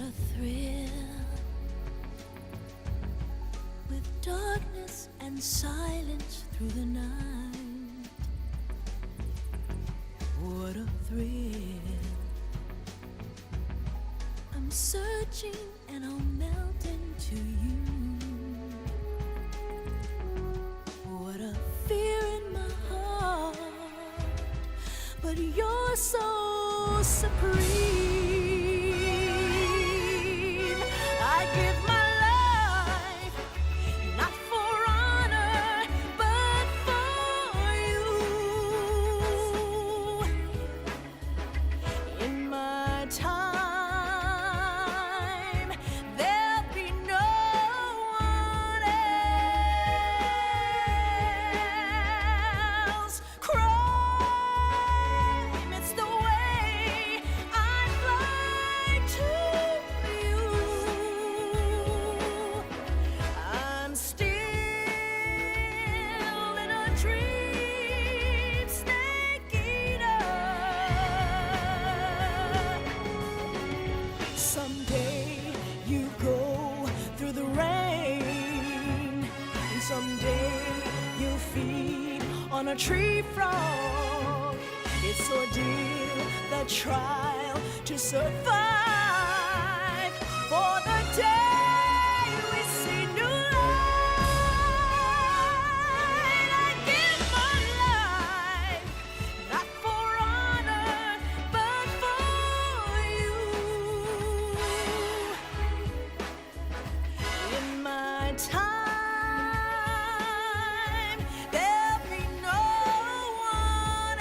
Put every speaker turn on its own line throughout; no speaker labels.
a thrill with darkness and silence through the night. What a thrill. I'm searching and I'll melt into you. What a fear in my heart, but you're so supreme. I give my life, not for honor, but for you. In my time, there'll be no one else. Crime, it's the way I'd like to you. I'm still in a dream, snake eater. Someday you go through the rain, and someday you'll feed on a tree frog. It's ordeal, the trial to survive for the day we see new light. I give my life, not for honor, but for you. In my time, there'll be no one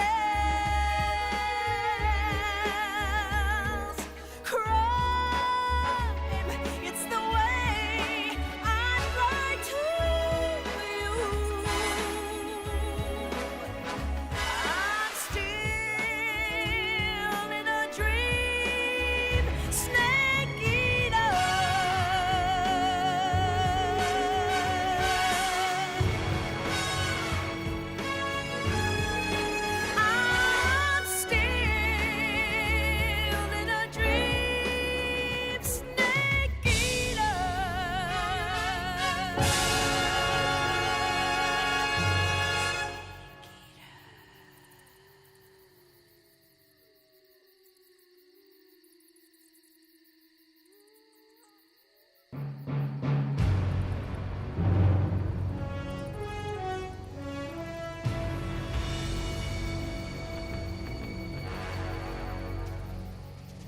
else. Crime, it's the way I'd like to you. I'm still in a dream, snake eater. I'm still in a dream, snake eater.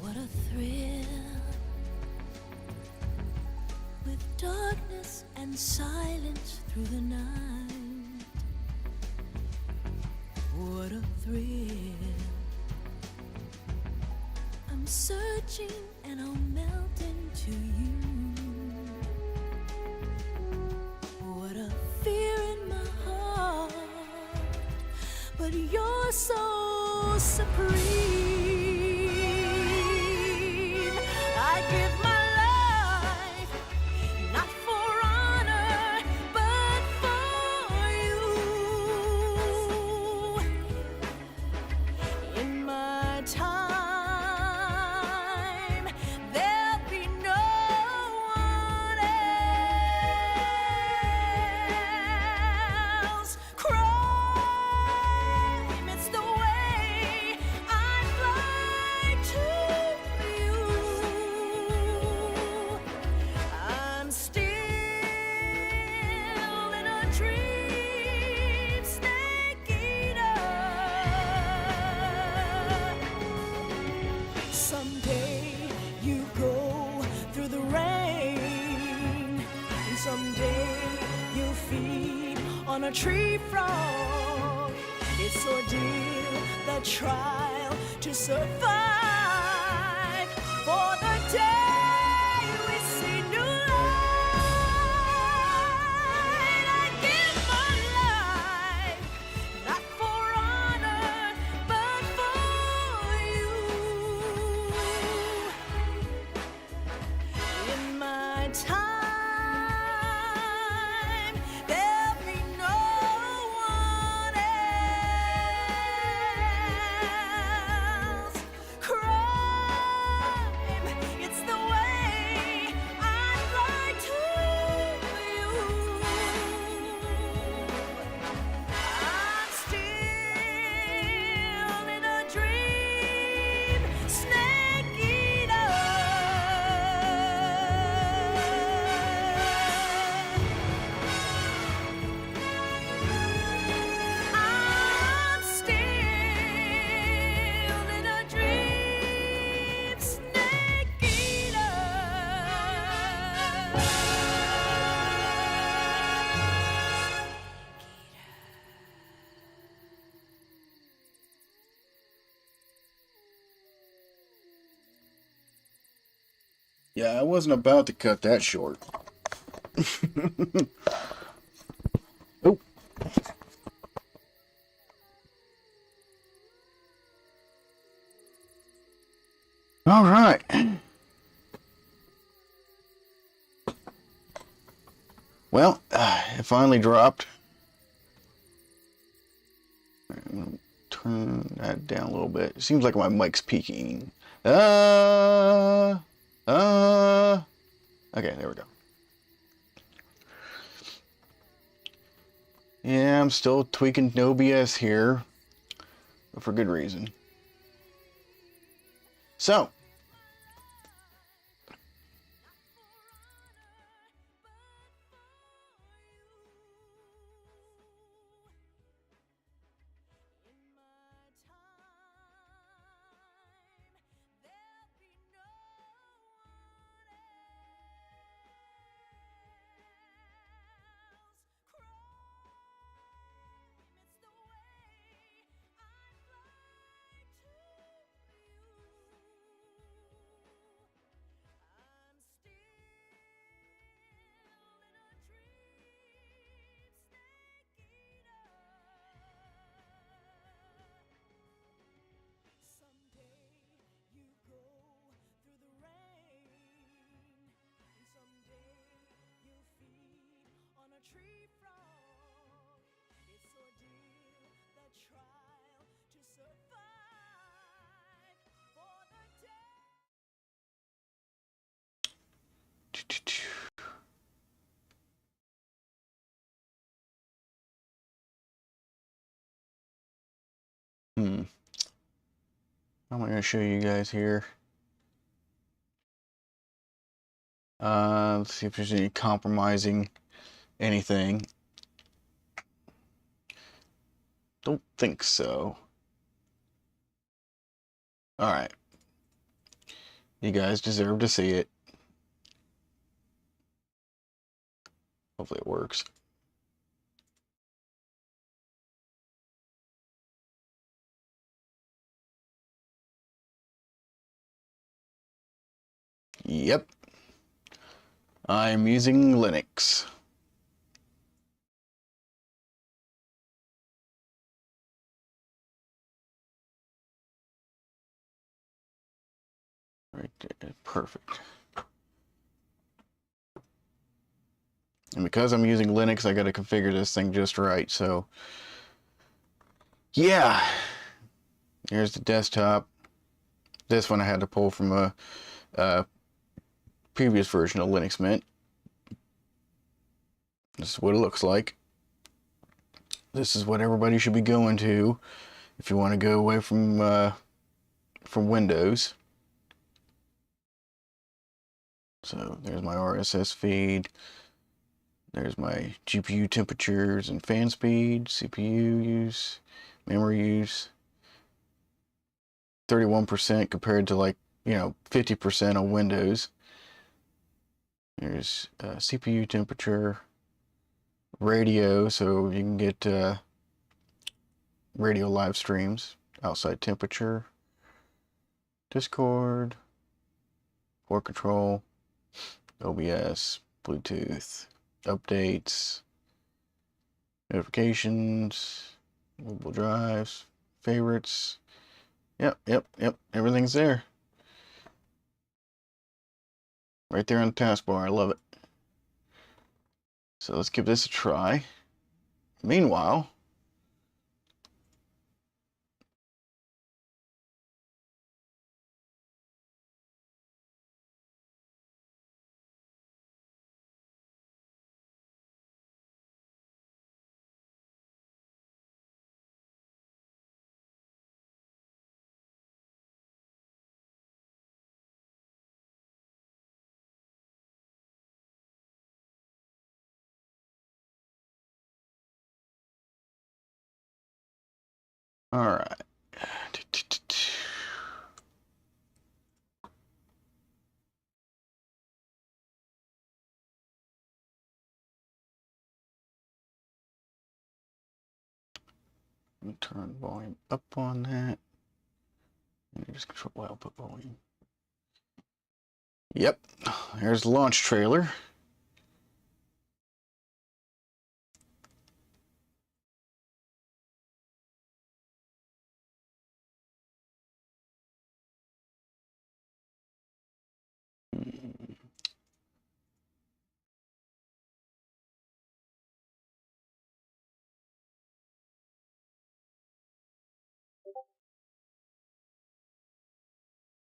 What a thrill with darkness and silence through the night. What a thrill. I'm searching and I'll melt into you. What a fear in my heart, but you're so supreme. I give my life, not for honor, but for you. In my time, there'll be no one else. Crime, it's the way I'd like to you. I'm still in a dream, snake eater. Someday you go through the rain, and someday you'll feed on a tree frog. It's ordeal, the trial to survive for the day we see new light. I give my life, not for honor, but for you. In my time, there'll be no one else. Crime, it's the way
Yeah, I wasn't about to cut that short. Oh, all right. Well, it finally dropped. I'm gonna turn that down a little bit. It seems like my mic's peaking. Uh, uh. Okay, there we go. Yeah, I'm still tweaking OBS here, but for good reason. So,
Tree frog, it's ordeal, the trial to survive for the day.
hmm, I'm going to show you guys here. Let's see if there's any compromising anything. Don't think so. All right. You guys deserve to see it. Hopefully it works. Yep. I'm using Linux. Right there. Perfect. And because I'm using Linux, I got to configure this thing just right. So, yeah. Here's the desktop. This one I had to pull from a previous version of Linux Mint. This is what it looks like. This is what everybody should be going to if you want to go away from Windows. So there's my RSS feed. There's my GPU temperatures and fan speed, CPU use, memory use. 31% compared to 50% on Windows. There's CPU temperature, radio, so you can get radio live streams, outside temperature, Discord, port control, OBS, Bluetooth, updates, notifications, mobile drives, favorites. Yep. Everything's there. Right there on the taskbar. I love it. So let's give this a try. Meanwhile, all right. Let me turn volume up on that. And just control output volume. Yep, there's the launch trailer.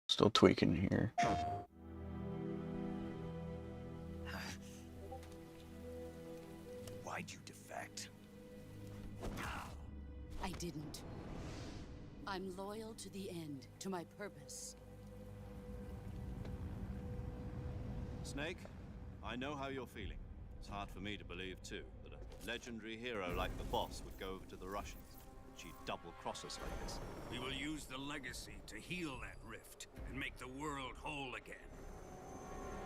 Still tweaking here.
Why'd you defect?
I didn't. I'm loyal to the end, to my purpose.
Snake, I know how you're feeling. It's hard for me to believe, too, that a legendary hero like the boss would go over to the Russians. She'd double-cross us like this.
We will use the legacy to heal that rift and make the world whole again.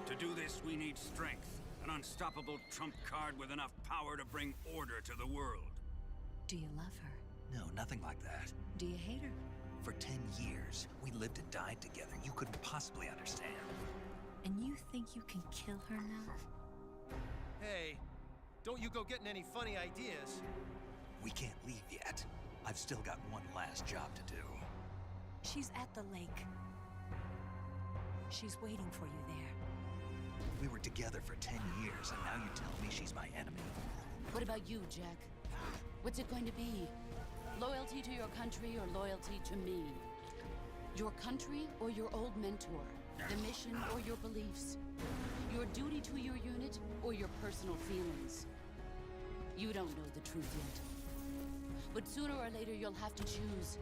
To do this, we need strength. An unstoppable trump card with enough power to bring order to the world.
Do you love her?
No, nothing like that.
Do you hate her?
For 10 years, we lived and died together. You couldn't possibly understand.
And you think you can kill her now?
Hey, don't you go getting any funny ideas.
We can't leave yet. I've still got one last job to do.
She's at the lake. She's waiting for you there.
We were together for 10 years, and now you tell me she's my enemy.
What about you, Jack? What's it going to be? Loyalty to your country or loyalty to me? Your country or your old mentor? The mission or your beliefs? Your duty to your unit or your personal feelings? You don't know the truth yet. But sooner or later you'll have to choose.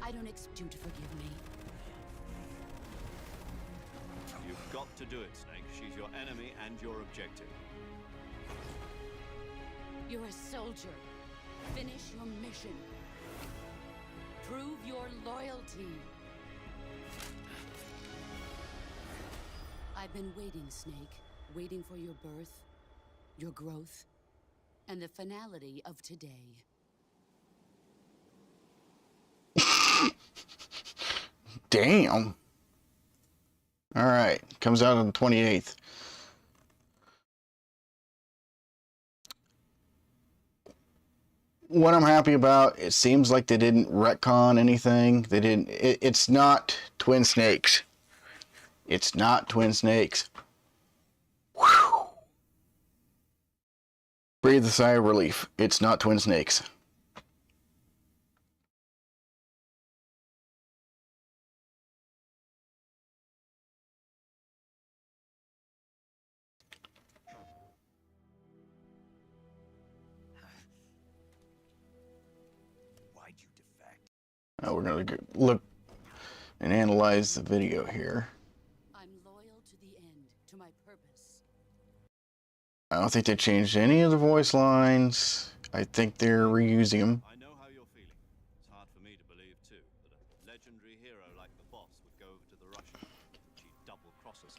I don't expect you to forgive me.
You've got to do it, Snake. She's your enemy and your objective.
You're a soldier. Finish your mission. Prove your loyalty. I've been waiting, Snake. Waiting for your birth, your growth, and the finality of today.
Damn. All right, comes out on the 28th. What I'm happy about, it seems like they didn't retcon anything. They didn't. It's not Twin Snakes. It's not Twin Snakes. Whew. Breathe a sigh of relief. It's not Twin Snakes.
Why'd you defect?
Now we're going to look and analyze the video here.
I'm loyal to the end, to my purpose.
I don't think they changed any of the voice lines. I think they're reusing them.
I know how you're feeling. It's hard for me to believe, too, that a legendary hero like the boss would go over to the Russians. She'd double-cross us.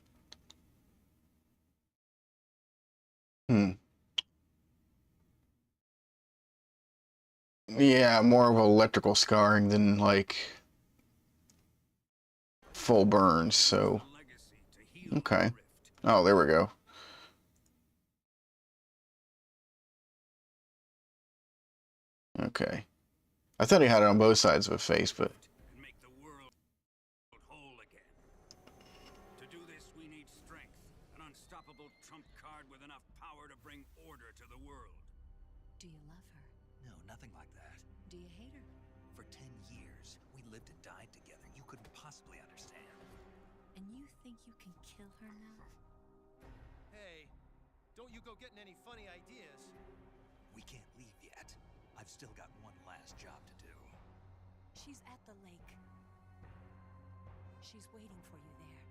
Yeah, more of electrical scarring than like full burns, so
The legacy to heal
okay.
the rift.
Oh, there we go. Okay. I thought he had it on both sides of his face, but
And make the world whole again. To do this, we need strength. An unstoppable trump card with enough power to bring order to the world.
Do you love her?
No, nothing like that.
Do you hate her?
For 10 years, we lived and died together. You couldn't possibly understand.
And you think you can kill her now?
Hey, don't you go getting any funny ideas.
We can't leave yet. I've still got one last job to do.
She's at the lake. She's waiting for you there.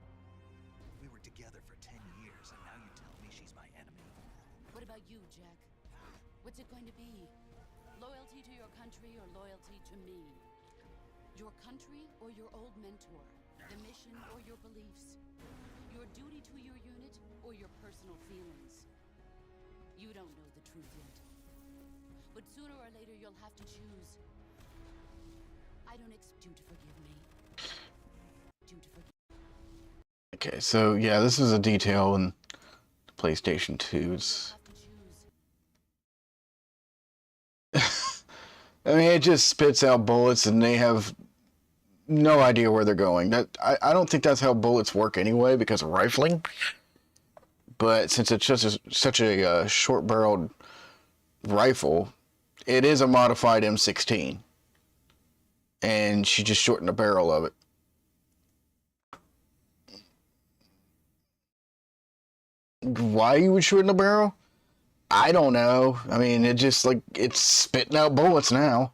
We were together for 10 years, and now you tell me she's my enemy.
What about you, Jack? What's it going to be? Loyalty to your country or loyalty to me? Your country or your old mentor? The mission or your beliefs? Your duty to your unit or your personal feelings? You don't know the truth yet. But sooner or later you'll have to choose. I don't expect you to forgive me. You to forgive.
Okay, so yeah, this is a detail in PlayStation 2's. I mean, it just spits out bullets, and they have no idea where they're going. I don't think that's how bullets work anyway, because of rifling. But since it's just such a short-barreled rifle, it is a modified M16, and she just shortened the barrel of it. Why you would shorten the barrel? I don't know. I mean, it just like it's spitting out bullets now.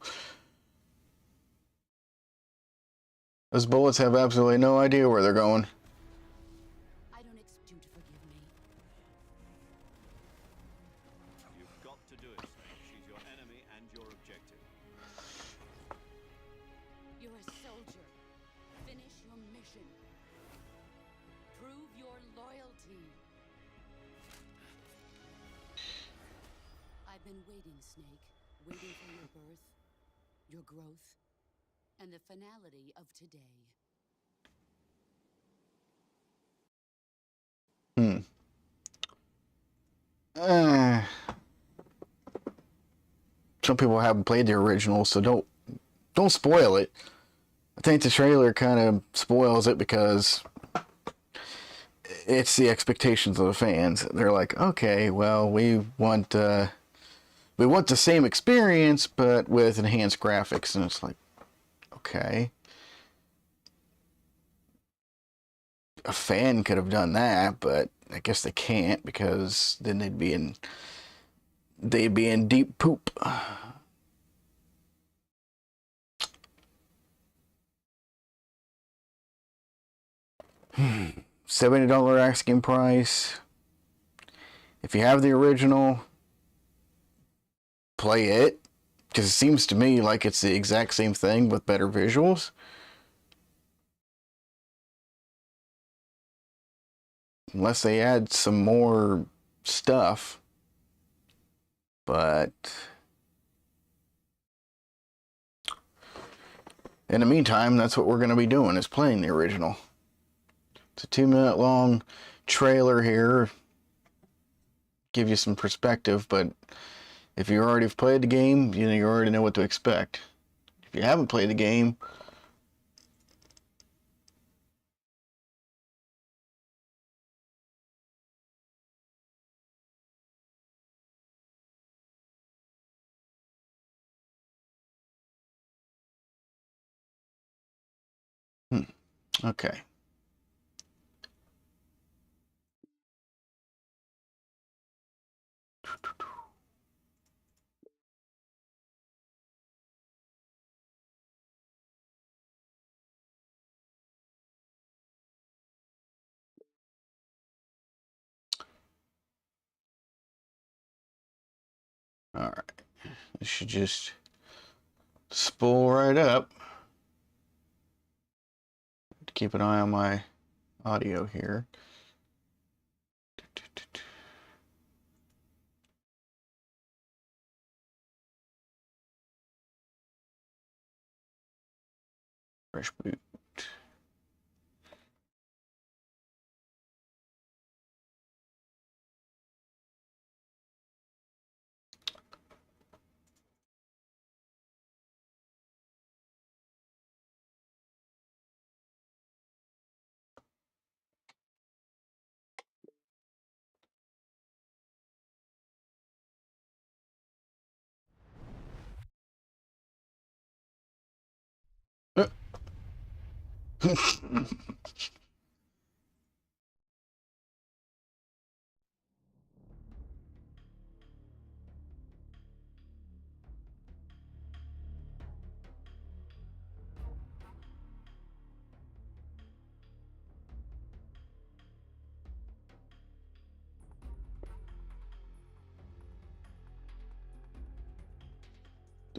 Those bullets have absolutely no idea where they're going.
I don't expect you to forgive me.
You've got to do it, Snake. She's your enemy and your objective.
You're a soldier. Finish your mission. Prove your loyalty. I've been waiting, Snake. Waiting for your birth, your growth, and the finality of today.
Some people haven't played the original, so don't spoil it. I think the trailer kind of spoils it because it's the expectations of the fans. They're like, okay, well, we want the same experience, but with enhanced graphics, and it's like, okay. A fan could have done that, but I guess they can't because then they'd be in deep poop. $70 asking price. If you have the original, play it, because it seems to me like it's the exact same thing with better visuals. Unless they add some more stuff. But in the meantime, that's what we're going to be doing, is playing the original. It's a 2-minute long trailer here. Give you some perspective, but if you already have played the game, you already know what to expect. If you haven't played the game, okay. All right. This should just spool right up. Keep an eye on my audio here. Fresh boot.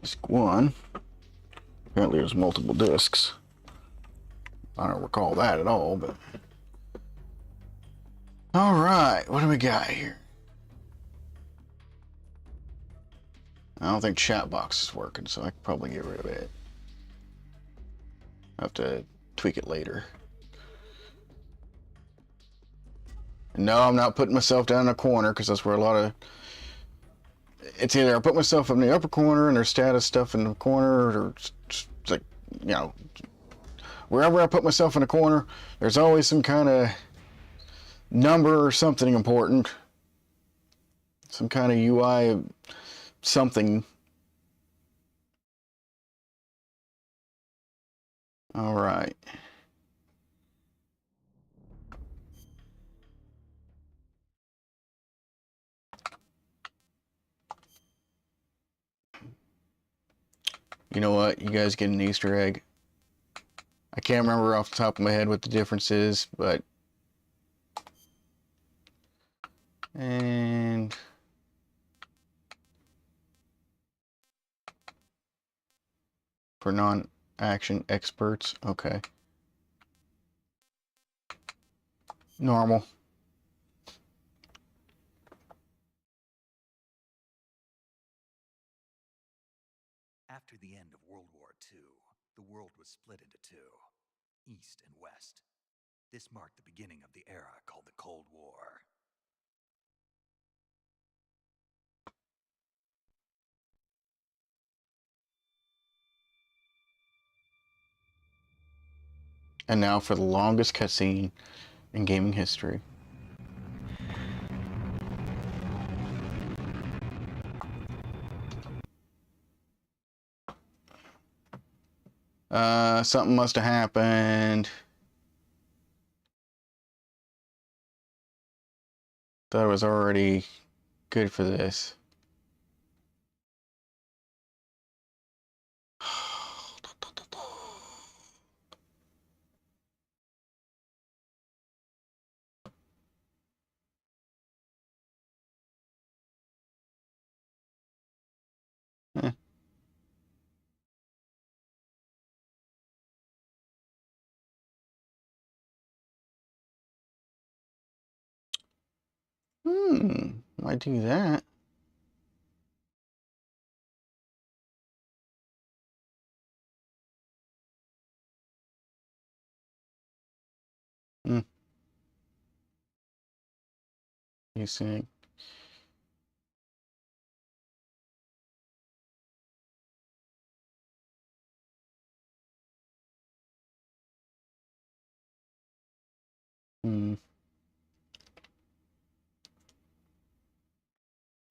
Disc 1. Apparently there's multiple discs. I don't recall that at all, but... Alright, what do we got here? I don't think chat box is working, so I could probably get rid of it. I'll have to tweak it later. No, I'm not putting myself down in a corner, because that's where a lot of... It's either I put myself in the upper corner and there's status stuff in the corner, or it's like, you know, wherever I put myself in a corner, there's always some kind of number or something important. Some kind of UI something. All right. You know what? You guys get an Easter egg. I can't remember off the top of my head what the difference is, but... And... For non-action experts, okay. Normal.
After the end of World War II, the world was split into two, East and West. This marked the beginning of the era called the Cold War.
And now for the longest cutscene in gaming history. Something must have happened. Thought I was already good for this. Eh. Might do that. You see.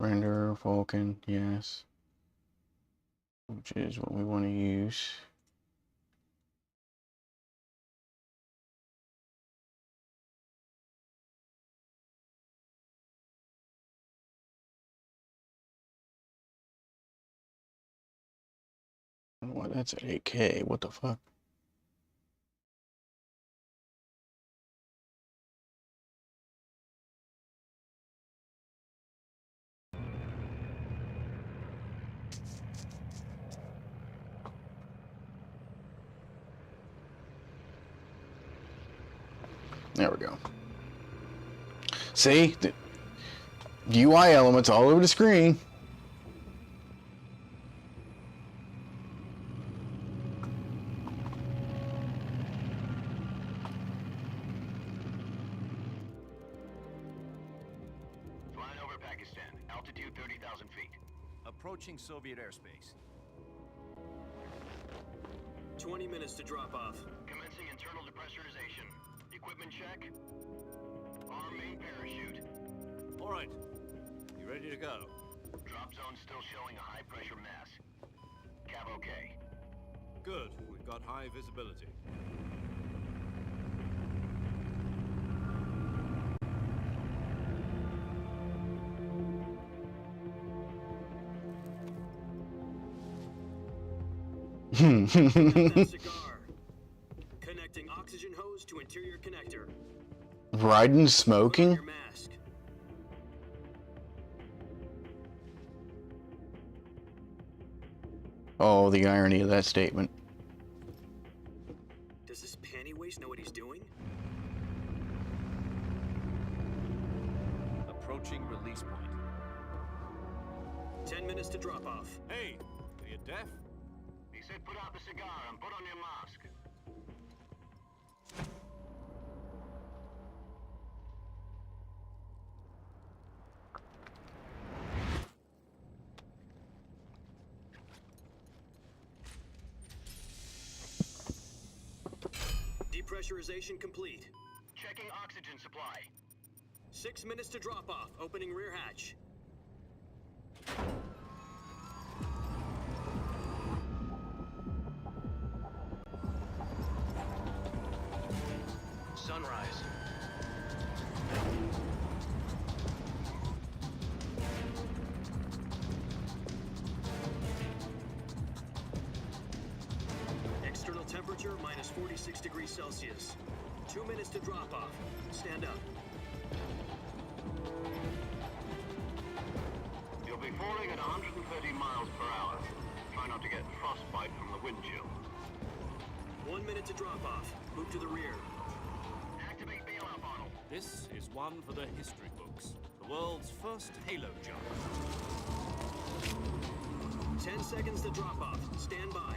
Render, Vulkan, yes. Which is what we want to use. Well, that's at 8K. What the fuck? There we go. See? The UI elements all over the screen.
Flying over Pakistan. Altitude 30,000 feet.
Approaching Soviet airspace.
20 minutes to drop off.
Commencing internal depressurization. Equipment check. Arm main parachute.
All right. You ready to go?
Drop zone still showing a high pressure mass. Cav okay.
Good. We've got high visibility.
That cigar. Connecting oxygen hose to interior connector.
Riding,
Put on
smoking?
your mask.
Oh, the irony of that statement.
Does this panty waste know what he's doing?
Approaching release point.
10 minutes to drop off.
Hey, are you deaf?
He said put out the cigar and put on your mask.
Depressurization complete.
Checking oxygen supply.
6 minutes to drop off. Opening rear hatch.
Sunrise.
External temperature minus 46 degrees Celsius. 2 minutes to drop off. Stand up.
You'll be falling at 130 miles per hour. Try not to get frostbite from the wind chill.
1 minute to drop off. Move to the rear.
Activate bailout bottle.
This is one for the history books. The world's first halo jump.
10 seconds to drop off. Stand by.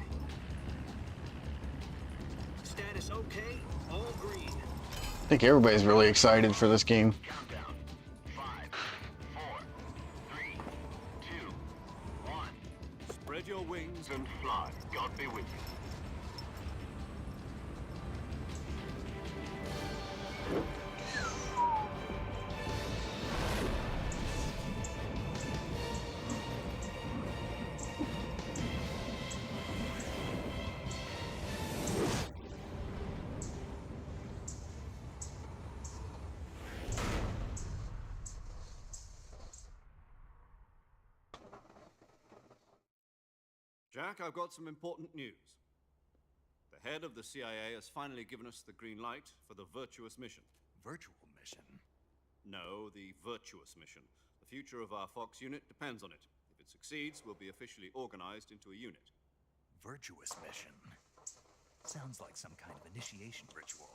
Status okay. All green.
I think everybody's really excited for this game.
Countdown. 5, 4, 3, 2, 1.
Spread your wings
And fly. God be with you.
Jack, I've got some important news. The head of the CIA has finally given us the green light for the virtuous mission.
Virtual mission?
No, the virtuous mission. The future of our Fox unit depends on it. If it succeeds, we'll be officially organized into a unit.
Virtuous mission? Sounds like some kind of initiation ritual.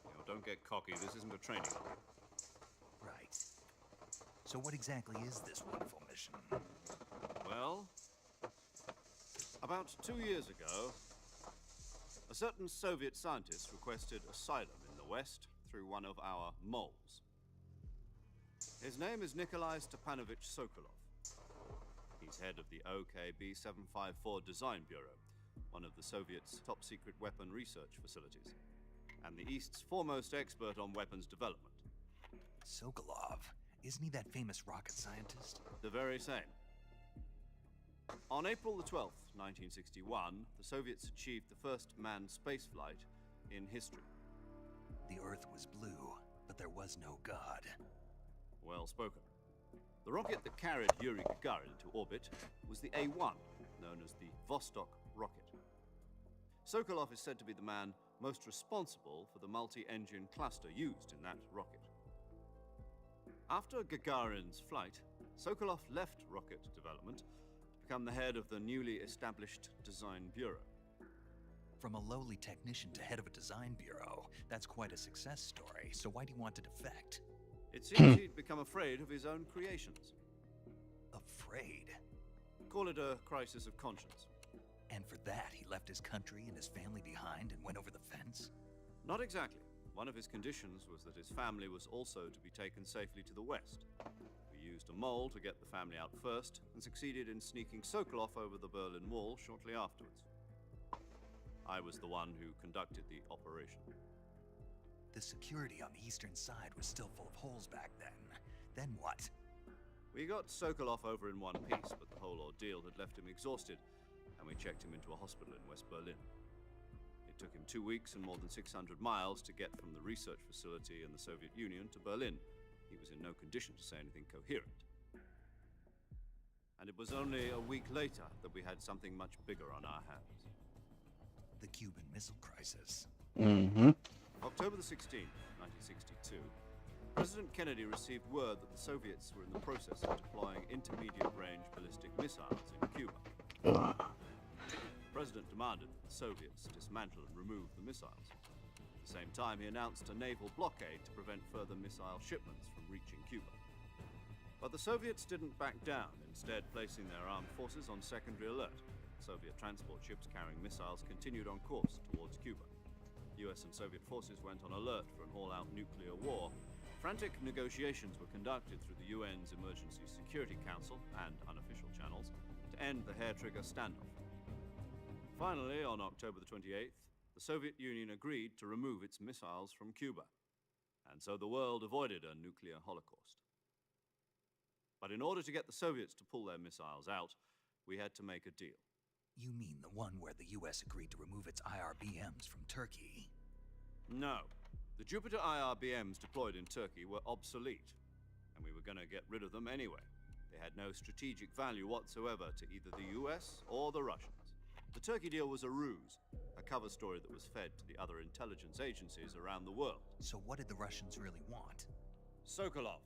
You know, don't get cocky. This isn't a training arm.
Right. So what exactly is this wonderful mission?
Well, about 2 years ago, a certain Soviet scientist requested asylum in the West through one of our moles. His name is Nikolai Stepanovich Sokolov. He's head of the OKB 754 Design Bureau, one of the Soviets' top-secret weapon research facilities, and the East's foremost expert on weapons development.
Sokolov? Isn't he that famous rocket scientist?
The very same. On April the 12th, 1961, the Soviets achieved the first manned spaceflight in history.
The Earth was blue, but there was no God.
Well spoken. The rocket that carried Yuri Gagarin into orbit was the A-1, known as the Vostok rocket. Sokolov is said to be the man most responsible for the multi-engine cluster used in that rocket. After Gagarin's flight, Sokolov left rocket development to become the head of the newly established Design Bureau.
From a lowly technician to head of a design bureau, that's quite a success story, so why do you want to defect?
It seems he'd become afraid of his own creations.
Afraid?
Call it a crisis of conscience.
And for that, he left his country and his family behind and went over the fence?
Not exactly. One of his conditions was that his family was also to be taken safely to the west. We used a mole to get the family out first, and succeeded in sneaking Sokolov over the Berlin Wall shortly afterwards. I was the one who conducted the operation.
The security on the eastern side was still full of holes back then. Then what?
We got Sokolov over in one piece, but the whole ordeal had left him exhausted, and we checked him into a hospital in West Berlin. It took him 2 weeks and more than 600 miles to get from the research facility in the Soviet Union to Berlin. He was in no condition to say anything coherent. And it was only a week later that we had something much bigger on our hands.
The Cuban Missile Crisis.
Mm-hmm.
October the 16th, 1962, President Kennedy received word that the Soviets were in the process of deploying intermediate-range ballistic missiles in Cuba.
Ugh.
The President demanded that the Soviets dismantle and remove the missiles. At the same time, he announced a naval blockade to prevent further missile shipments from reaching Cuba. But the Soviets didn't back down, instead placing their armed forces on secondary alert. Soviet transport ships carrying missiles continued on course towards Cuba. US and Soviet forces went on alert for an all-out nuclear war. Frantic negotiations were conducted through the UN's Emergency Security Council and unofficial channels to end the hair-trigger standoff. Finally, on October the 28th, the Soviet Union agreed to remove its missiles from Cuba, and so the world avoided a nuclear holocaust. But in order to get the Soviets to pull their missiles out, we had to make a deal.
You mean the one where the US agreed to remove its IRBMs from Turkey?
No. The Jupiter IRBMs deployed in Turkey were obsolete, and we were going to get rid of them anyway. They had no strategic value whatsoever to either the US or the Russians. The Turkey deal was a ruse, a cover story that was fed to the other intelligence agencies around the world.
So what did the Russians really want?
Sokolov.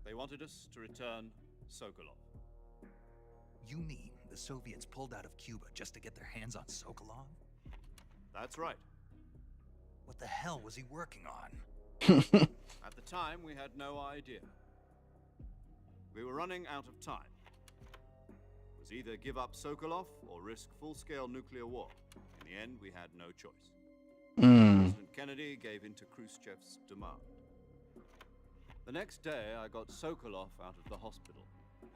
They wanted us to return Sokolov.
You mean the Soviets pulled out of Cuba just to get their hands on Sokolov?
That's right.
What the hell was he working on?
At the time, we had no idea. We were running out of time. It was either give up Sokolov or risk full-scale nuclear war. In the end, we had no choice. President Kennedy gave in to Khrushchev's demand. The next day, I got Sokolov out of the hospital,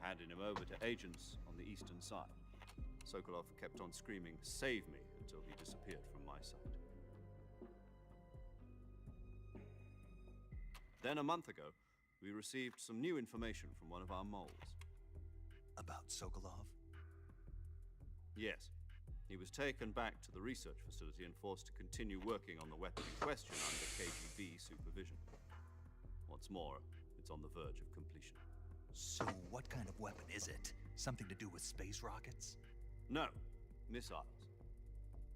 handing him over to agents on the eastern side. Sokolov kept on screaming, "Save me," until he disappeared from my sight. Then a month ago, we received some new information from one of our moles.
About Sokolov?
Yes. He was taken back to the research facility and forced to continue working on the weapon in question under KGB supervision. What's more, it's on the verge of completion.
So what kind of weapon is it? Something to do with space rockets?
No, missiles.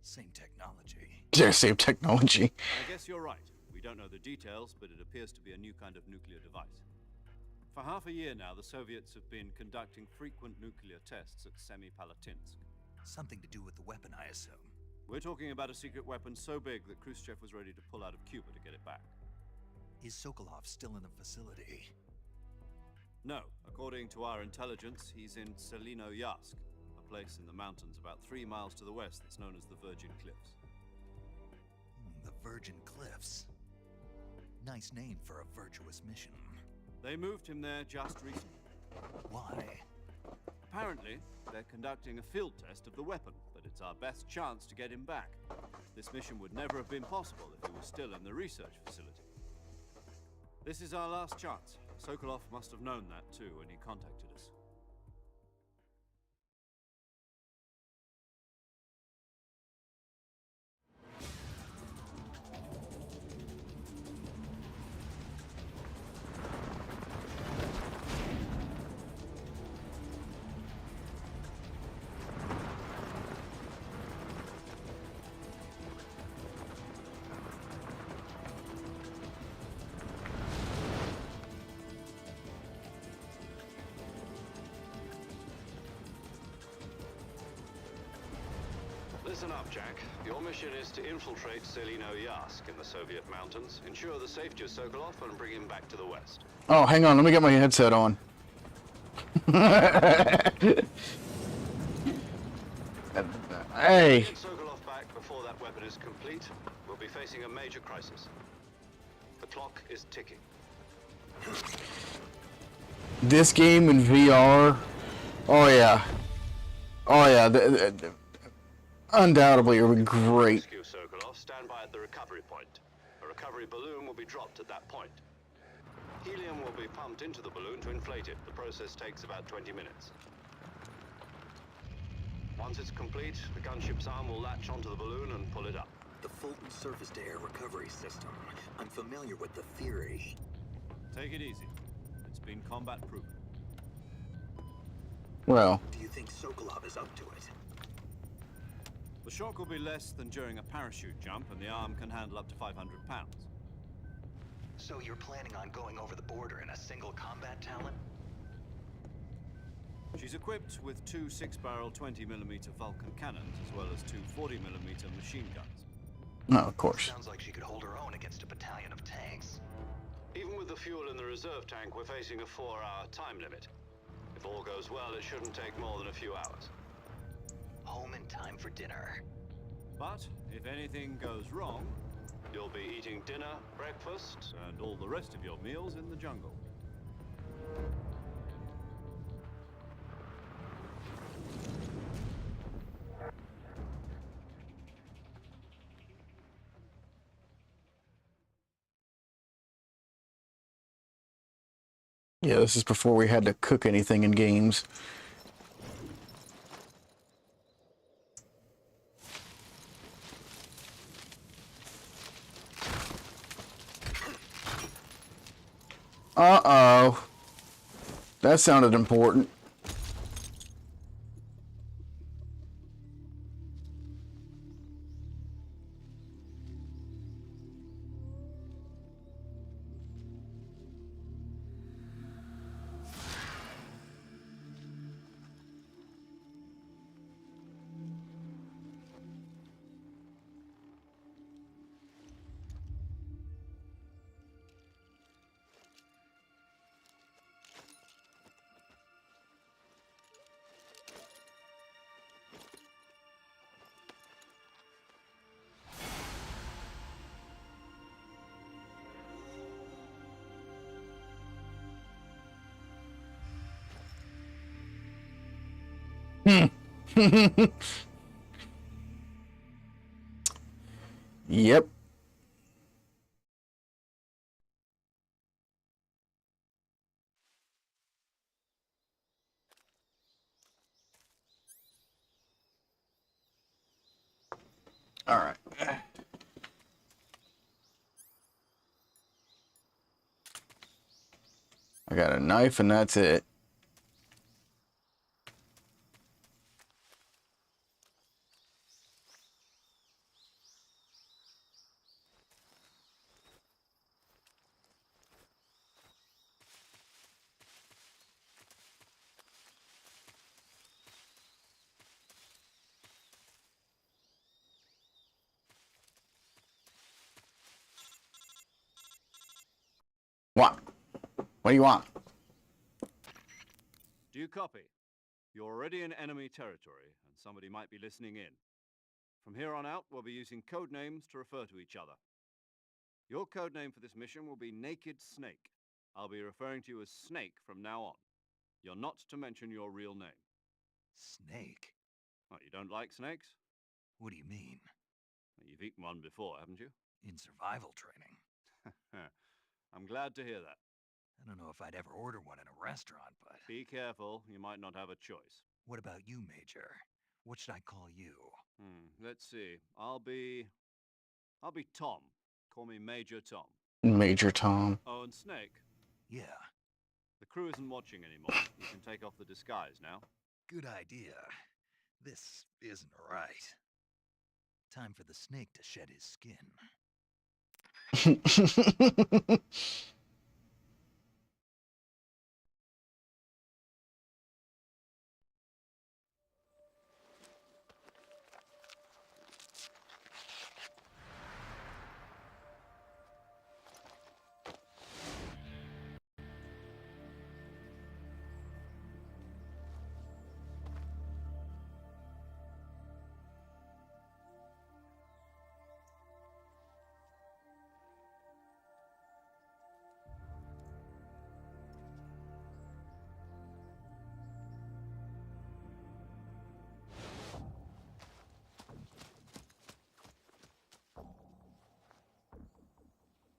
Same technology.
Yeah, same technology.
I guess you're right. We don't know the details, but it appears to be a new kind of nuclear device. For half a year now, the Soviets have been conducting frequent nuclear tests at Semipalatinsk.
Something to do with the weapon, I assume.
We're talking about a secret weapon so big that Khrushchev was ready to pull out of Cuba to get it back.
Is Sokolov still in the facility?
No. According to our intelligence, he's in Selino-Yarsk, a place in the mountains about 3 miles to the west that's known as the Virgin Cliffs.
The Virgin Cliffs. Nice name for a virtuous mission.
They moved him there just recently.
Why?
Apparently, they're conducting a field test of the weapon, but it's our best chance to get him back. This mission would never have been possible if he was still in the research facility. This is our last chance. Sokolov must have known that too when he contacted us.
Listen up, Jack. Your mission is to infiltrate Selino-Yarsk in the Soviet mountains, ensure the safety of Sokolov, and bring him back to the west.
Oh, hang on. Let me get my headset on. Hey.
Get Sokolov back before that weapon is complete. We'll be facing a major crisis. The clock is ticking.
This game in VR. Oh yeah. Oh yeah. Undoubtedly, it would be great.
Rescue Sokolov. Stand by at the recovery point. A recovery balloon will be dropped at that point. Helium will be pumped into the balloon to inflate it. The process takes about 20 minutes. Once it's complete, the gunship's arm will latch onto the balloon and pull it up.
The Fulton surface-to-air recovery system. I'm familiar with the theory.
Take it easy. It's been combat-proven.
Well.
Do you think Sokolov is up to it?
The shock will be less than during a parachute jump, and the arm can handle up to 500 pounds.
So you're planning on going over the border in a single combat talent?
She's equipped with 2 6-barrel 20mm Vulcan cannons, as well as 2 40mm machine guns.
No, of course.
Sounds like she could hold her own against a battalion of tanks.
Even with the fuel in the reserve tank, we're facing a 4-hour time limit. If all goes well, it shouldn't take more than a few hours.
Home in time for dinner.
But if anything goes wrong,
You'll be eating dinner, breakfast,
and all the rest of your meals in the jungle.
Yeah, this is before we had to cook anything in games. Uh-oh. That sounded important. Yep. All right. I got a knife and that's it. What? What do you want?
Do you copy? You're already in enemy territory, and somebody might be listening in. From here on out, we'll be using code names to refer to each other. Your code name for this mission will be Naked Snake. I'll be referring to you as Snake from now on. You're not to mention your real name.
Snake?
Oh, you don't like snakes?
What do you mean?
Well, you've eaten one before, haven't you?
In survival training?
I'm glad to hear that.
I don't know if I'd ever order one in a restaurant, but...
Be careful, you might not have a choice.
What about you, Major? What should I call you?
Let's see. I'll be Tom. Call me Major Tom.
Major Tom.
Oh, and Snake.
Yeah,
The crew isn't watching anymore. You can take off the disguise now.
good idea. This isn't right. Time for the snake to shed his skin.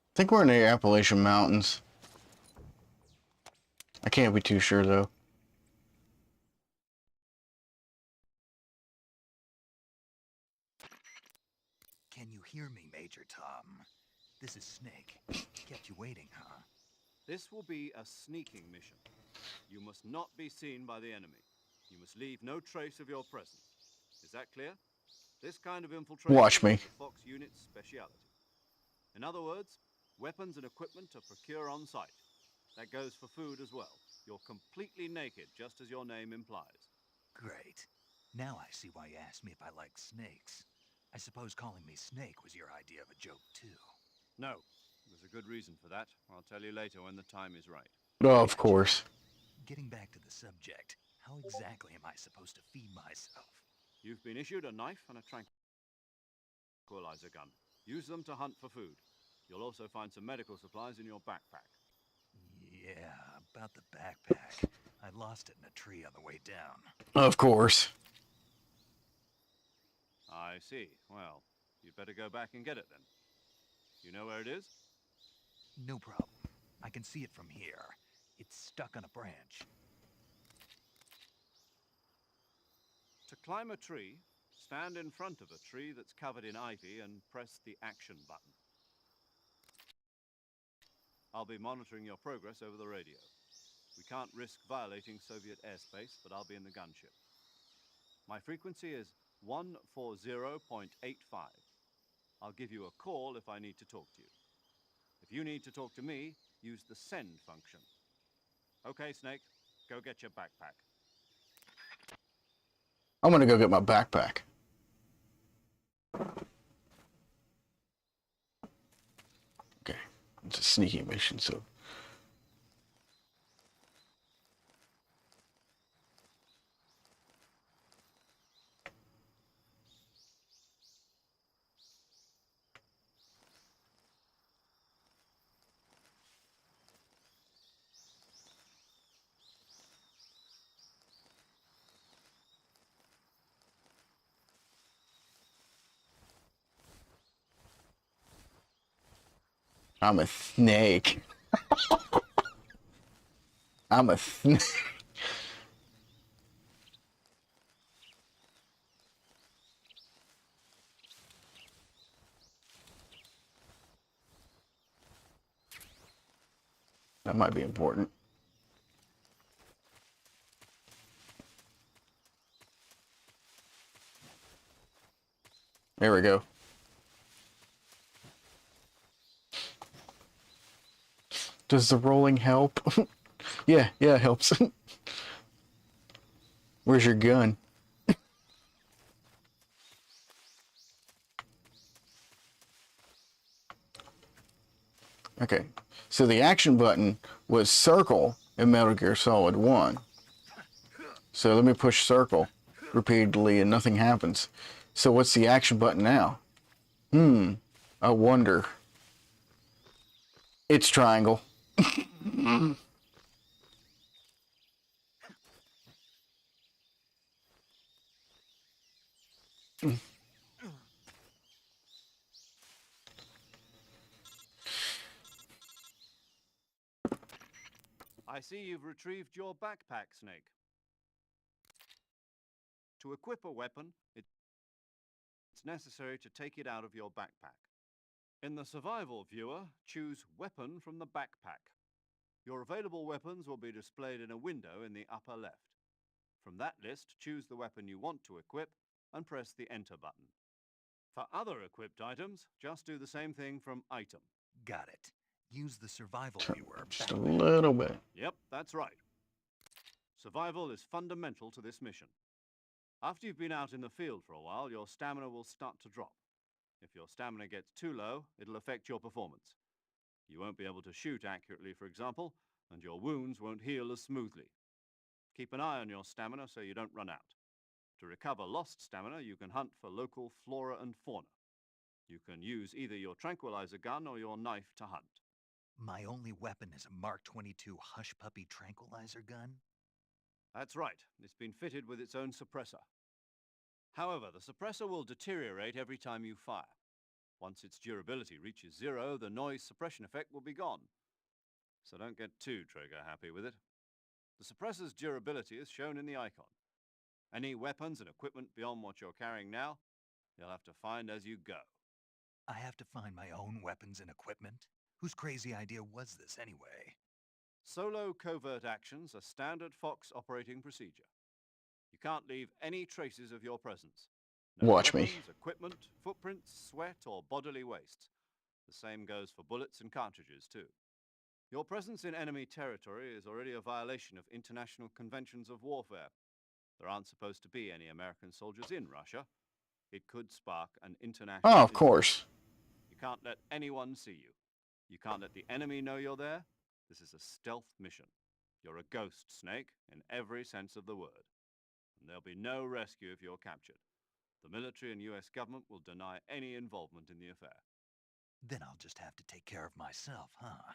I think we're in the Appalachian Mountains. I can't be too sure though.
Can you hear me, Major Tom? This is Snake. Kept you waiting, huh?
This will be a sneaking mission. You must not be seen by the enemy. You must leave no trace of your presence. Is that clear? This kind of infiltration
Watch me.
is the Fox unit's speciality. In other words, weapons and equipment are procured on site. That goes for food as well. You're completely naked, just as your name implies.
Great. Now I see why you asked me if I like snakes. I suppose calling me Snake was your idea of a joke, too.
No, there's a good reason for that. I'll tell you later when the time is right.
Oh, of course.
Getting back to the subject, how exactly am I supposed to feed myself?
You've been issued a knife and a tranquilizer gun. Use them to hunt for food. You'll also find some medical supplies in your backpack.
Yeah, about the backpack. I lost it in a tree on the way down.
Of course.
I see. Well, you'd better go back and get it then. You know where it is?
No problem. I can see it from here. It's stuck on a branch.
To climb a tree, stand in front of a tree that's covered in ivy and press the action button. I'll be monitoring your progress over the radio. We can't risk violating Soviet airspace, but I'll be in the gunship. My frequency is 140.85. I'll give you a call if I need to talk to you. If you need to talk to me, use the send function. Okay, Snake, go get your backpack.
I'm gonna go get my backpack. Okay, it's a sneaky mission, so. I'm a snake. I'm a snake. That might be important. There we go. Does the rolling help? Yeah, it helps. Where's your gun? Okay, so the action button was circle in Metal Gear Solid 1. So let me push circle repeatedly and nothing happens. So what's the action button now? I wonder. It's triangle.
I see you've retrieved your backpack, Snake. To equip a weapon, it's necessary to take it out of your backpack. In the survival viewer, choose Weapon from the backpack. Your available weapons will be displayed in a window in the upper left. From that list, choose the weapon you want to equip and press the Enter button. For other equipped items, just do the same thing from Item.
Got it. Use the survival viewer.
Just a little bit.
Yep, that's right. Survival is fundamental to this mission. After you've been out in the field for a while, your stamina will start to drop. If your stamina gets too low, it'll affect your performance. You won't be able to shoot accurately, for example, and your wounds won't heal as smoothly. Keep an eye on your stamina so you don't run out. To recover lost stamina, you can hunt for local flora and fauna. You can use either your tranquilizer gun or your knife to hunt.
My only weapon is a Mark 22 Hush Puppy tranquilizer gun?
That's right. It's been fitted with its own suppressor. However, the suppressor will deteriorate every time you fire. Once its durability reaches 0, the noise suppression effect will be gone. So don't get too trigger happy with it. The suppressor's durability is shown in the icon. Any weapons and equipment beyond what you're carrying now, you'll have to find as you go.
I have to find my own weapons and equipment? Whose crazy idea was this anyway?
Solo covert actions are standard Fox operating procedure. You can't leave any traces of your presence. No
Watch me.
weapons, equipment, footprints, sweat, or bodily waste. The same goes for bullets and cartridges, too. Your presence in enemy territory is already a violation of international conventions of warfare. There aren't supposed to be any American soldiers in Russia. It could spark an international...
Oh, of course.
You can't let anyone see you. You can't let the enemy know you're there. This is a stealth mission. You're a ghost, Snake, in every sense of the word. And there'll be no rescue if you're captured. The military and US government will deny any involvement in the affair.
Then I'll just have to take care of myself, huh?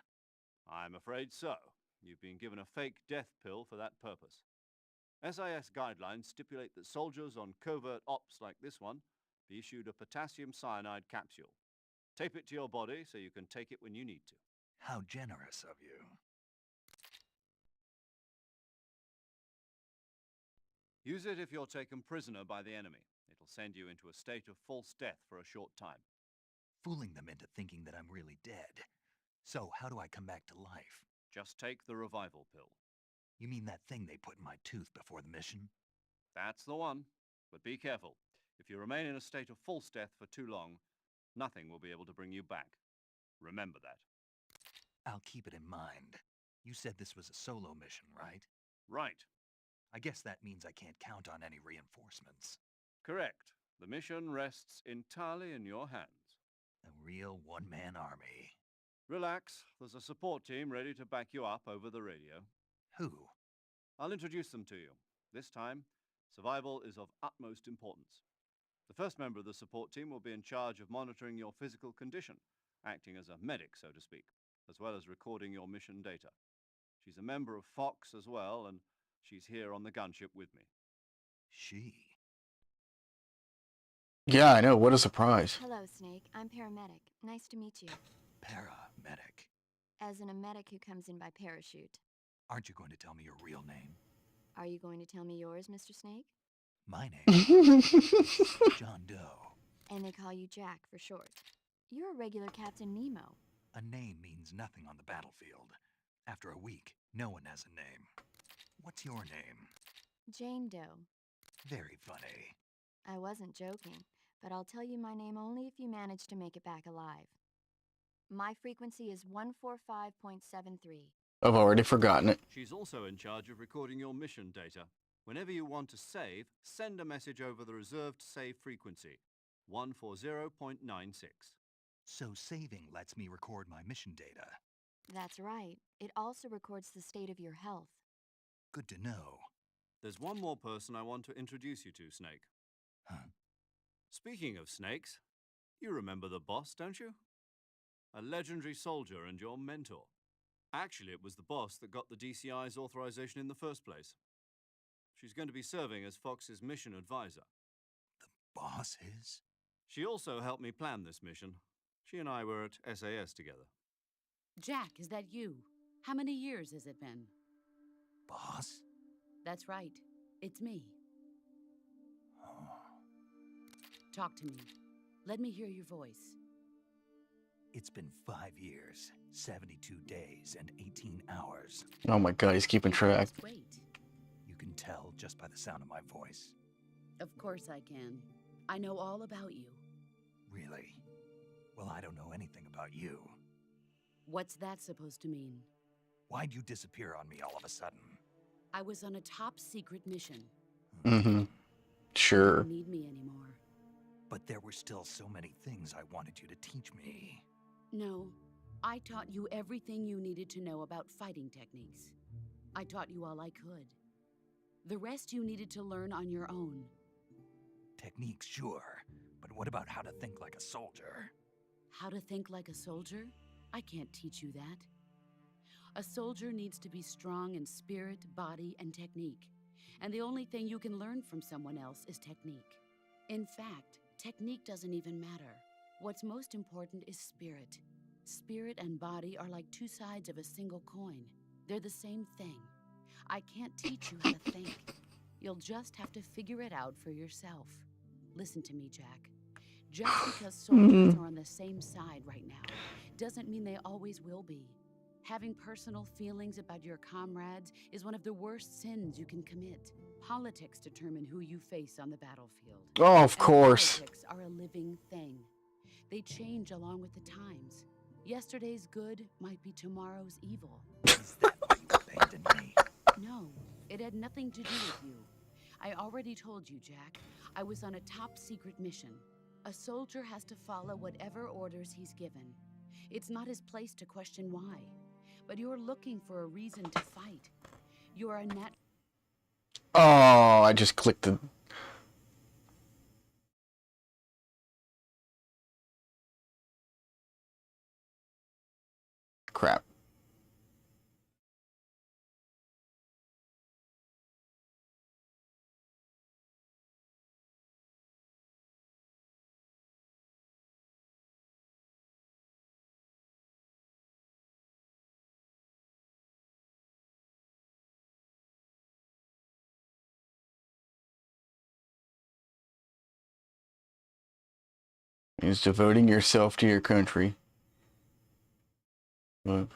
I'm afraid so. You've been given a fake death pill for that purpose. SIS guidelines stipulate that soldiers on covert ops like this one be issued a potassium cyanide capsule. Tape it to your body so you can take it when you need to.
How generous of you.
Use it if you're taken prisoner by the enemy. It'll send you into a state of false death for a short time.
Fooling them into thinking that I'm really dead. So, how do I come back to life?
Just take the revival pill.
You mean that thing they put in my tooth before the mission?
That's the one. But be careful. If you remain in a state of false death for too long, nothing will be able to bring you back. Remember that.
I'll keep it in mind. You said this was a solo mission, right?
Right.
I guess that means I can't count on any reinforcements.
Correct. The mission rests entirely in your hands.
A real one-man army.
Relax. There's a support team ready to back you up over the radio.
Who?
I'll introduce them to you. This time, survival is of utmost importance. The first member of the support team will be in charge of monitoring your physical condition, acting as a medic, so to speak, as well as recording your mission data. She's a member of Fox as well, and she's here on the gunship with me.
She?
Yeah, I know. What a surprise.
Hello, Snake. I'm paramedic. Nice to meet you.
Paramedic.
As in a medic who comes in by parachute.
Aren't you going to tell me your real name?
Are you going to tell me yours, Mr. Snake?
My name? John Doe.
And they call you Jack for short. You're a regular Captain Nemo.
A name means nothing on the battlefield. After a week, no one has a name. What's your name?
Jane Doe.
Very funny.
I wasn't joking, but I'll tell you my name only if you manage to make it back alive. My frequency is 145.73.
I've already forgotten it.
She's also in charge of recording your mission data. Whenever you want to save, send a message over the reserved save frequency, 140.96.
So saving lets me record my mission data.
That's right. It also records the state of your health.
Good to know.
There's one more person I want to introduce you to, Snake.
Huh?
Speaking of snakes, you remember the boss, don't you? A legendary soldier and your mentor. Actually, it was the boss that got the DCI's authorization in the first place. She's going to be serving as Fox's mission advisor.
The boss is?
She also helped me plan this mission. She and I were at SAS together.
Jack, is that you? How many years has it been?
Boss?
That's right. It's me.
Oh.
Talk to me. Let me hear your voice.
It's been 5 years, 72 days, and 18 hours.
Oh my god, he's keeping track.
Wait.
You can tell just by the sound of my voice.
Of course I can. I know all about you.
Really? Well, I don't know anything about you.
What's that supposed to mean?
Why'd you disappear on me all of a sudden?
I was on a top secret mission.
Mm-hmm. Sure.
You don't need me anymore.
But there were still so many things I wanted you to teach me.
No, I taught you everything you needed to know about fighting techniques. I taught you all I could. The rest you needed to learn on your own.
Techniques, sure. But what about how to think like a soldier?
How to think like a soldier? I can't teach you that. A soldier needs to be strong in spirit, body, and technique. And the only thing you can learn from someone else is technique. In fact, technique doesn't even matter. What's most important is spirit. Spirit and body are like two sides of a single coin. They're the same thing. I can't teach you how to think. You'll just have to figure it out for yourself. Listen to me, Jack. Just because soldiers are on the same side right now doesn't mean they always will be. Having personal feelings about your comrades is one of the worst sins you can commit. Politics determine who you face on the battlefield.
Oh, of
And
course.
politics are a living thing. They change along with the times. Yesterday's good might be tomorrow's evil.
Is that why you abandoned me?
No, it had nothing to do with you. I already told you, Jack. I was on a top secret mission. A soldier has to follow whatever orders he's given. It's not his place to question why. But you're looking for a reason to fight. You're a nat-
Oh, I just clicked the... Crap. Is devoting yourself to your country. What?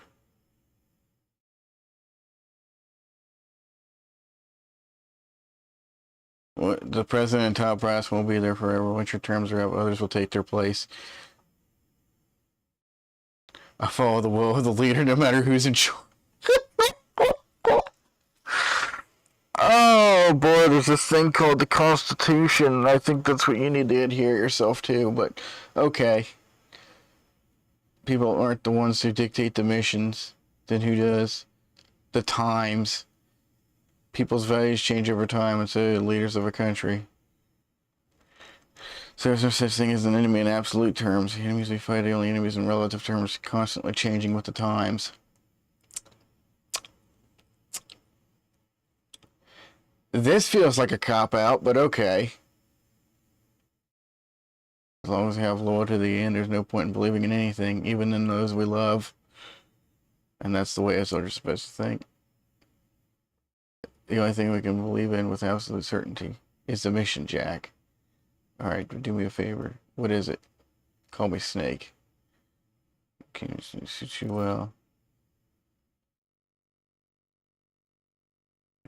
The president and top brass won't be there forever. Once your terms are up, others will take their place. I follow the will of the leader, no matter who's in charge. Oh boy, there's this thing called the Constitution. I think that's what you need to adhere yourself to, but okay. People aren't the ones who dictate the missions. Then who does? The times. People's values change over time, and so do the leaders of a country. So there's no such thing as an enemy in absolute terms. The enemies we fight are only enemies in relative terms, constantly changing with the times. This feels like a cop-out, but okay. As long as we have loyalty to the end, there's no point in believing in anything, even in those we love. And that's the way a soldier's supposed to think. The only thing we can believe in with absolute certainty is the mission, Jack. Alright, do me a favor. What is it? Call me Snake. Can you suit you well?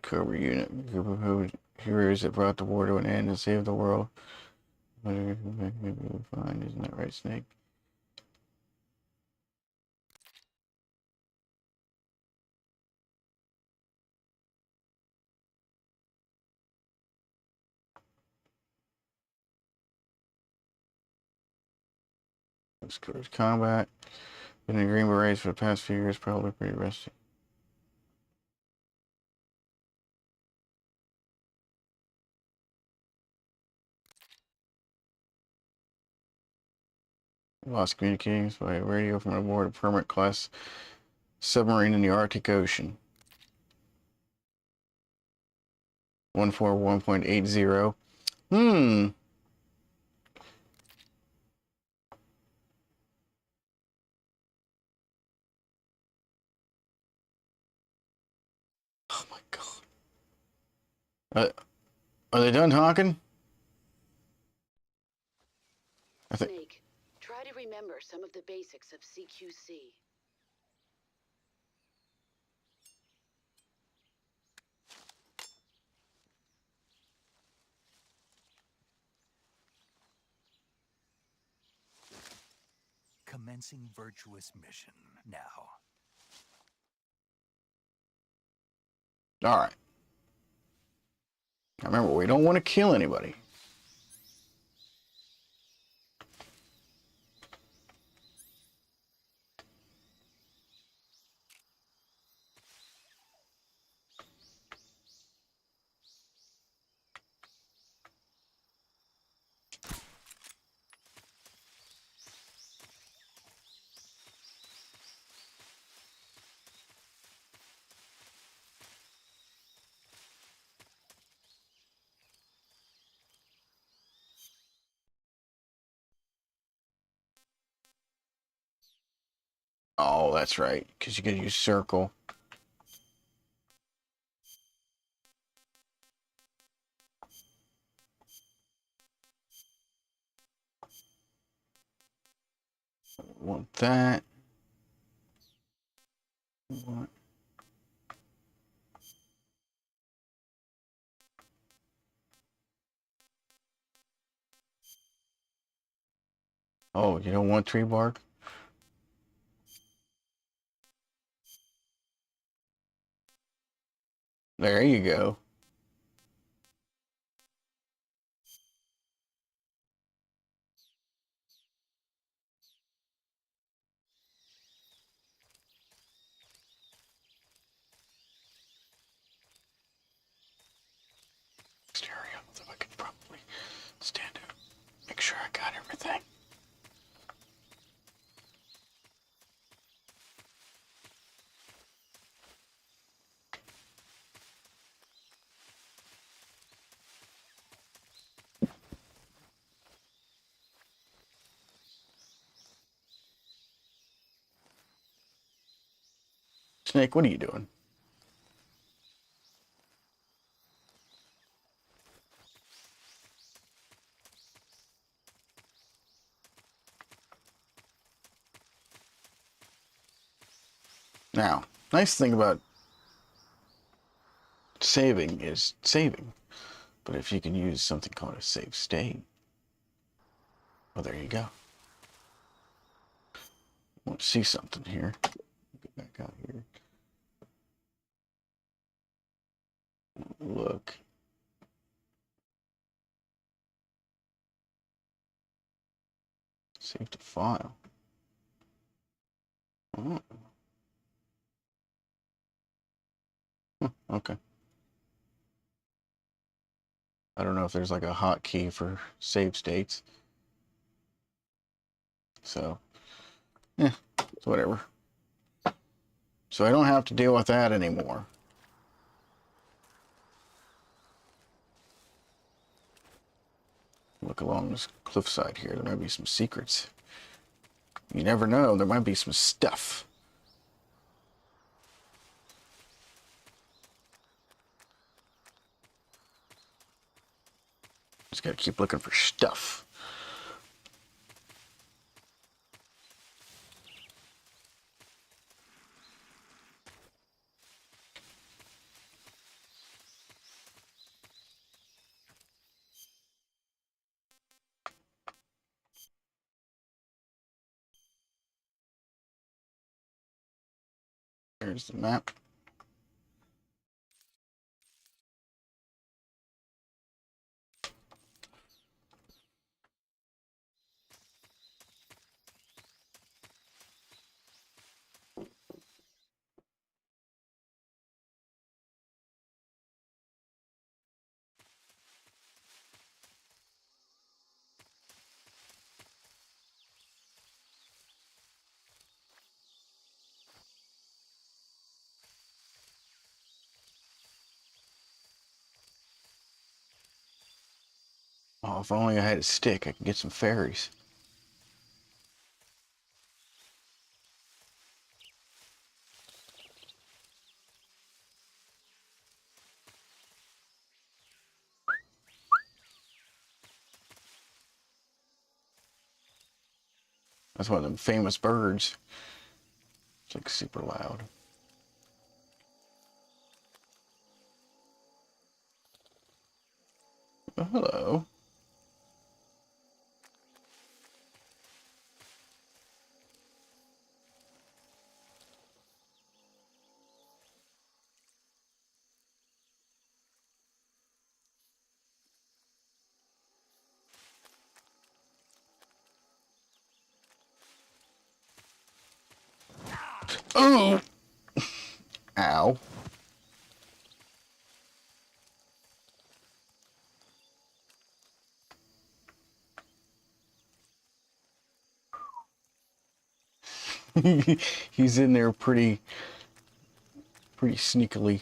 Cobra unit, group of heroes that brought the war to an end and saved the world. Maybe we'll find, isn't that right, Snake? Scores combat. Been in Green Berets for the past few years, probably pretty rusty. Lost communications by radio from aboard a permanent class submarine in the Arctic Ocean. 141.80. Oh my god. Are they done talking?
Snake, try to remember some of the basics of CQC.
Commencing virtuous mission now.
Alright. Now remember, we don't want to kill anybody. Oh, that's right, because you could use circle. Want that. Want. Oh, you don't want tree bark? There you go. Stereo, although I could probably stand up. Make sure I got everything. Snake, what are you doing? Now, nice thing about saving is saving. But if you can use something called a save state, well, there you go. I want to see something here. Get back out here. Look. Save to file. Oh. Okay. I don't know if there's like a hotkey for save states. So, yeah, it's whatever. So I don't have to deal with that anymore. Look along this cliffside here. There might be some secrets. You never know. There might be some stuff. Just gotta keep looking for stuff. There's the map. Oh, if only I had a stick, I could get some fairies. That's one of them famous birds. It's like super loud. Oh, hello. Oh! Ow. He's in there pretty sneakily.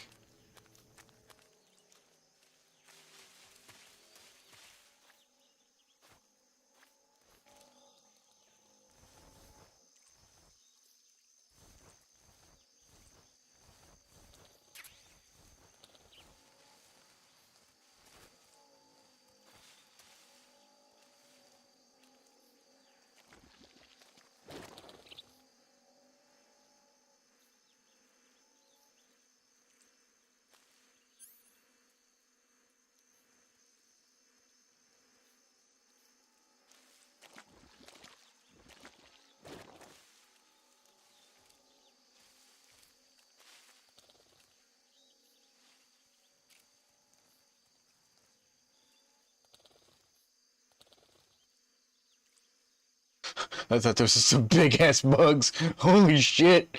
I thought those were some big ass bugs. Holy shit.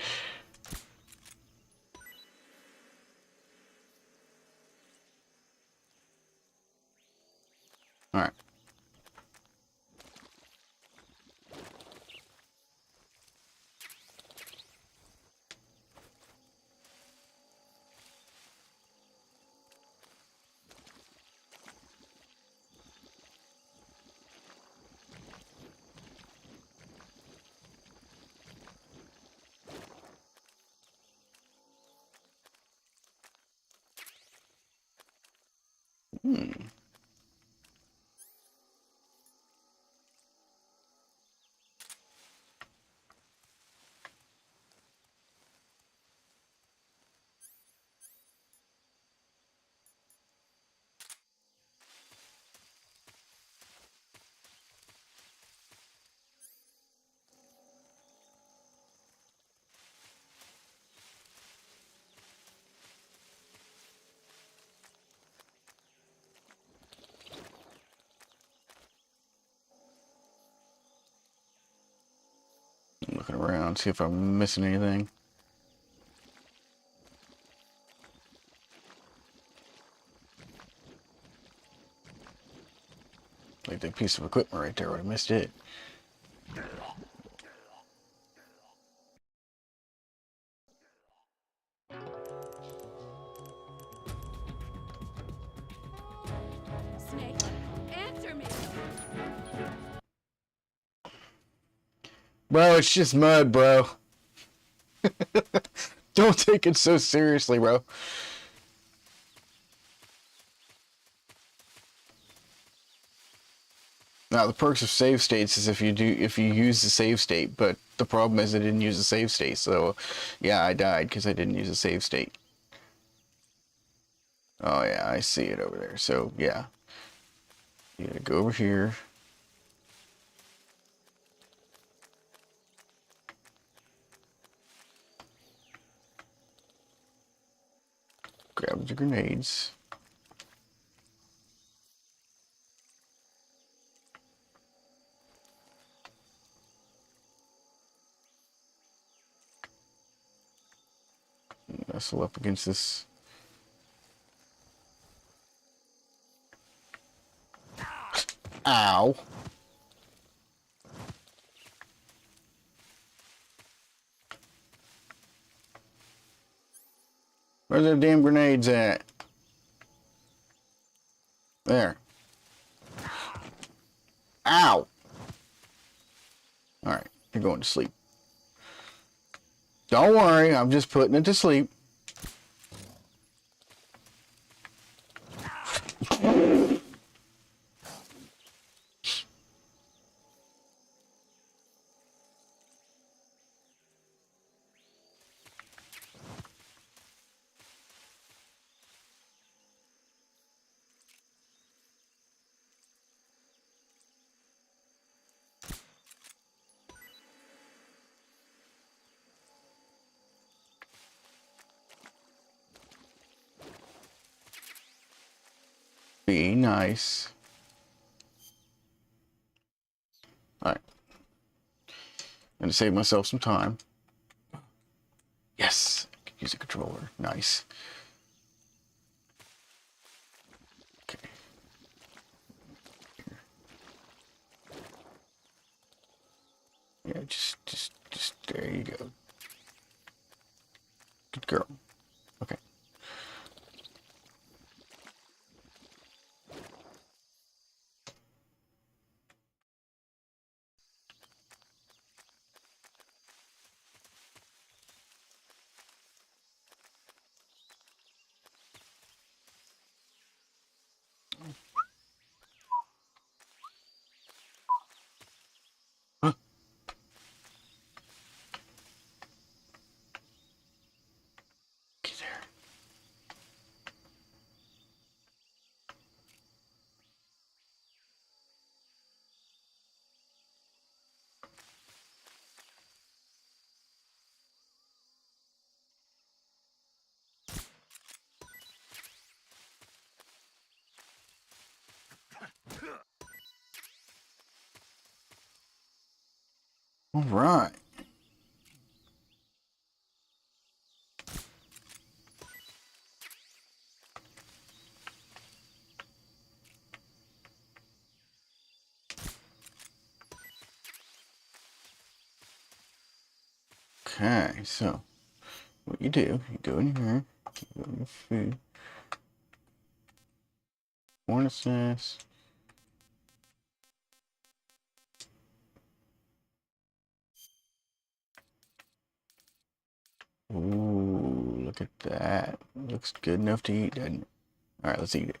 Alright. around, see if I'm missing anything. Like that piece of equipment right there, would have missed it.
Snake, answer me!
Bro, it's just mud, bro. Don't take it so seriously, bro. Now, the perks of save states is if you use the save state, but the problem is I didn't use the save state, so yeah, I died because I didn't use a save state. Oh yeah, I see it over there. So yeah, you gotta go over here. Grab the grenades. Wrestle up against this. Ow. Where's the damn grenades at? There. Ow. Alright, you're going to sleep. Don't worry, I'm just putting it to sleep. Be nice. Alright. Gonna save myself some time. Yes! I can use a controller. Nice. Okay. Yeah, just there you go. Good girl. Okay. Huh? Get there. All right. Okay, so what you do, you go in here, you go in your food, bonuses. Ooh, look at that. Looks good enough to eat, doesn't it? All right, let's eat it.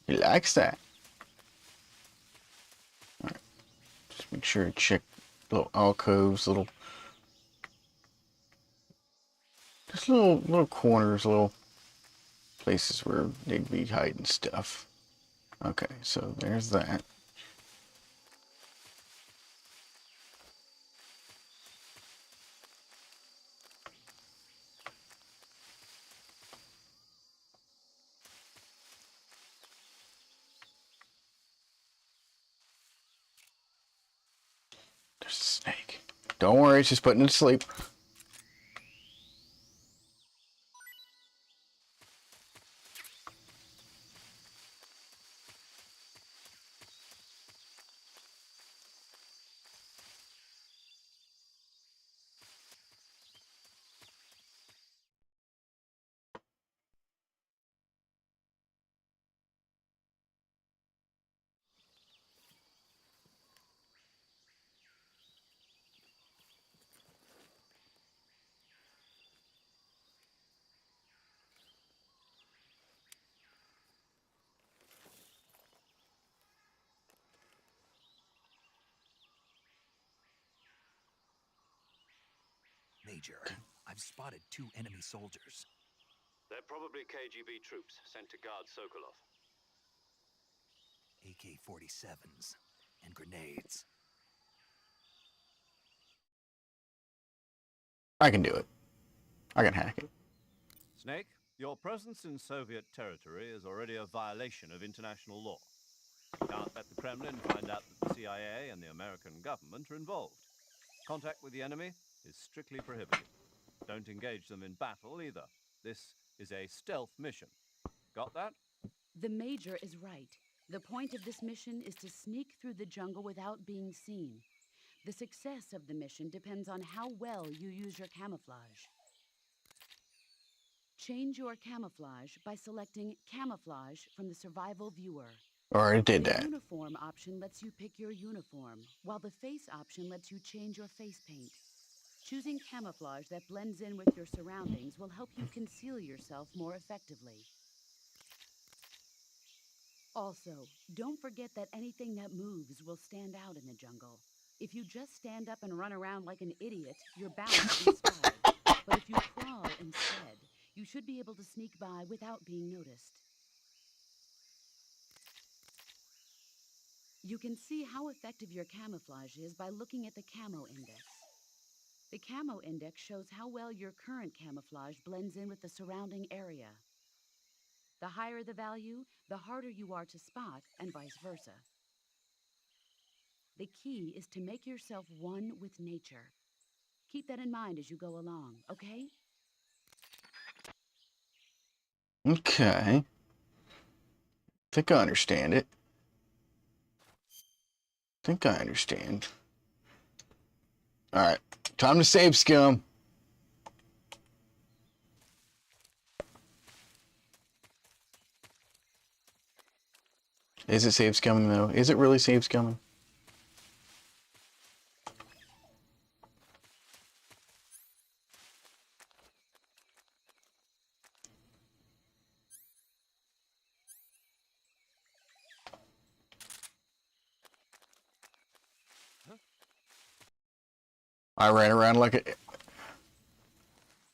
He likes that. All right, just make sure to check little alcoves, just little corners, little places where they'd be hiding stuff. Okay, so there's that. Don't worry, it's just putting it to sleep.
Major, I've spotted 2 enemy soldiers.
They're probably KGB troops sent to guard Sokolov.
AK-47s and grenades.
I can do it. I can hack it.
Snake, your presence in Soviet territory is already a violation of international law. Can't let the Kremlin find out that the CIA and the American government are involved. Contact with the enemy is strictly prohibited. Don't engage them in battle either. This is a stealth mission. Got that?
The Major is right. The point of this mission is to sneak through the jungle without being seen. The success of the mission depends on how well you use your camouflage. Change your camouflage by selecting Camouflage from the Survival Viewer.
Already did
The
that.
uniform option lets you pick your uniform, while the face option lets you change your face paint. Choosing camouflage that blends in with your surroundings will help you conceal yourself more effectively. Also, don't forget that anything that moves will stand out in the jungle. If you just stand up and run around like an idiot, you're bound to be spotted. But if you crawl instead, you should be able to sneak by without being noticed. You can see how effective your camouflage is by looking at the Camo Index. The Camo Index shows how well your current camouflage blends in with the surrounding area. The higher the value, the harder you are to spot, and vice versa. The key is to make yourself one with nature. Keep that in mind as you go along, okay?
Okay. Think I understand it. Think I understand. Alright. Time to save, scum. Is it save scumming, though? Is it really save scumming? I ran around like a...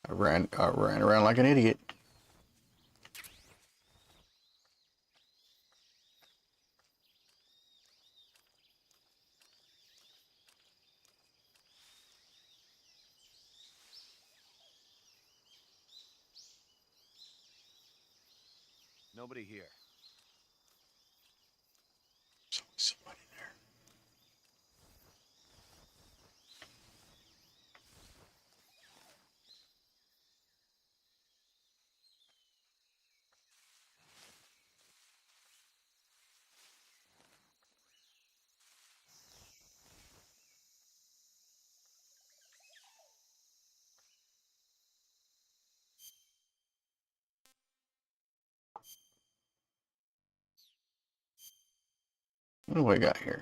I ran around like an idiot.
Nobody here.
Somebody there. What do I got here?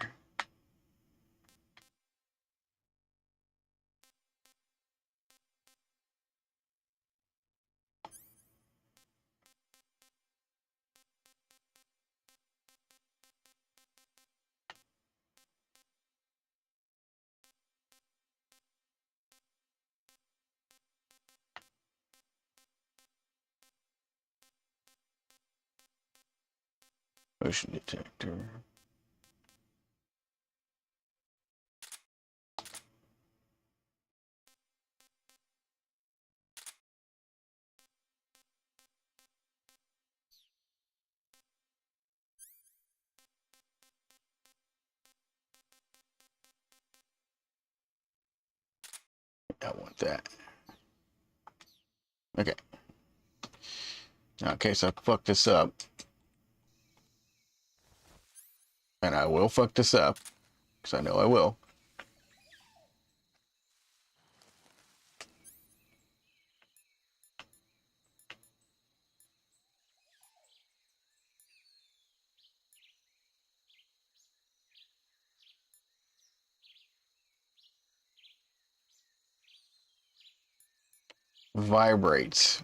Motion detector. that. Okay. Okay, so I fucked this up. And I will fuck this up. Because I know I will. Vibrates.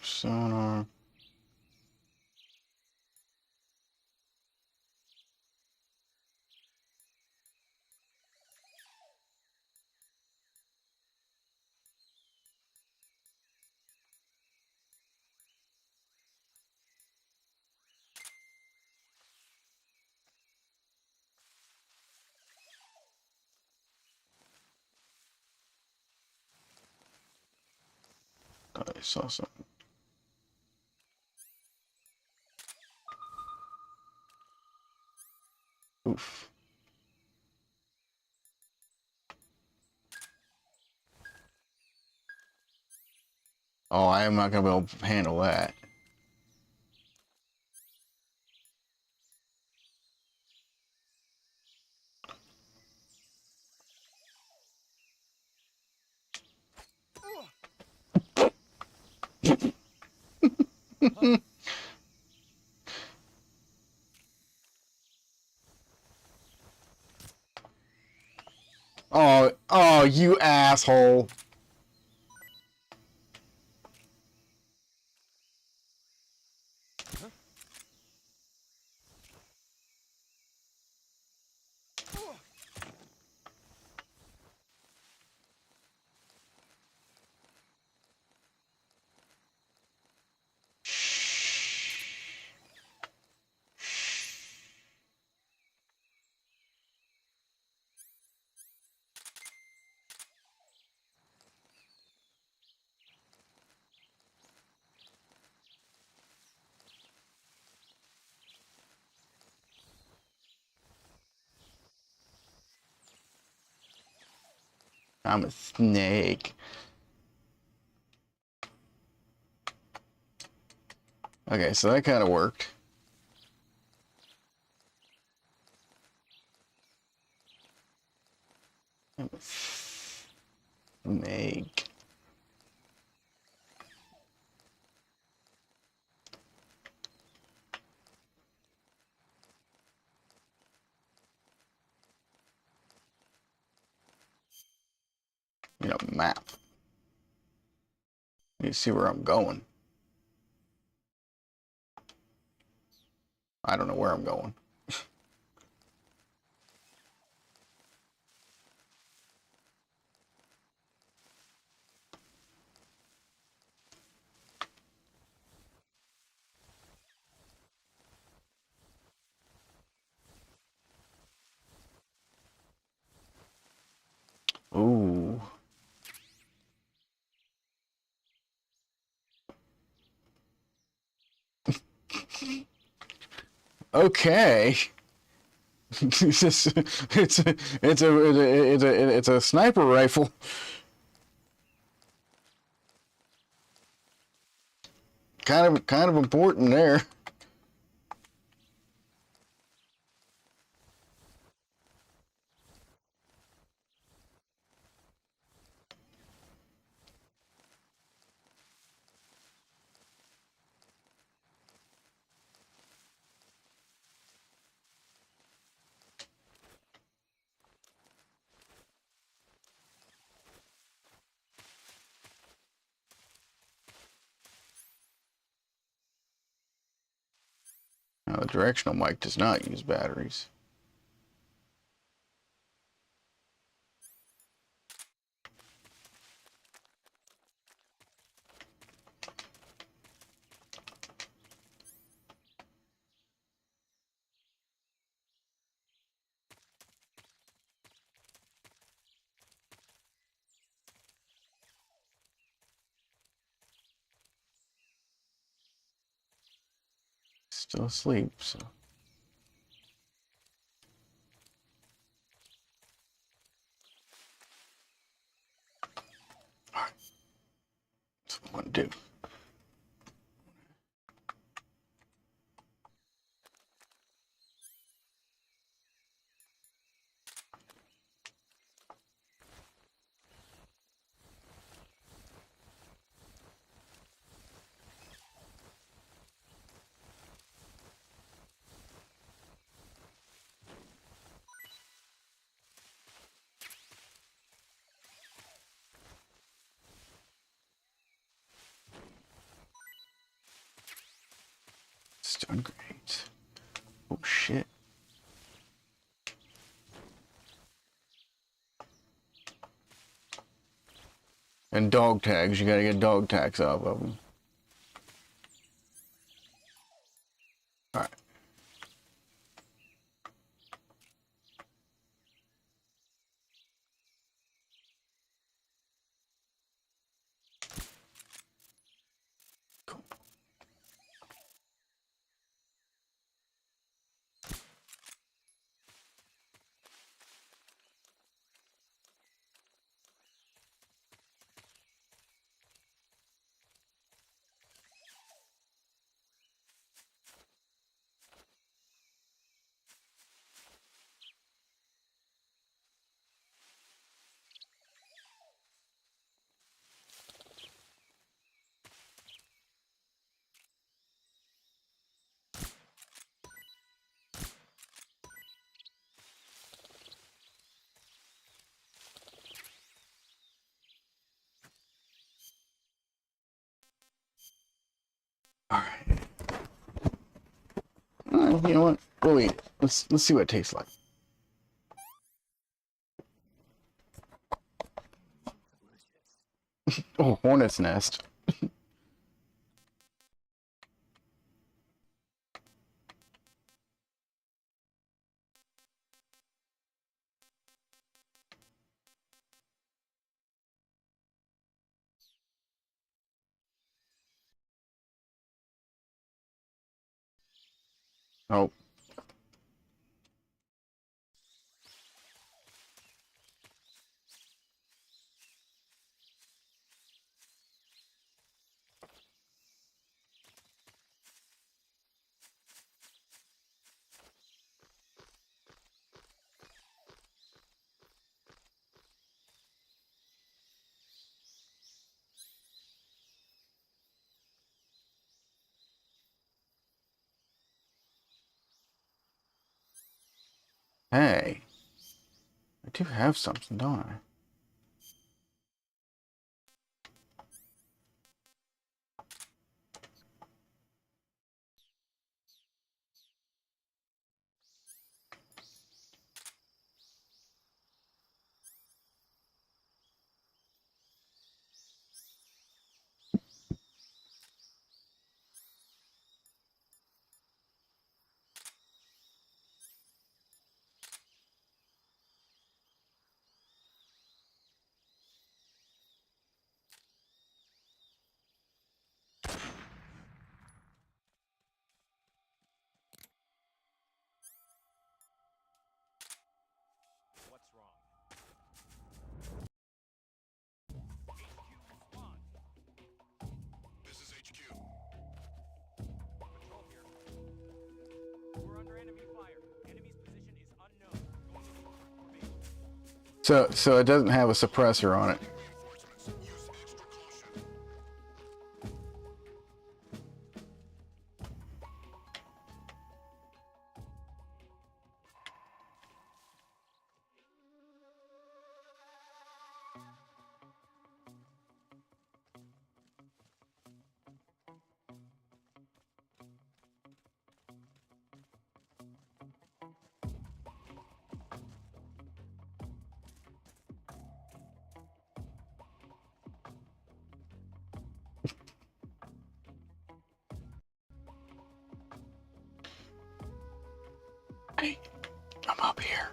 Sonar. I saw something. Oof. Oh, I am not going to be able to handle that. Oh, you asshole. I'm a snake. Okay, so that kind of worked. I'm a snake. You know, map. You see where I'm going. I don't know where I'm going. Ooh. Okay. It's a sniper rifle. Kind of important there. Now, the directional mic does not use batteries. Still asleep, so. Stun grenades. Oh shit. And dog tags. You gotta get dog tags off of them. Alright. Cool. Alright. You know what? We'll eat it. Let's see what it tastes like. Oh, hornet's nest. Oh. Hey. I do have something, don't I?
What's wrong?
This is HQ.
Patrol here. We're under enemy fire. Enemy's position is unknown. Going into formation.
So it doesn't have a suppressor on it.
Reinforcements. Use extra caution.
Hey, I'm up here.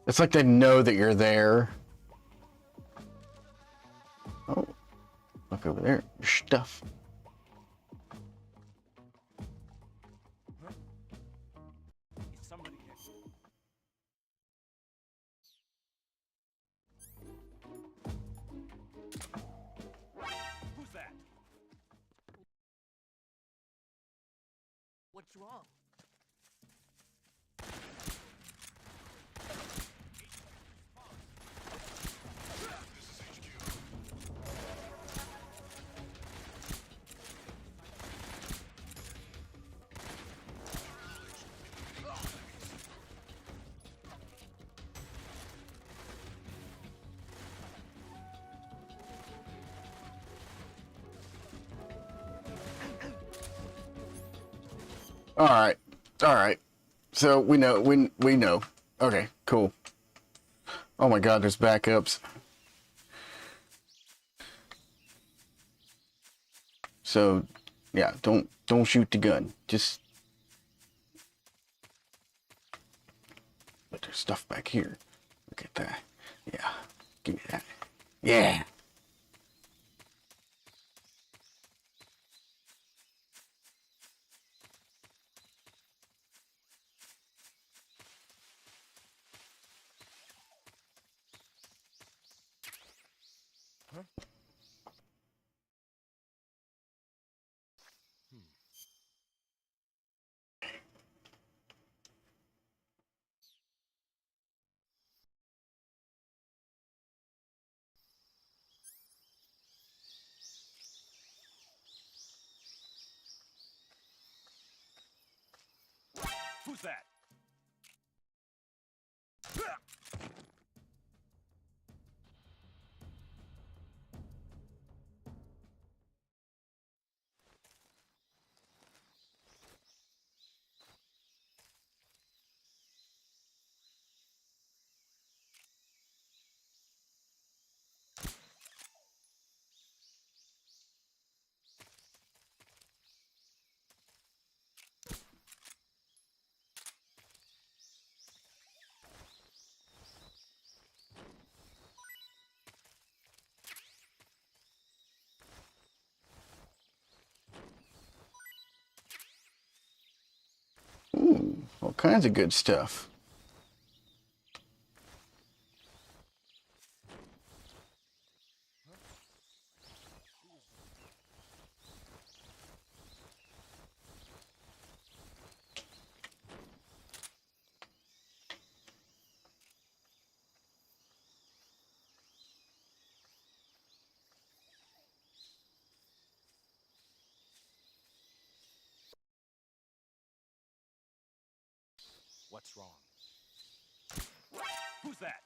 It's like they know that you're there. Oh, look over there. Your stuff.
Is somebody there? Who's that? What's wrong?
This is HQ.
All right. All right. So we know. We know. Okay. Cool. Oh my God. There's backups. So, yeah. Don't shoot the gun. Just. But there's stuff back here. Look at that. Yeah. Give me that. Yeah.
Who's that?
Ooh, all kinds of good stuff.
What's wrong? Who's that?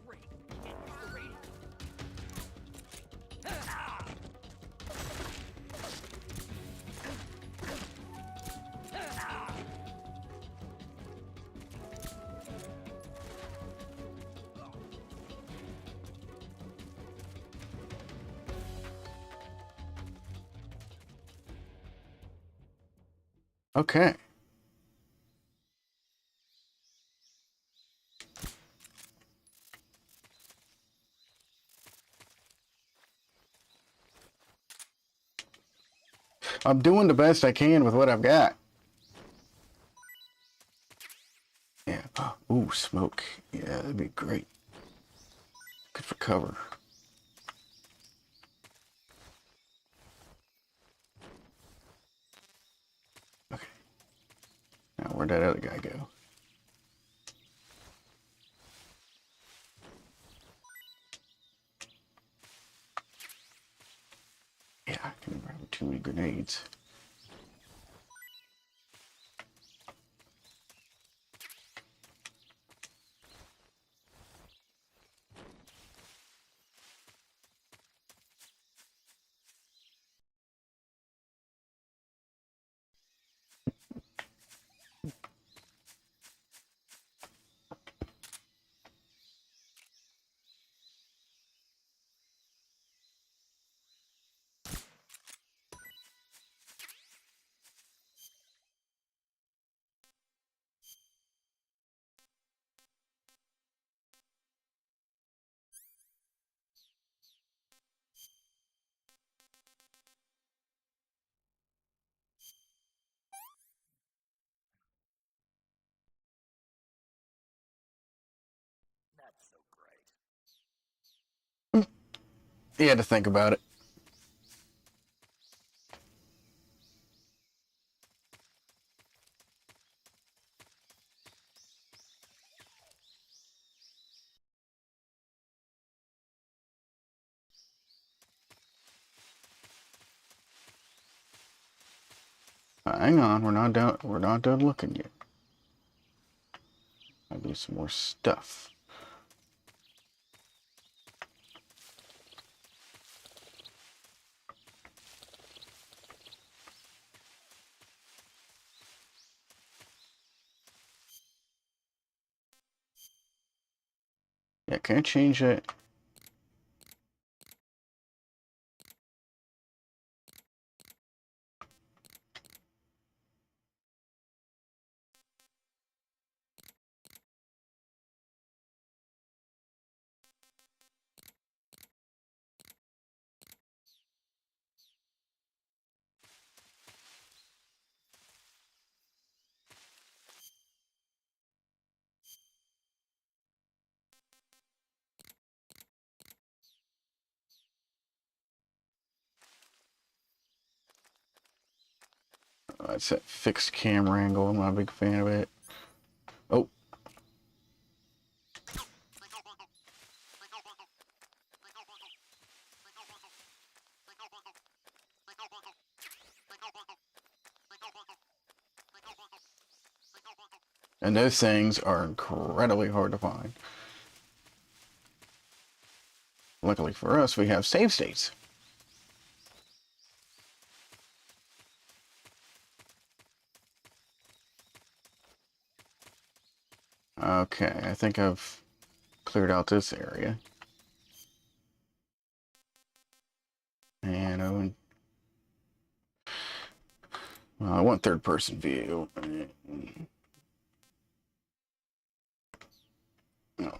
Great. Can't use the radio.
Okay. I'm doing the best I can with what I've got. Yeah. Ooh, smoke. Yeah, that'd be great. Good for cover. Okay. Now, where'd that other guy go? Yeah, I can never have too many grenades.
That's so great.
You had to think about it. Hang on, we're not done. We're not done looking yet. I'll do some more stuff. Yeah, can I change it? It's that fixed camera angle. I'm not a big fan of it. Oh. And those things are incredibly hard to find. Luckily for us, we have save states. Okay, I think I've cleared out this area. And well, I want third-person view. No.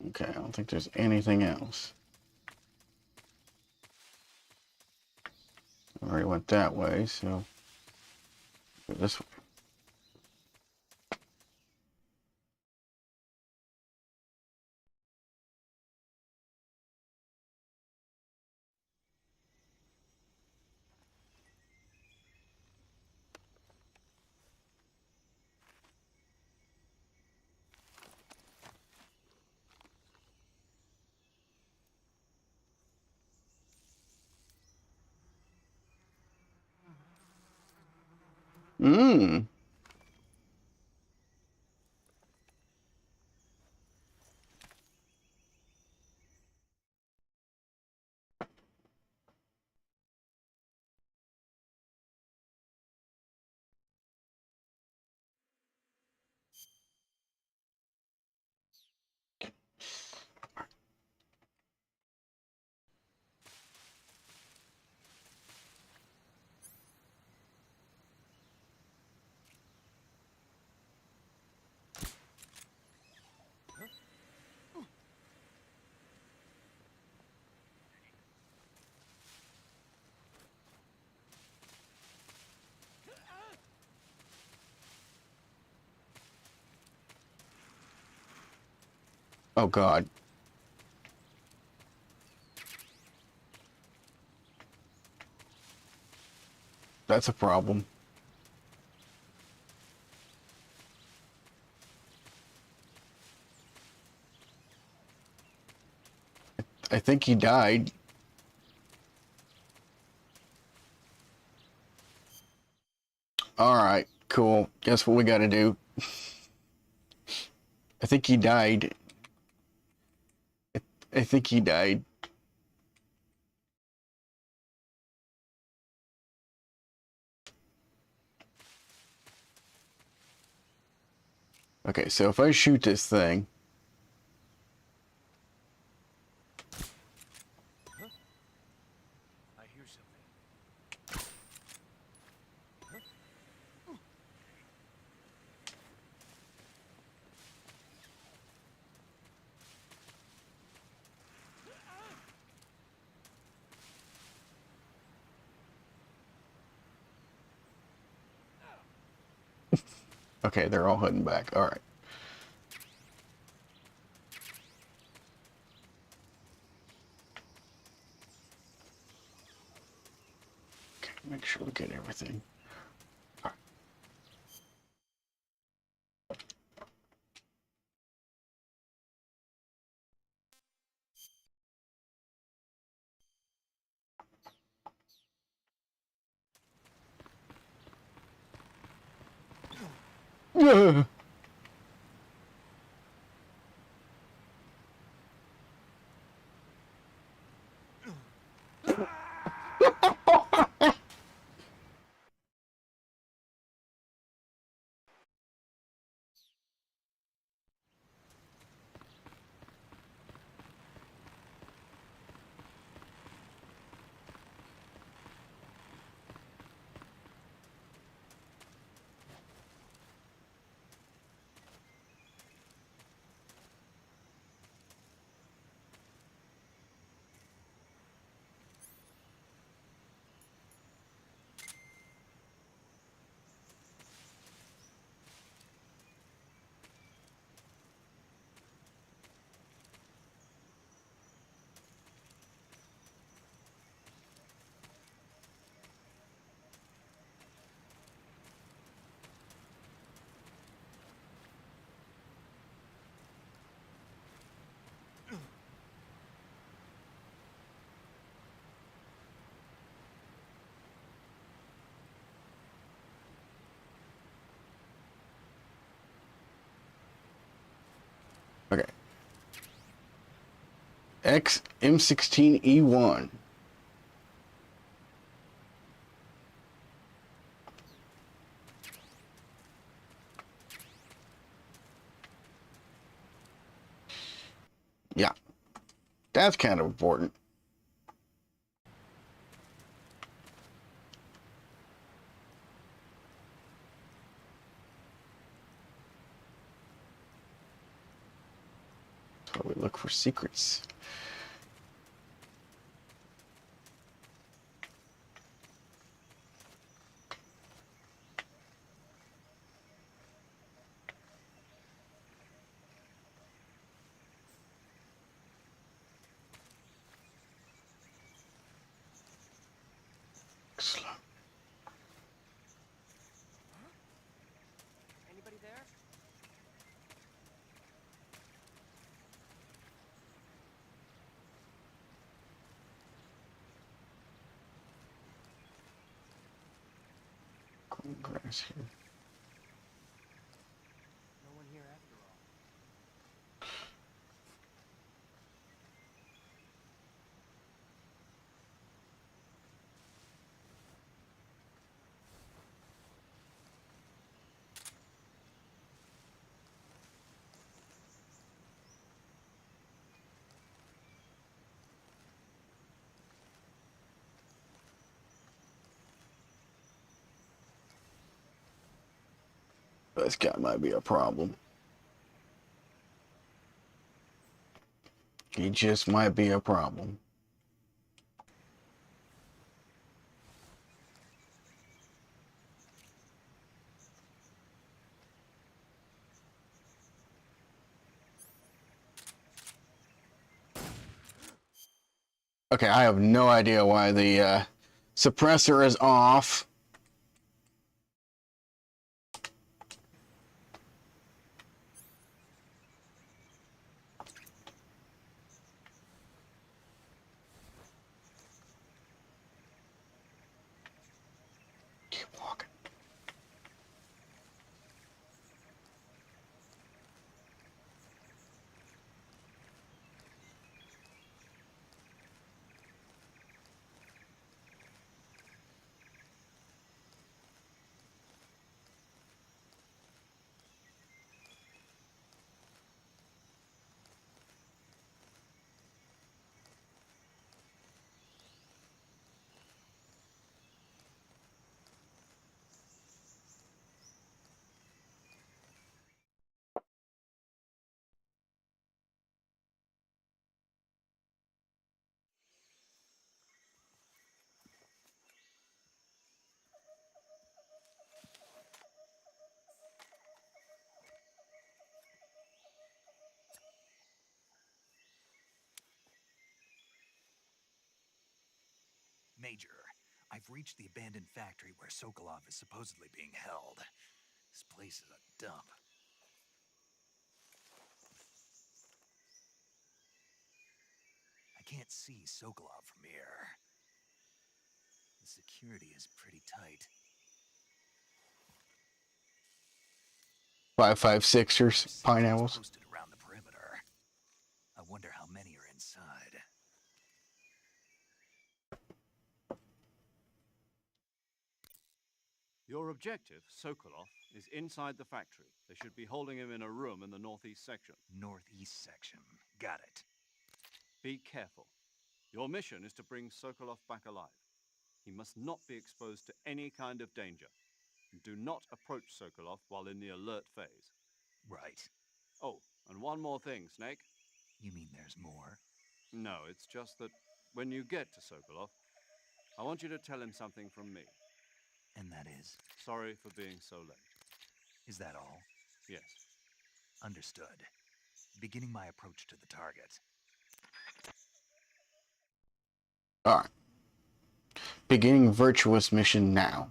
Okay, I don't think there's anything else. I already went that way, so go this way. Mmm. Oh, God. That's a problem. I think he died. Alright, cool. Guess what we gotta do? I think he died. I think he died. Okay, so if I shoot this thing...
I hear something.
Okay, they're all heading back. Alright. Make sure we get everything. Yeah. Okay. X M16E1. Yeah, that's kind of important. That's why we look for secrets. Slow.
Anybody there?
Green grass here.
No one here after all.
This guy might be a problem. He just might be a problem. Okay, I have no idea why the suppressor is off. Keep walking.
Major, I've reached the abandoned factory where Sokolov is supposedly being held. This place is a dump. I can't see Sokolov from here. The security is pretty tight.
556ers, pine
Sentries
owls.
posted around the perimeter. I wonder how many are inside.
Your objective, Sokolov, is inside the factory. They should be holding him in a room in the northeast section.
Northeast section. Got it.
Be careful. Your mission is to bring Sokolov back alive. He must not be exposed to any kind of danger. Do not approach Sokolov while in the alert phase.
Right.
Oh, and one more thing, Snake.
You mean there's more?
No, it's just that when you get to Sokolov, I want you to tell him something from me.
And that is?
Sorry for being so late.
Is that all?
Yes.
Understood. Beginning my approach to the target.
Alright. Beginning virtuous mission now.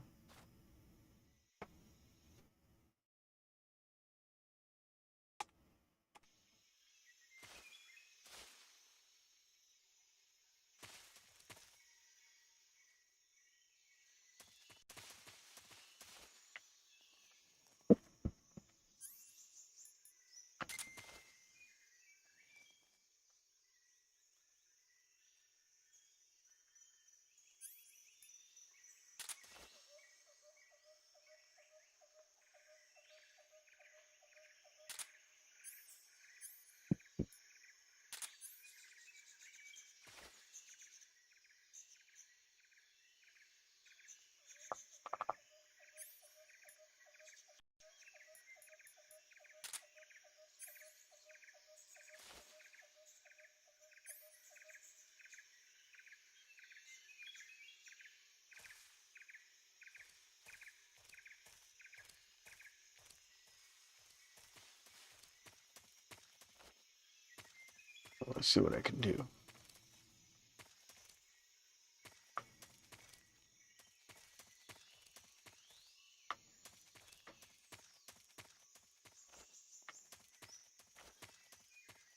Let's see what I can do.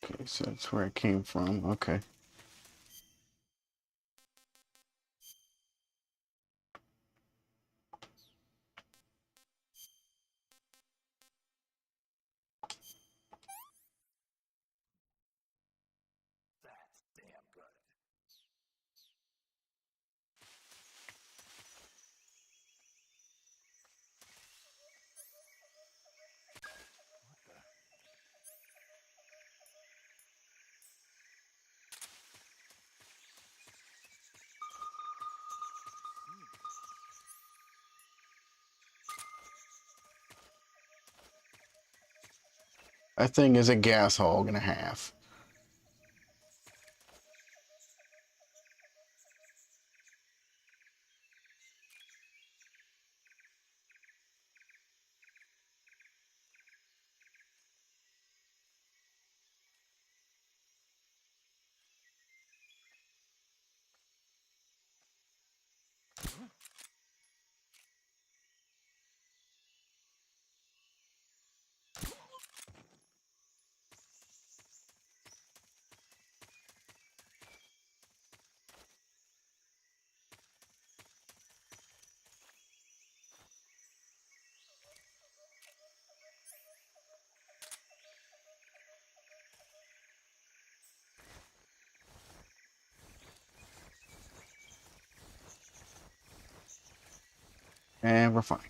Okay, so that's where I came from. Okay.
That's damn good. What the?
That thing is a gas hog and a half. And we're fine.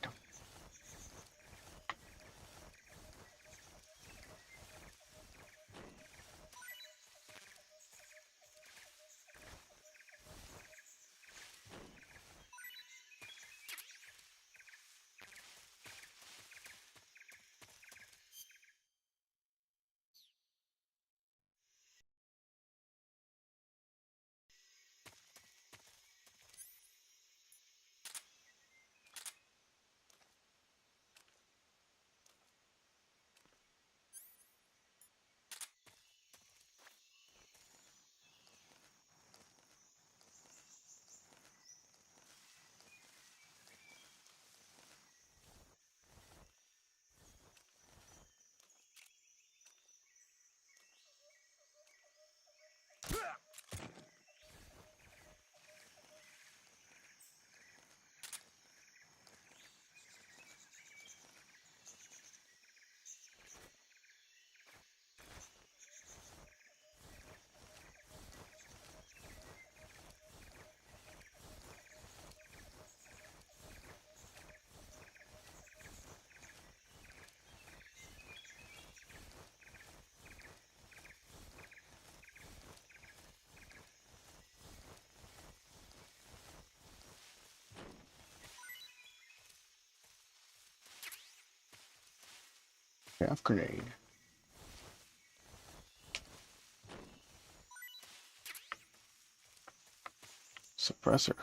Half grenade. Suppressor.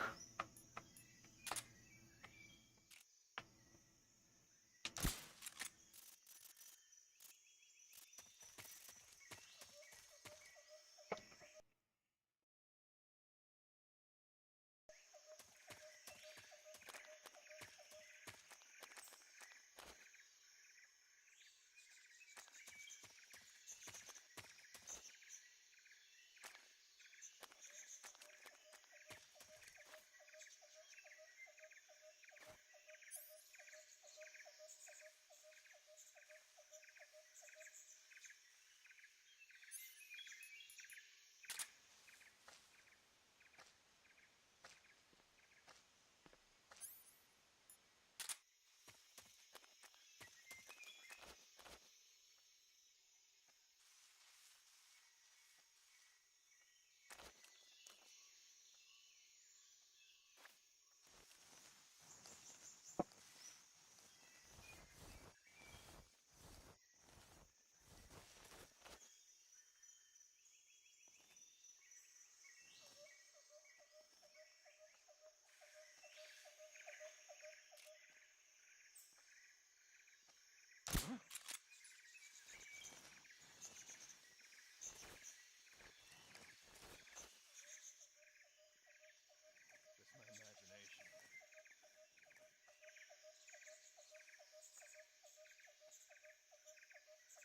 Just my imagination.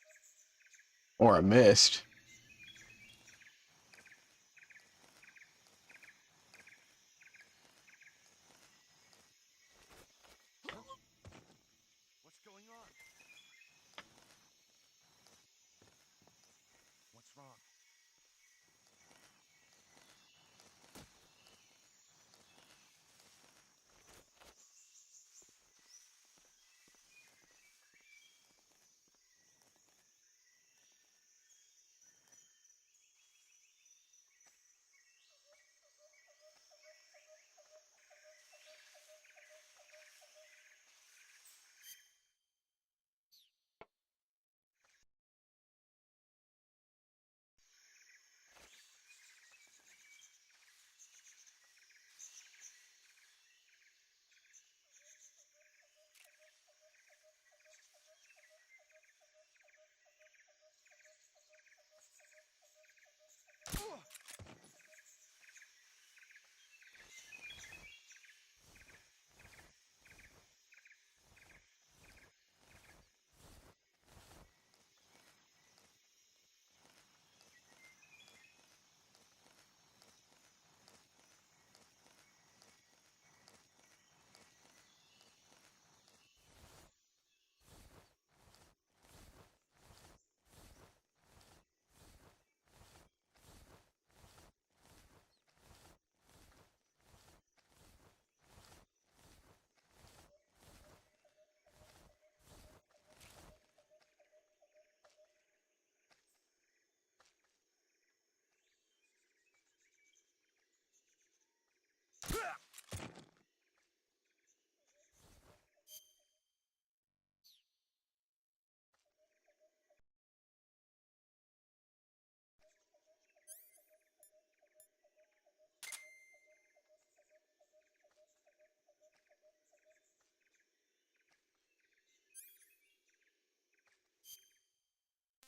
Or I missed.
What's going on? What's wrong?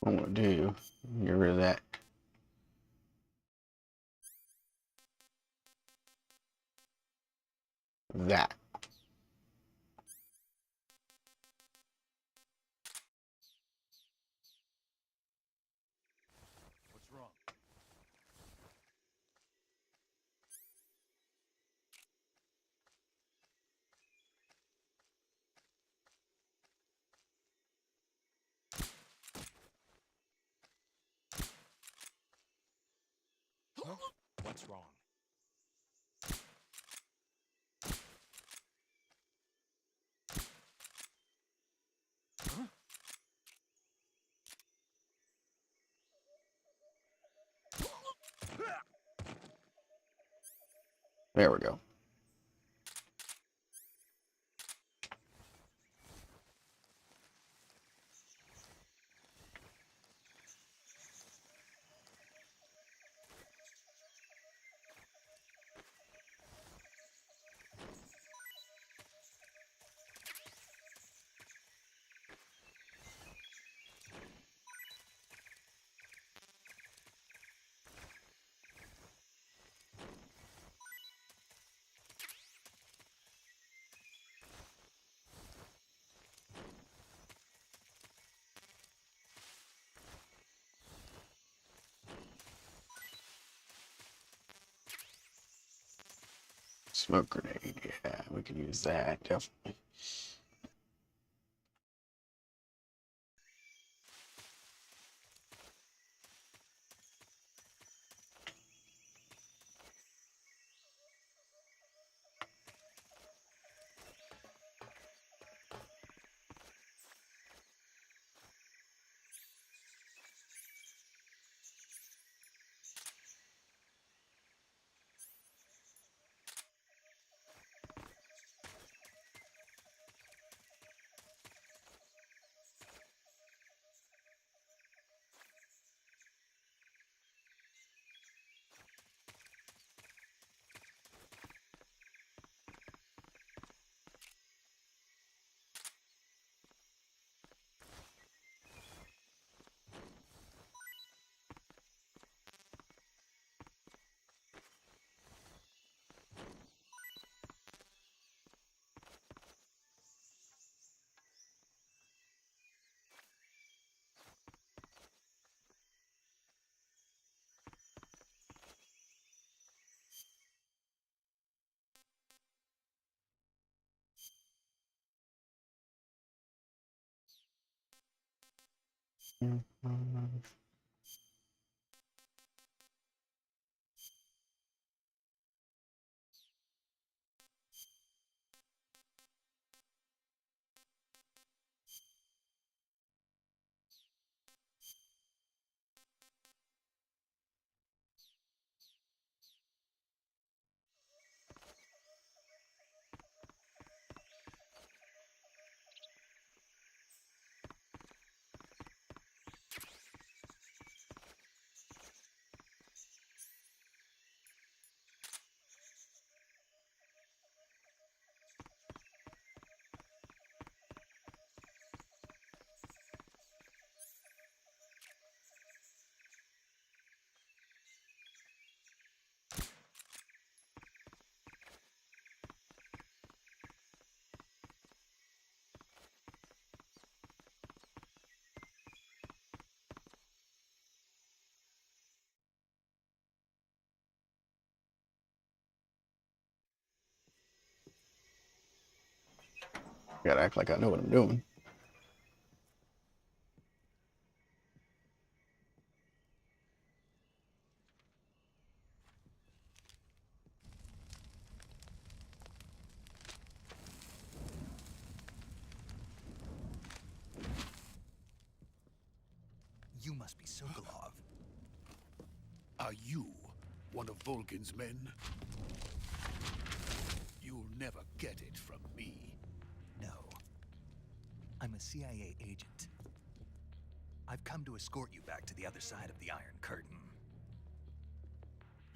What I'm gonna do, get rid of that. That.
What's wrong? Huh? What's wrong? Huh?
There we go. Smoke grenade. Yeah, we can use that, definitely. Gotta act like I know what I'm doing.
You must be Sokolov.
Are you one of Volgin's men? You'll never get it from me.
No. I'm a CIA agent. I've come to escort you back to the other side of the Iron Curtain.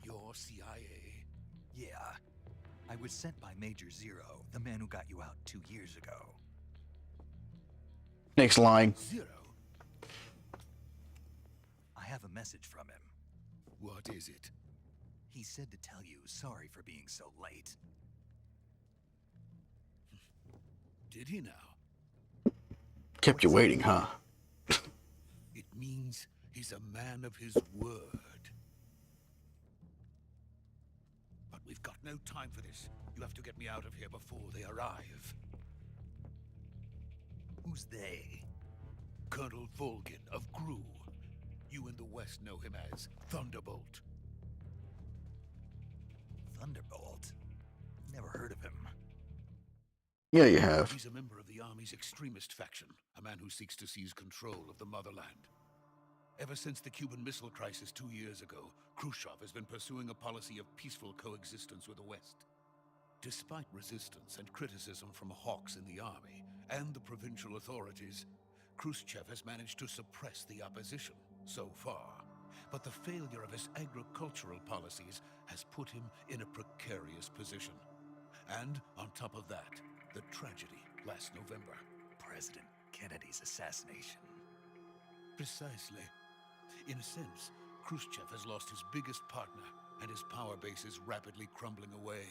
You're CIA?
Yeah. I was sent by Major Zero, the man who got you out 2 years ago.
Next line.
Zero?
I have a message from him.
What is it?
He said to tell you sorry for being so late.
Did he now?
Kept you waiting, huh?
It means he's a man of his word. But we've got no time for this. You have to get me out of here before they arrive.
Who's they?
Colonel Volgin of Gru. You in the West know him as Thunderbolt.
Thunderbolt? Never heard of him.
Yeah, you have.
He's a member of the Army's extremist faction, a man who seeks to seize control of the motherland. Ever since the Cuban Missile Crisis 2 years ago, Khrushchev has been pursuing a policy of peaceful coexistence with the West. Despite resistance and criticism from hawks in the army and the provincial authorities, Khrushchev has managed to suppress the opposition so far. But the failure of his agricultural policies has put him in a precarious position. And on top of that, the tragedy last November.
President Kennedy's assassination.
Precisely. In a sense, Khrushchev has lost his biggest partner, and his power base is rapidly crumbling away.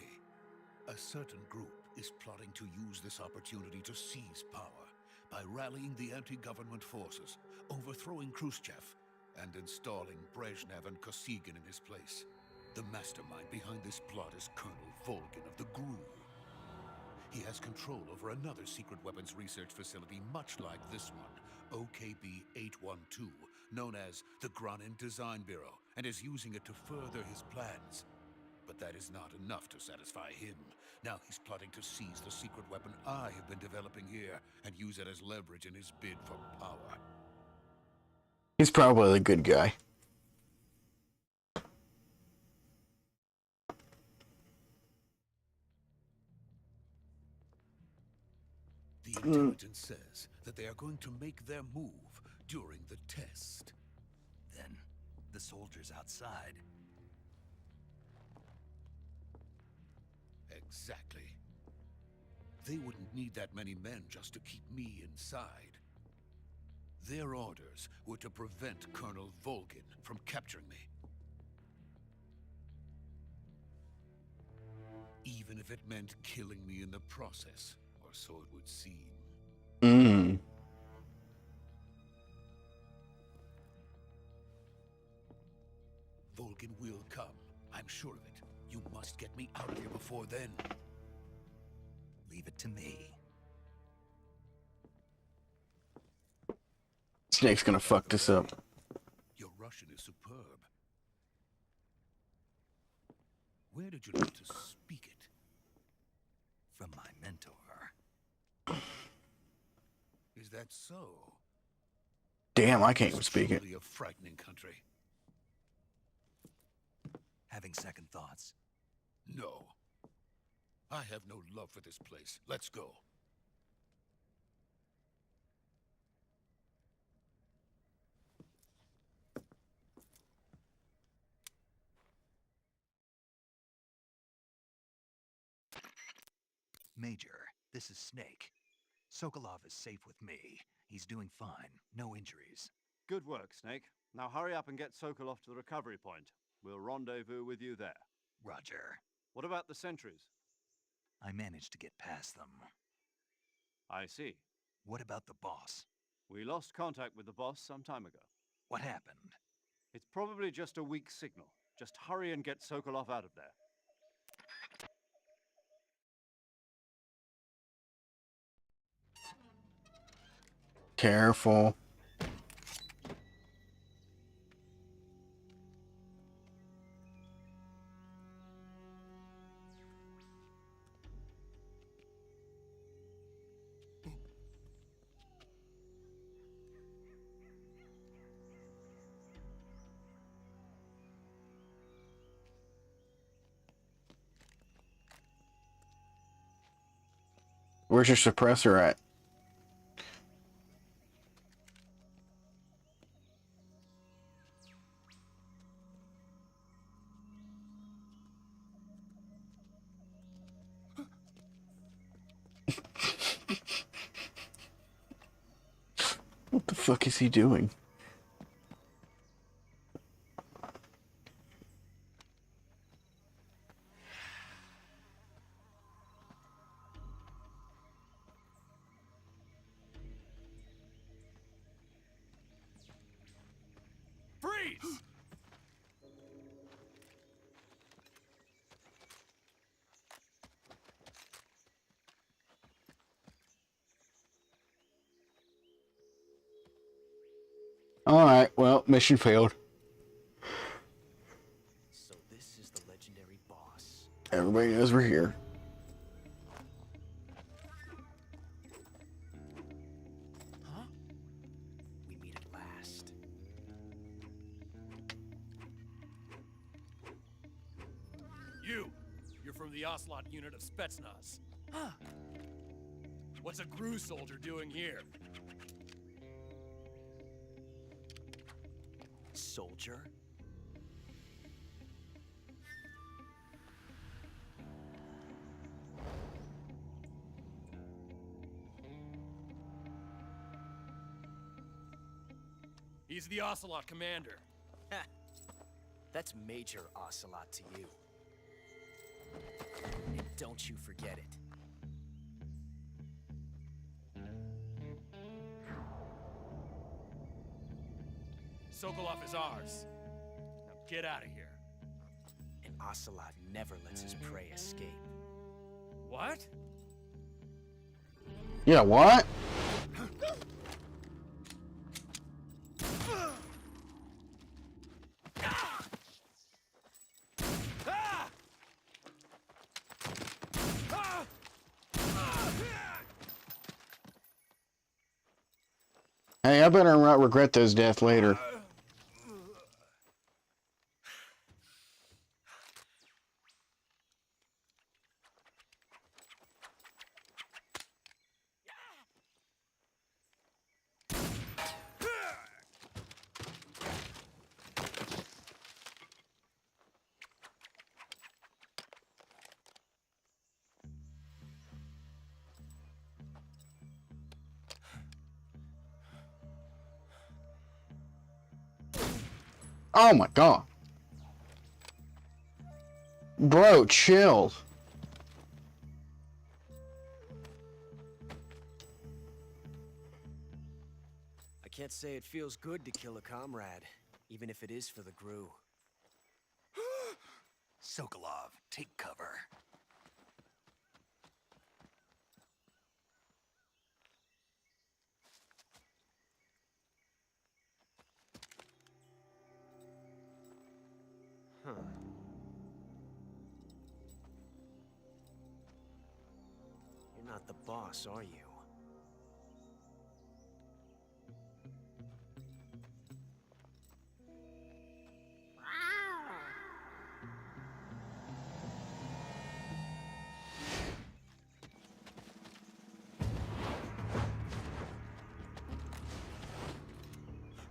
A certain group is plotting to use this opportunity to seize power by rallying the anti-government forces, overthrowing Khrushchev, and installing Brezhnev and Kosygin in his place. The mastermind behind this plot is Colonel Volgin of the Gru. He has control over another secret weapons research facility much like this one, OKB-812, known as the Granin Design Bureau, and is using it to further his plans. But that is not enough to satisfy him. Now he's plotting to seize the secret weapon I have been developing here and use it as leverage in his bid for power.
He's probably the good guy.
The intelligence says that they are going to make their move during the test.
Then, the soldiers outside.
Exactly. They wouldn't need that many men just to keep me inside. Their orders were to prevent Colonel Volgin from capturing me. Even if it meant killing me in the process, or so it would seem. Volgin will come. I'm sure of it. You must get me out of here before then.
Leave it to me.
Snake's gonna fuck this up.
Your Russian is superb. Where did you learn to speak it?
From my mentor.
Is that so?
Damn, I can't even speak it.
Truly a frightening country.
Having second thoughts?
No. I have no love for this place. Let's go.
Major, this is Snake. Sokolov is safe with me. He's doing fine. No injuries.
Good work, Snake. Now hurry up and get Sokolov to the recovery point. We'll rendezvous with you there.
Roger.
What about the sentries?
I managed to get past them.
I see.
What about the boss?
We lost contact with the boss some time ago.
What happened?
It's probably just a weak signal. Just hurry and get Sokolov out of there.
Careful. Where's your suppressor at? What the fuck is he doing?
Freeze!
Alright, well, mission failed.
So this is the legendary boss.
Everybody knows we're here.
Huh? We meet at last.
You're from the Ocelot unit of Spetsnaz.
Huh.
What's a Gru soldier doing here?
Soldier?
He's the Ocelot commander.
Heh. That's Major Ocelot to you. And don't you forget it.
Sokolov is ours. Now get out of here.
And Ocelot never lets his prey escape.
What?
Yeah, what? Hey, I better not regret those deaths later. Oh my god. Bro, chill.
I can't say it feels good to kill a comrade, even if it is for the Gru.
Sokolov, take cover.
Huh. You're not the boss, are you?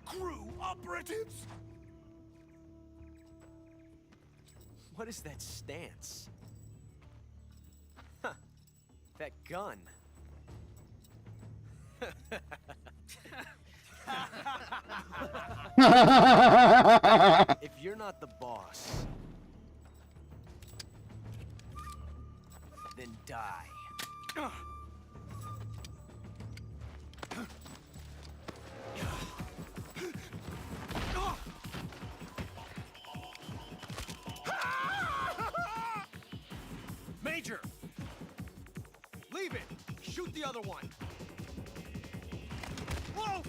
Crew operatives!
What is that stance? Huh. That gun. If you're not the boss, then die.
Major! Leave it! Shoot the other one! Whoa!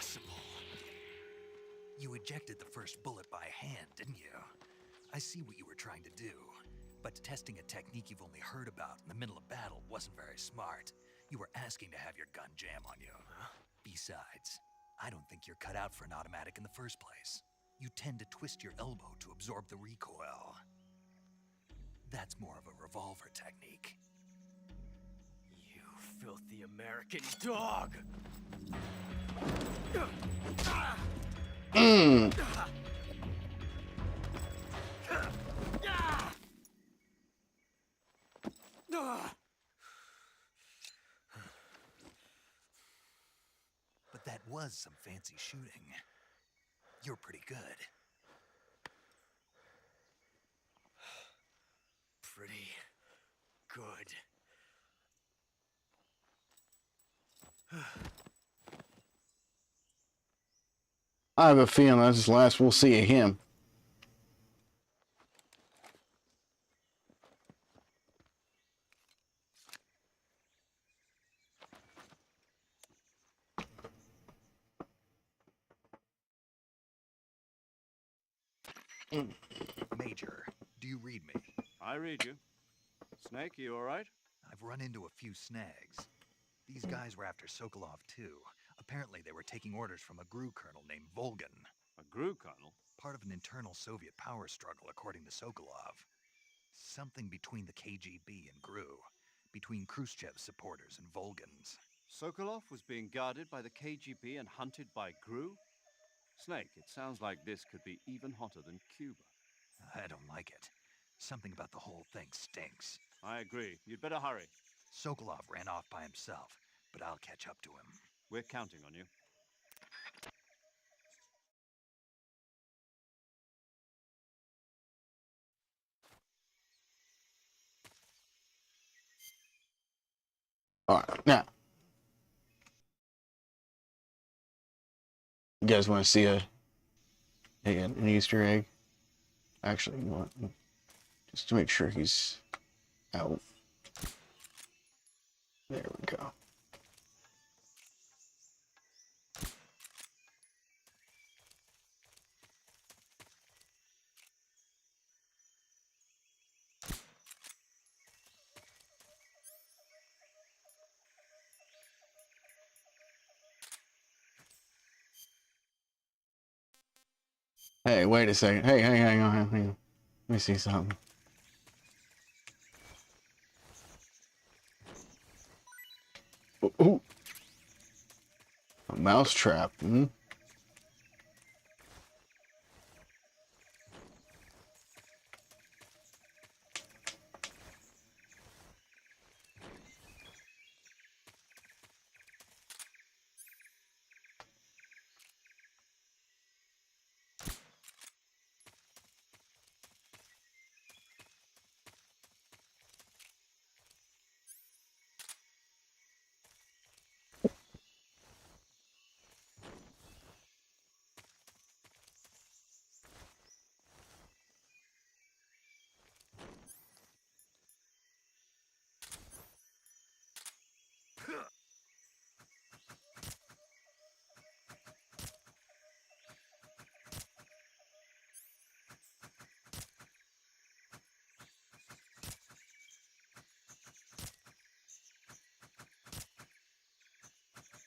Impossible. You ejected the first bullet by hand, didn't you? I see what you were trying to do, but testing a technique you've only heard about in the middle of battle wasn't very smart. You were asking to have your gun jam on you. Besides, I don't think you're cut out for an automatic in the first place. You tend to twist your elbow to absorb the recoil. That's more of a revolver technique.
You filthy American dog!
But that was some fancy shooting. You're pretty good.
Pretty good.
I have a feeling that's the last we'll see of him.
Major, do you read me?
I read you. Snake, you alright?
I've run into a few snags. These guys were after Sokolov too. Apparently they were taking orders from a GRU colonel named Volgan.
A GRU colonel?
Part of an internal Soviet power struggle, according to Sokolov. Something between the KGB and GRU. Between Khrushchev's supporters and Volgan's.
Sokolov was being guarded by the KGB and hunted by GRU? Snake, it sounds like this could be even hotter than Cuba.
I don't like it. Something about the whole thing stinks.
I agree. You'd better hurry.
Sokolov ran off by himself, but I'll catch up to him.
We're counting on you.
Alright, now. You guys want to see an Easter egg? Actually, you want just to make sure he's out. There we go. Hey, wait a second. Hey, hang on. Let me see something. Ooh. A mouse trap. Hmm?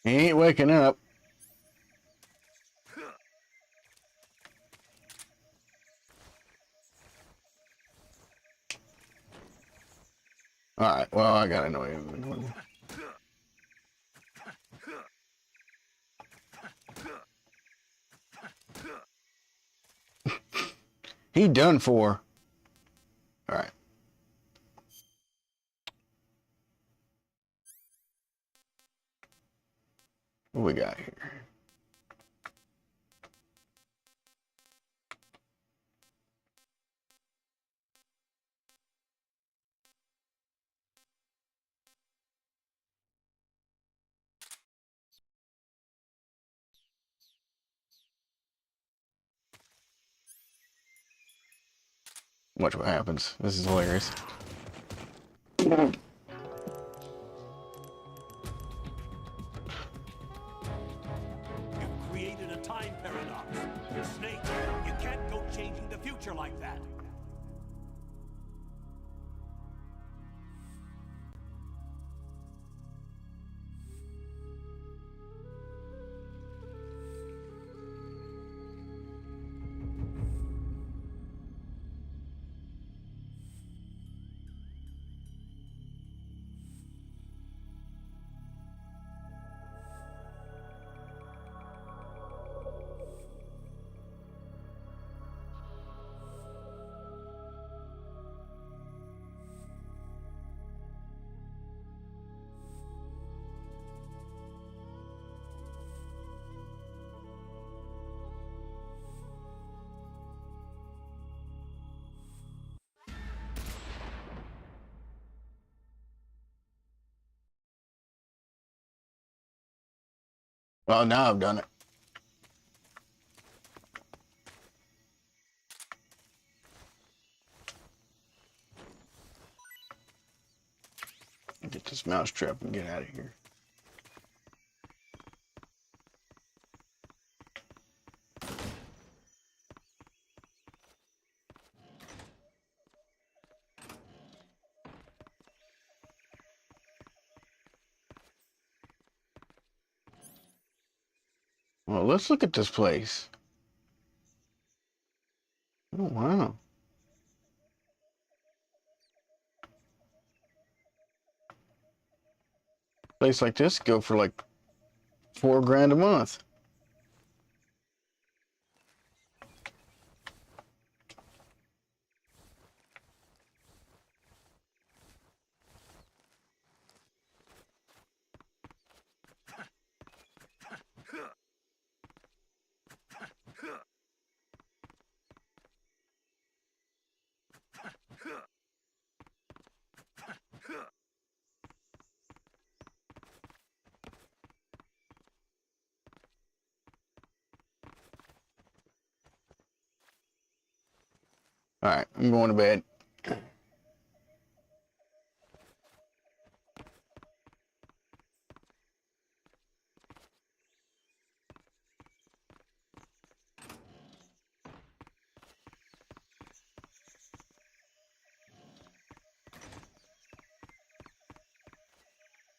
He ain't waking up. Alright, well, I gotta know him. He done for. Alright. What we got here? Watch what happens. This is hilarious.
You've created a time paradox. Snake, you can't go changing the future like that.
Well, now I've done it. Get this mouse trap and get out of here. Well, let's look at this place. Oh, wow. Place like this go for like $4 grand a month. All right, I'm going to bed.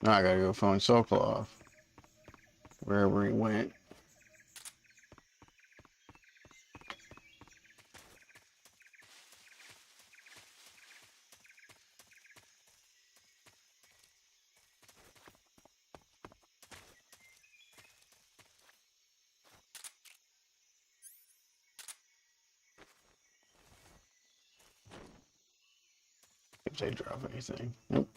Now I gotta go find Sokolov. Wherever he went. If they drop anything. Nope.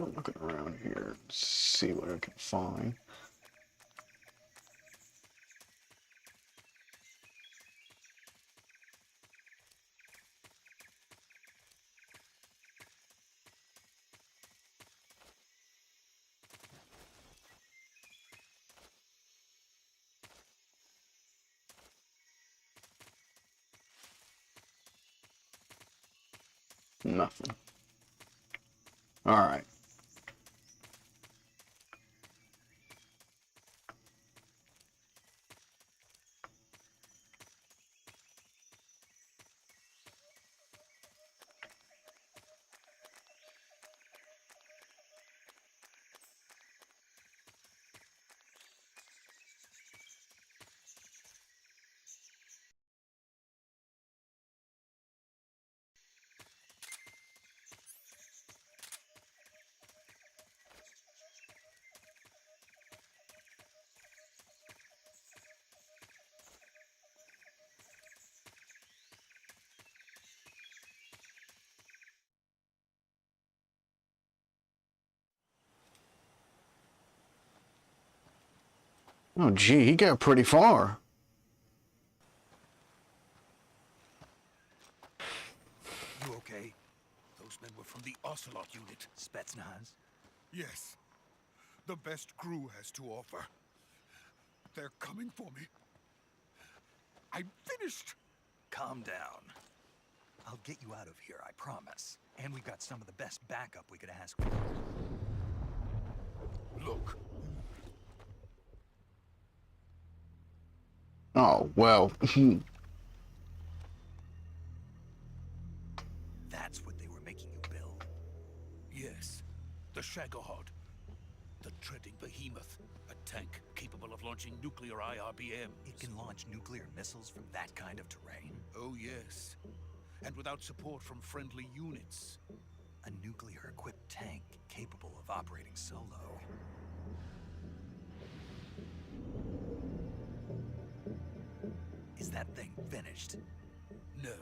I'm looking around here to see what I can find. Nothing. All right. Oh, gee, he got pretty far.
You okay? Those men were from the Ocelot unit.
Spetsnaz?
Yes. The best crew has to offer. They're coming for me. I'm finished.
Calm down. I'll get you out of here, I promise. And we've got some of the best backup we could ask for.
Look.
Oh, well.
That's what they were making you build.
Yes, the Shagohod. The treading behemoth. A tank capable of launching nuclear IRBM.
It can launch nuclear missiles from that kind of terrain?
Oh yes. And without support from friendly units.
A nuclear-equipped tank capable of operating solo. Is that thing finished?
No,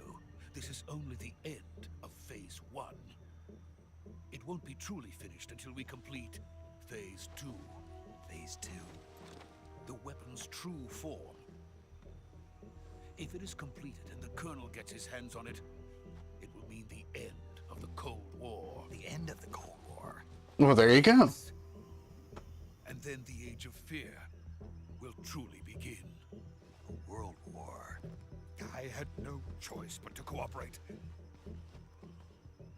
this is only the end of Phase 1. It won't be truly finished until we complete Phase 2.
Phase 2?
The weapon's true form. If it is completed and the Colonel gets his hands on it, it will mean the end of the Cold War.
The end of the Cold War?
Well, there you go.
And then the Age of Fear will truly begin.
A world war.
I had no choice but to cooperate.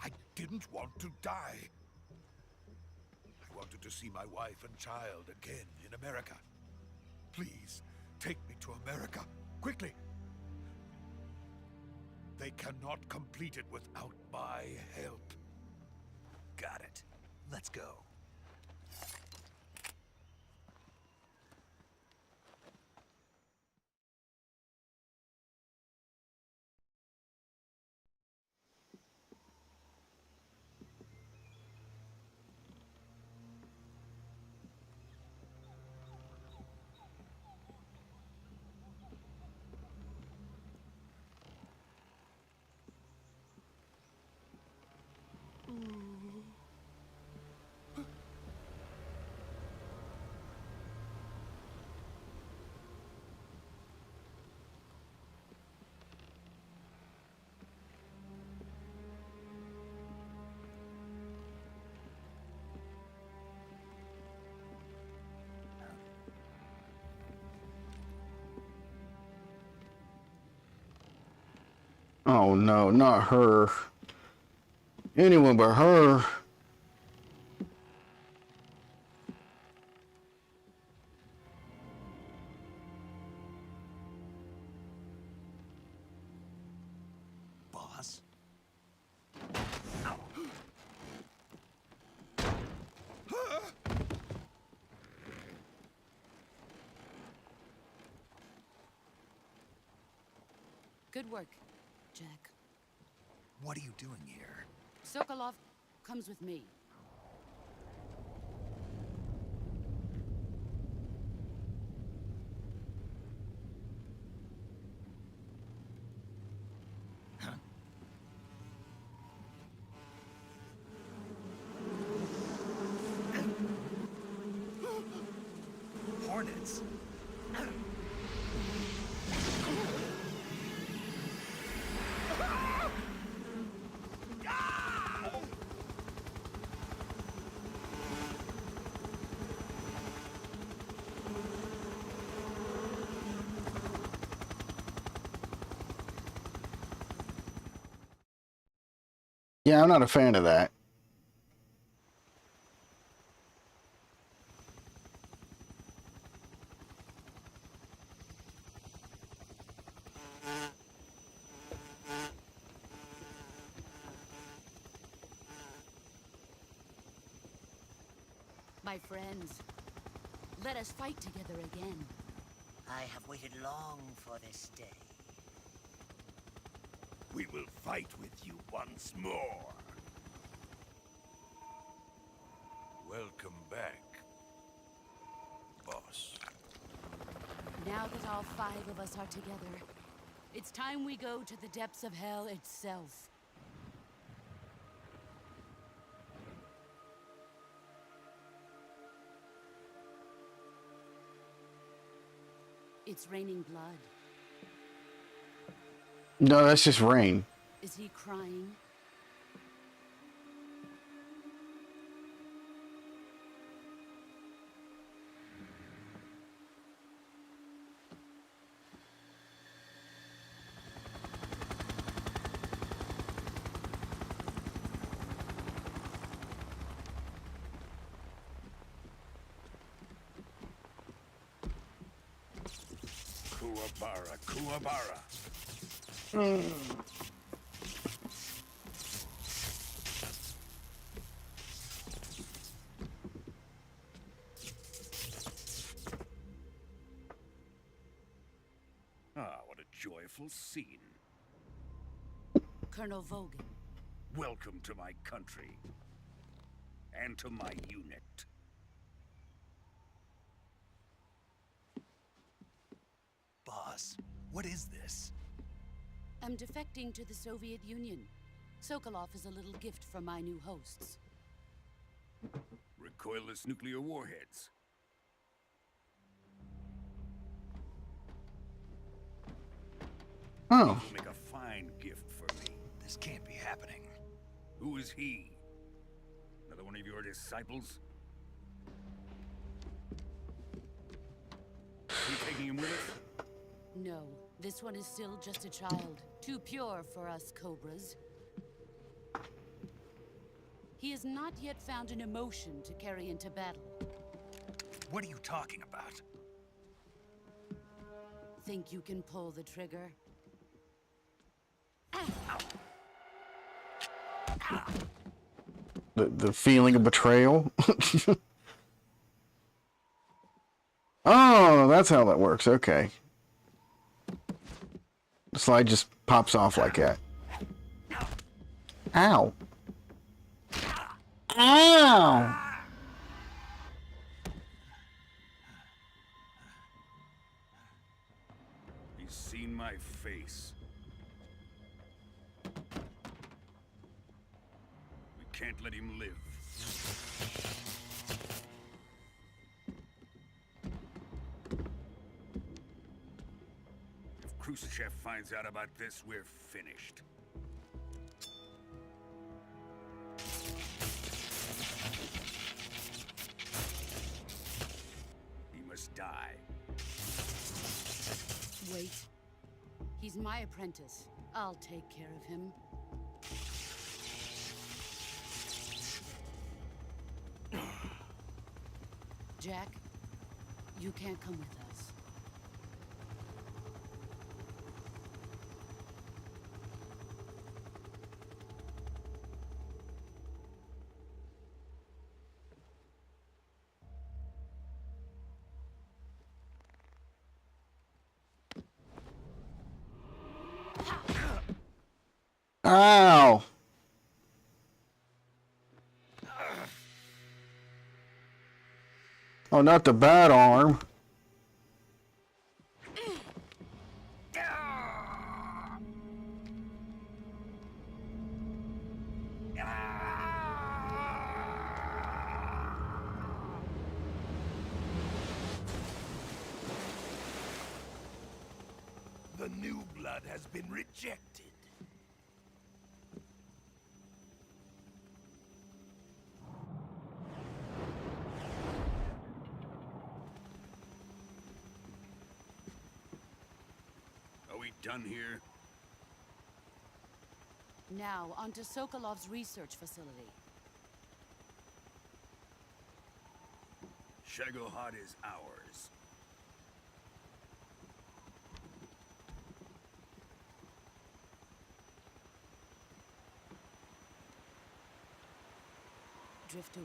I didn't want to die. I wanted to see my wife and child again in America. Please, take me to America, quickly. They cannot complete it without my help.
Got it. Let's go.
Oh no, not her. Anyone but her.
Boss?
Good work, Jack.
What are you doing here?
Sokolov comes with me.
Hornets?
Yeah, I'm not a fan of that.
My friends, let us fight together again.
I have waited long for this day.
We will fight with you once more. Welcome back, boss.
Now that all 5 of us are together, it's time we go to the depths of hell itself. It's raining blood.
No, that's just rain.
Is he crying?
Kuwabara, Kuwabara. Ah, what a joyful scene.
Colonel Vogan.
Welcome to my country. And to my unit.
Boss, what is this?
I'm defecting to the Soviet Union. Sokolov is a little gift from my new hosts.
Recoilless nuclear warheads.
Oh.
These will make a fine gift for me.
This can't be happening.
Who is he? Another one of your disciples? You taking him with us?
No, this one is still just a child. Too pure for us Cobras. He has not yet found an emotion to carry into battle.
What are you talking about?
Think you can pull the trigger?
The feeling of betrayal. Oh, that's how that works. Okay. The slide just pops off like that. Ow. Ow!
He's seen my face. We can't let him live. If Khrushchev finds out about this, we're finished. He must die.
Wait. He's my apprentice. I'll take care of him. Jack, you can't come with us.
Ow! Oh, not the bad arm.
The new blood has been rejected. Are we done here?
Now, onto Sokolov's research facility.
Shagohod is ours.
Drift away.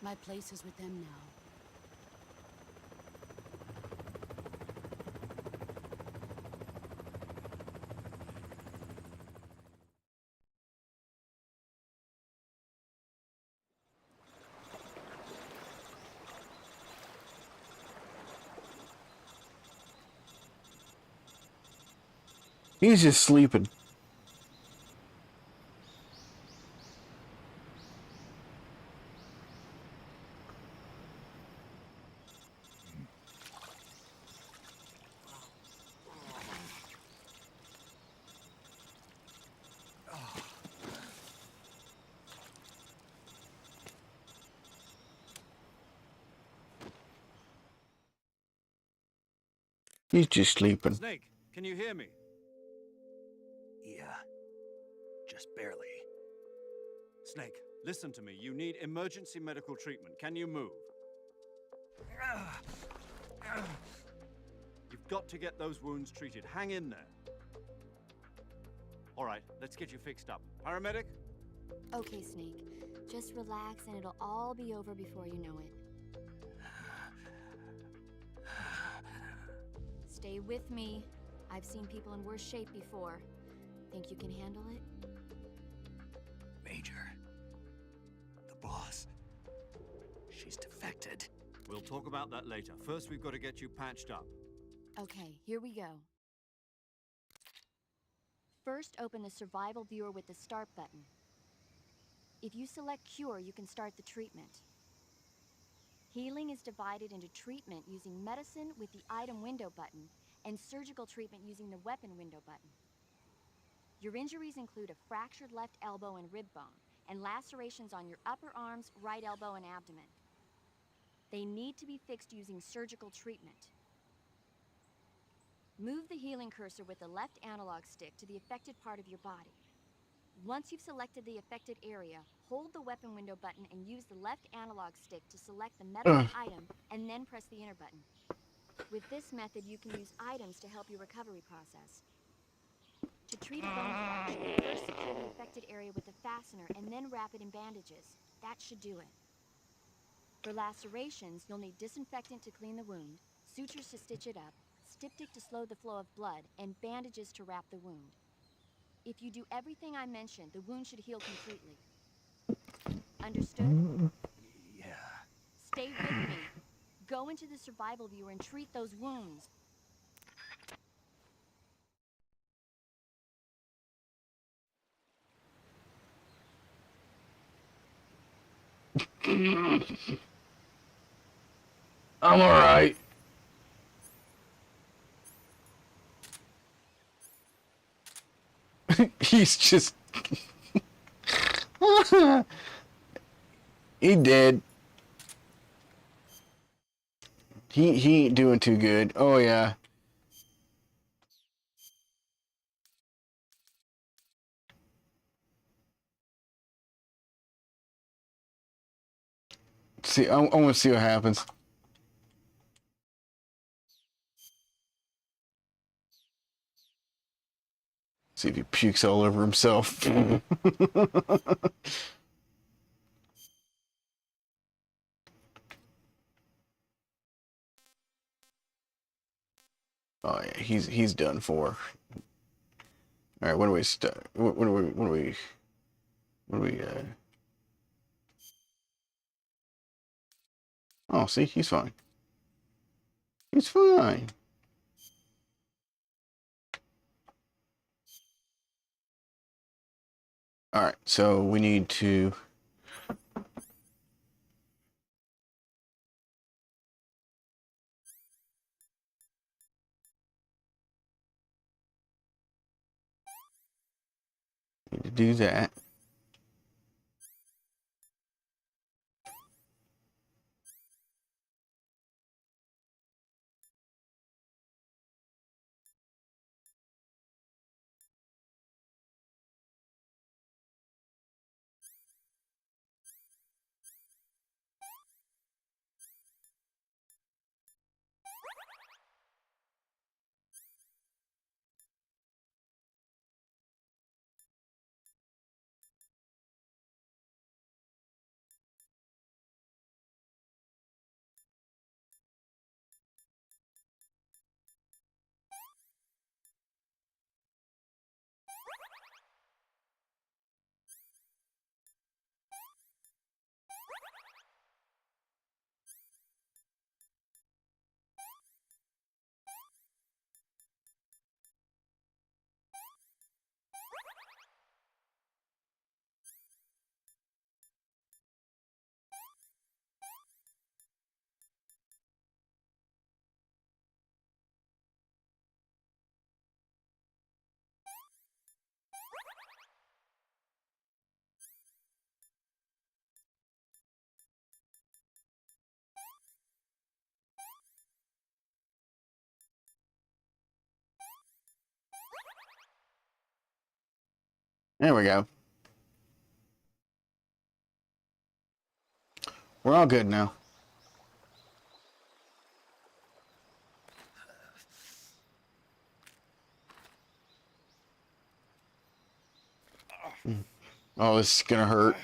My place is with them now.
He's just sleeping. He's just sleeping.
Snake, can you hear me?
Yeah, just barely.
Snake, listen to me. You need emergency medical treatment. Can you move? You've got to get those wounds treated. Hang in there. All right, let's get you fixed up. Paramedic?
Okay, Snake. Just relax and it'll all be over before you know it. Stay with me. I've seen people in worse shape before. Think you can handle it?
Major. The boss. She's defected.
We'll talk about that later. First, we've got to get you patched up.
Okay, here we go. First, open the survival viewer with the start button. If you select cure, you can start the treatment. Healing is divided into treatment using medicine with the item window button and surgical treatment using the weapon window button. Your injuries include a fractured left elbow and rib bone, and lacerations on your upper arms, right elbow, and abdomen. They need to be fixed using surgical treatment. Move the healing cursor with the left analog stick to the affected part of your body. Once you've selected the affected area, hold the weapon window button and use the left analog stick to select the medical item, and then press the enter button. With this method, you can use items to help your recovery process. To treat a bone fracture, first secure the affected area with a fastener and then wrap it in bandages. That should do it. For lacerations, you'll need disinfectant to clean the wound, sutures to stitch it up, styptic to slow the flow of blood, and bandages to wrap the wound. If you do everything I mentioned, the wound should heal completely. Understood?
Yeah.
Stay with me. Go into the survival viewer and treat those wounds.
I'm alright. He's just... He dead. He ain't doing too good. Oh yeah. See, I want to see what happens. See if he pukes all over himself. Oh yeah, he's done for. All right, when do we start? Oh, see, he's fine. He's fine. All right, so we need to. Need to do that. There we go. We're all good now. Oh, this is gonna hurt.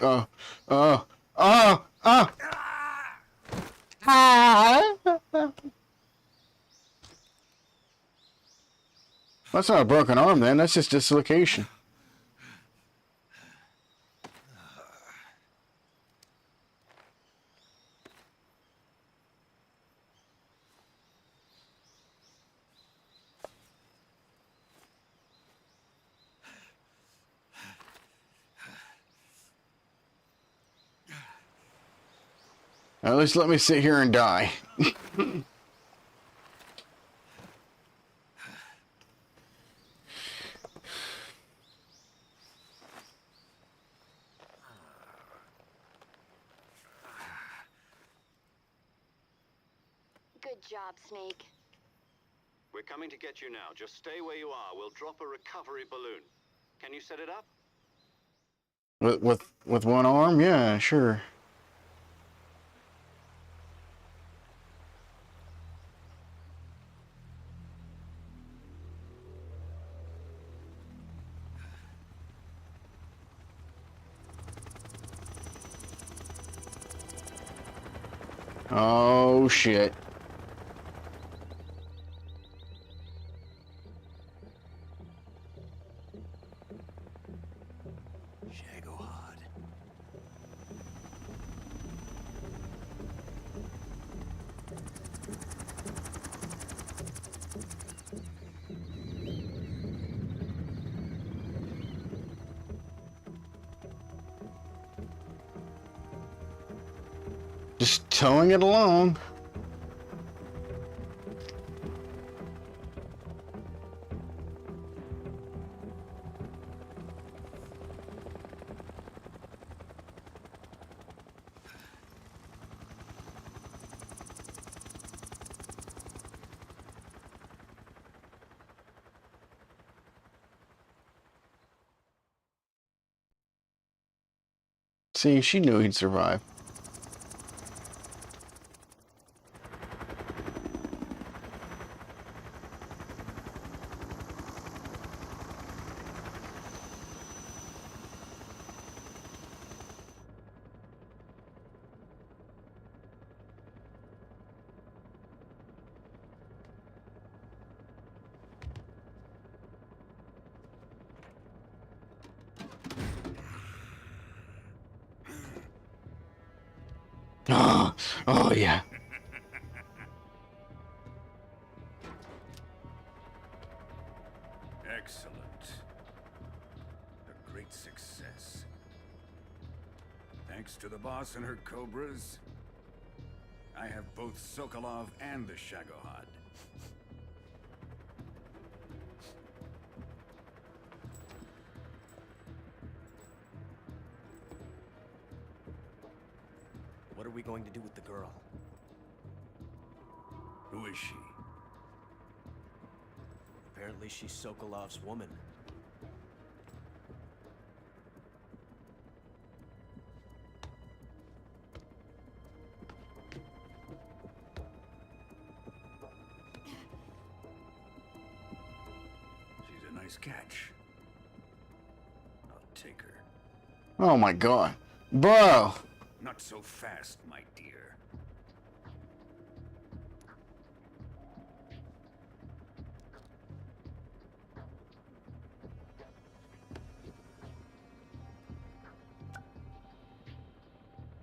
Ah! That's not a broken arm, then. That's just dislocation. At least let me sit here and die.
Good job, Snake.
We're coming to get you now. Just stay where you are. We'll drop a recovery balloon. Can you set it up?
With one arm? Yeah, sure. Oh shit. Just towing it along. See, she knew he'd survive. Oh yeah.
Excellent. A great success. Thanks to the boss and her cobras, I have both Sokolov and the Shagohod.
What are we going to do with the girl?
Who is she?
Apparently she's Sokolov's woman.
She's a nice catch. I'll take her.
Oh my god. Bro!
Not so fast, my dear.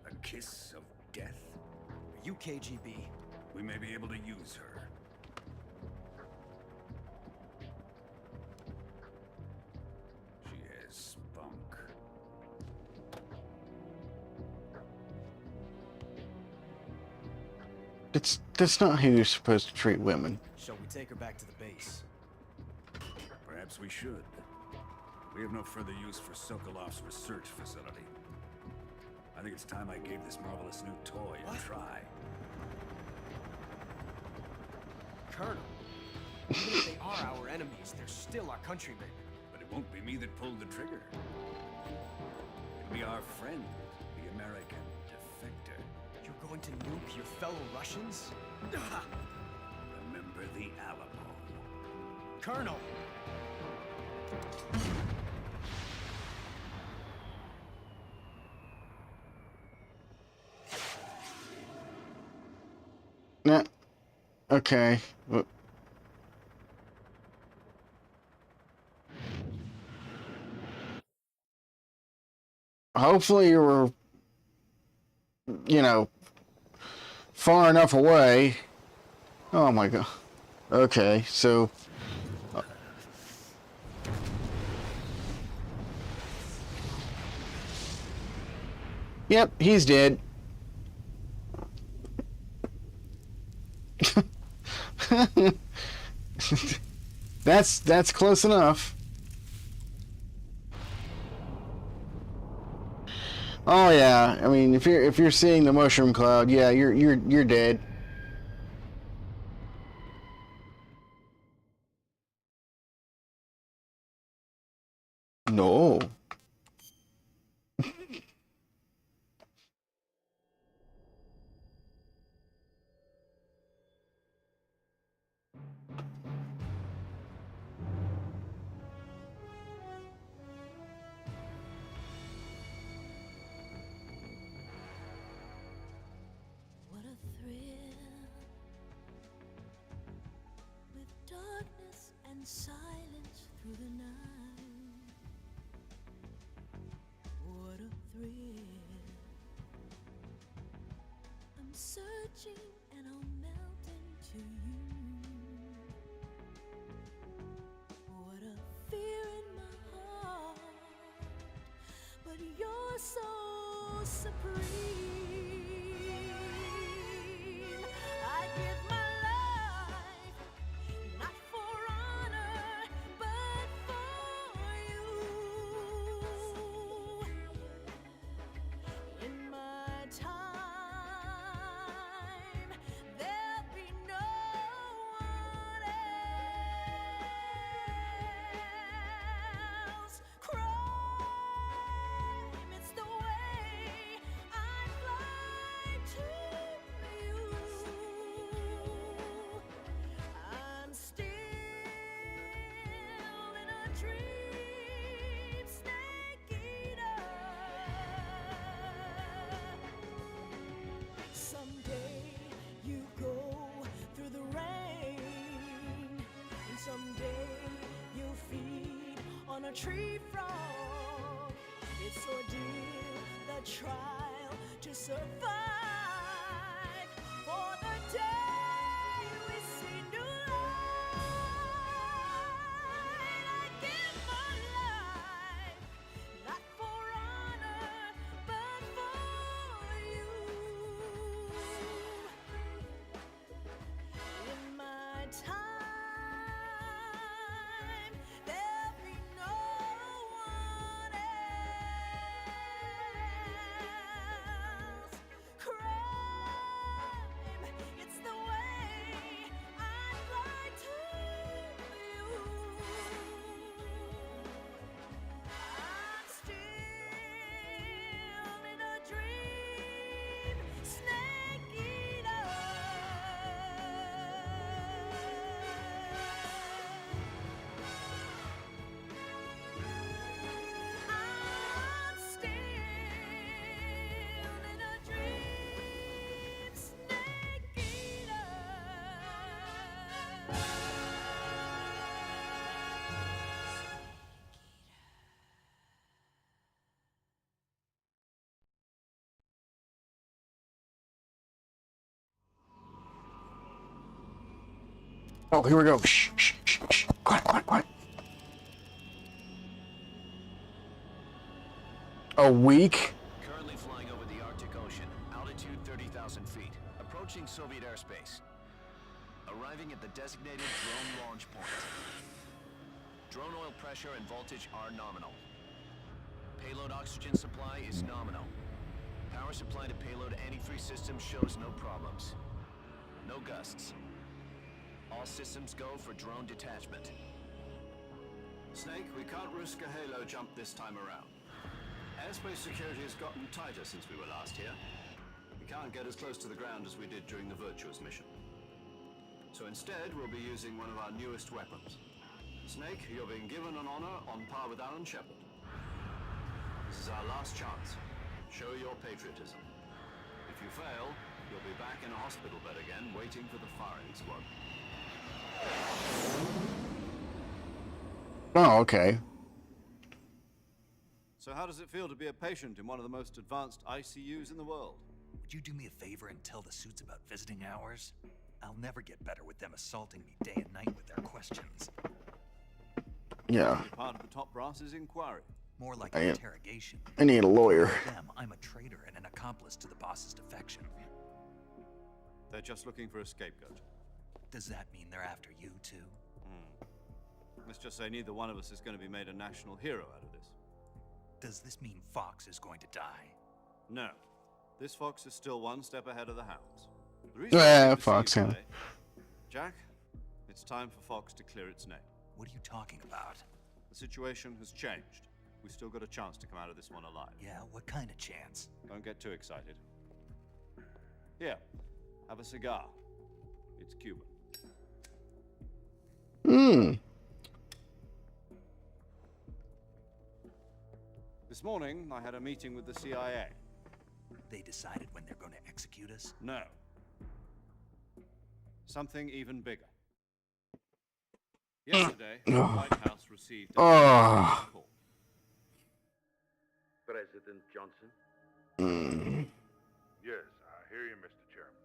A kiss of death?
Are you KGB?
We may be able to use her. She has spunk.
That's not how you're supposed to treat women.
Shall we take her back to the base?
Perhaps we should. We have no further use for Sokolov's research facility. I think it's time I gave this marvelous new toy a try.
Colonel, even if they are our enemies, they're still our countrymen.
But it won't be me that pulled the trigger. It'll be our friend, the American defector.
You're going to nuke your fellow Russians?
Remember the Alamo.
Colonel!
Nah. Okay. Hopefully you were, you know, far enough away. Oh my god. Okay, so... Yep, he's dead. That's close enough. Oh yeah, I mean if you're seeing the mushroom cloud, yeah, you're dead. No.
What a thrill with darkness and silence through the night. What a thrill. I'm searching and I'll melt into you. What a fear in my heart, but you're so supreme. I give my life, not for honor, but for you. In my time, there'll be no one else. Crime, it's the way I fly to you. I'm still in a dream, snake eater. Someday you go through the rain, and someday you'll feed on a tree frog. It's ordeal, the trial to survive for the day we see new light. I give my life, not for honor, but for you. In my time, there'll be no one else. Crime, it's the way I fly to you. I'm still in a dream, snake eater. I'm still in a dream, snake eater.
Oh, here we go. Shh, shh, shh, shh. Quiet, quiet, quiet. A week?
Currently flying over the Arctic Ocean, altitude 30,000 feet, approaching Soviet airspace. Arriving at the designated drone launch point. Drone oil pressure and voltage are nominal. Payload oxygen supply is nominal. Power supply to payload anti-free system shows no problems. No gusts. All systems go for drone detachment.
Snake, we can't risk a halo jump this time around. Airspace security has gotten tighter since we were last here. We can't get as close to the ground as we did during the Virtuous mission. So instead, we'll be using one of our newest weapons. Snake, you're being given an honor on par with Alan Shepard. This is our last chance. Show your patriotism. If you fail, You'll be back in a hospital bed again, waiting for the firing squad.
Oh, okay.
So how does it feel to be a patient in one of the most advanced ICUs in the world?
Would you do me a favor and tell the suits about visiting hours? I'll never get better with them assaulting me day and night with their questions.
Yeah.
You're part of the top brass's inquiry.
More like an interrogation.
I need a lawyer.
For them, I'm a traitor and an accomplice to the boss's defection.
They're just looking for a scapegoat.
Does that mean they're after you too?
Let's just say neither one of us is going to be made a national hero out of this.
Does this mean Fox is going to die?
No. This fox is still one step ahead of the hounds. The reason
Fox, yeah.
Jack, it's time for Fox to clear its name.
What are you talking about?
The situation has changed. We still got a chance to come out of this one alive.
Yeah, what kind of chance?
Don't get too excited. Here, have a cigar. It's Cuban. This morning, I had a meeting with the CIA.
They decided when they're going to execute us?
No. Something even bigger. Yesterday, the White House received a call.
President Johnson?
Yes, I hear you, Mr. Chairman.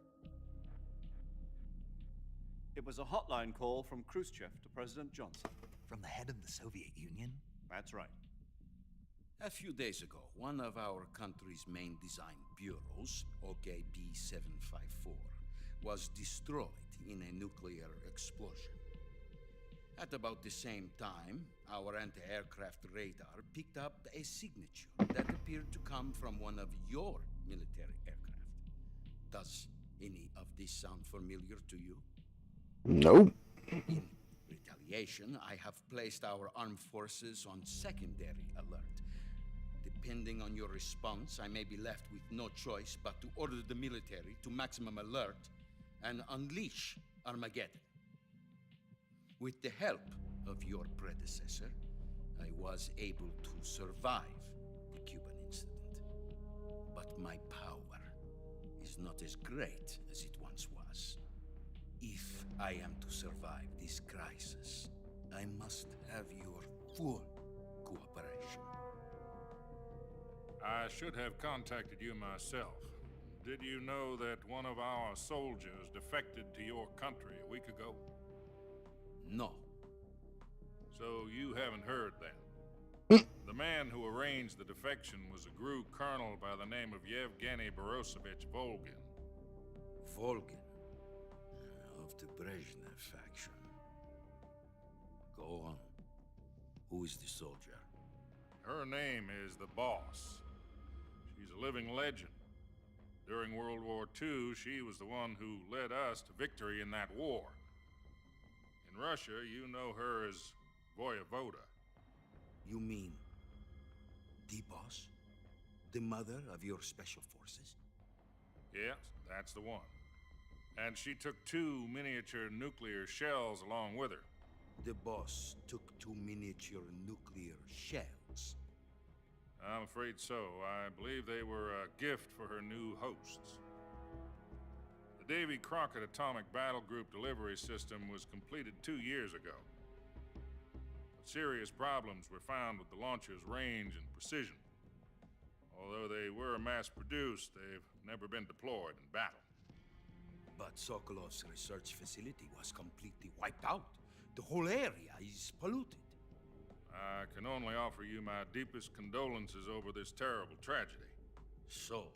It was a hotline call from Khrushchev to President Johnson.
From the head of the Soviet Union?
That's right.
A few days ago, one of our country's main design bureaus, OKB 754, was destroyed in a nuclear explosion. At about the same time, our anti-aircraft radar picked up a signature that appeared to come from one of your military aircraft. Does any of this sound familiar to you?
Nope.
In retaliation, I have placed our armed forces on secondary alert. Depending on your response, I may be left with no choice but to order the military to maximum alert and unleash Armageddon. With the help of your predecessor, I was able to survive the Cuban incident. But my power is not as great as it once was. If I am to survive this crisis, I must have your full cooperation.
I should have contacted you myself. Did you know that one of our soldiers defected to your country a week ago?
No.
So you haven't heard then. The man who arranged the defection was a GRU colonel by the name of Yevgeny Borosovich Volgin.
Volgin? Of the Brezhnev faction. Go on. Who is the soldier?
Her name is the Boss. She's a living legend. During World War II, she was the one who led us to victory in that war. In Russia, you know her as Voyevoda.
You mean the Boss? The mother of your special forces?
Yes, that's the one. And she took 2 miniature nuclear shells along with her.
The Boss took 2 miniature nuclear shells?
I'm afraid so. I believe they were a gift for her new hosts. The Davy Crockett Atomic Battle Group delivery system was completed 2 years ago. But serious problems were found with the launcher's range and precision. Although they were mass-produced, they've never been deployed in battle.
But Sokolov's research facility was completely wiped out. The whole area is polluted.
I can only offer you my deepest condolences over this terrible tragedy.
So,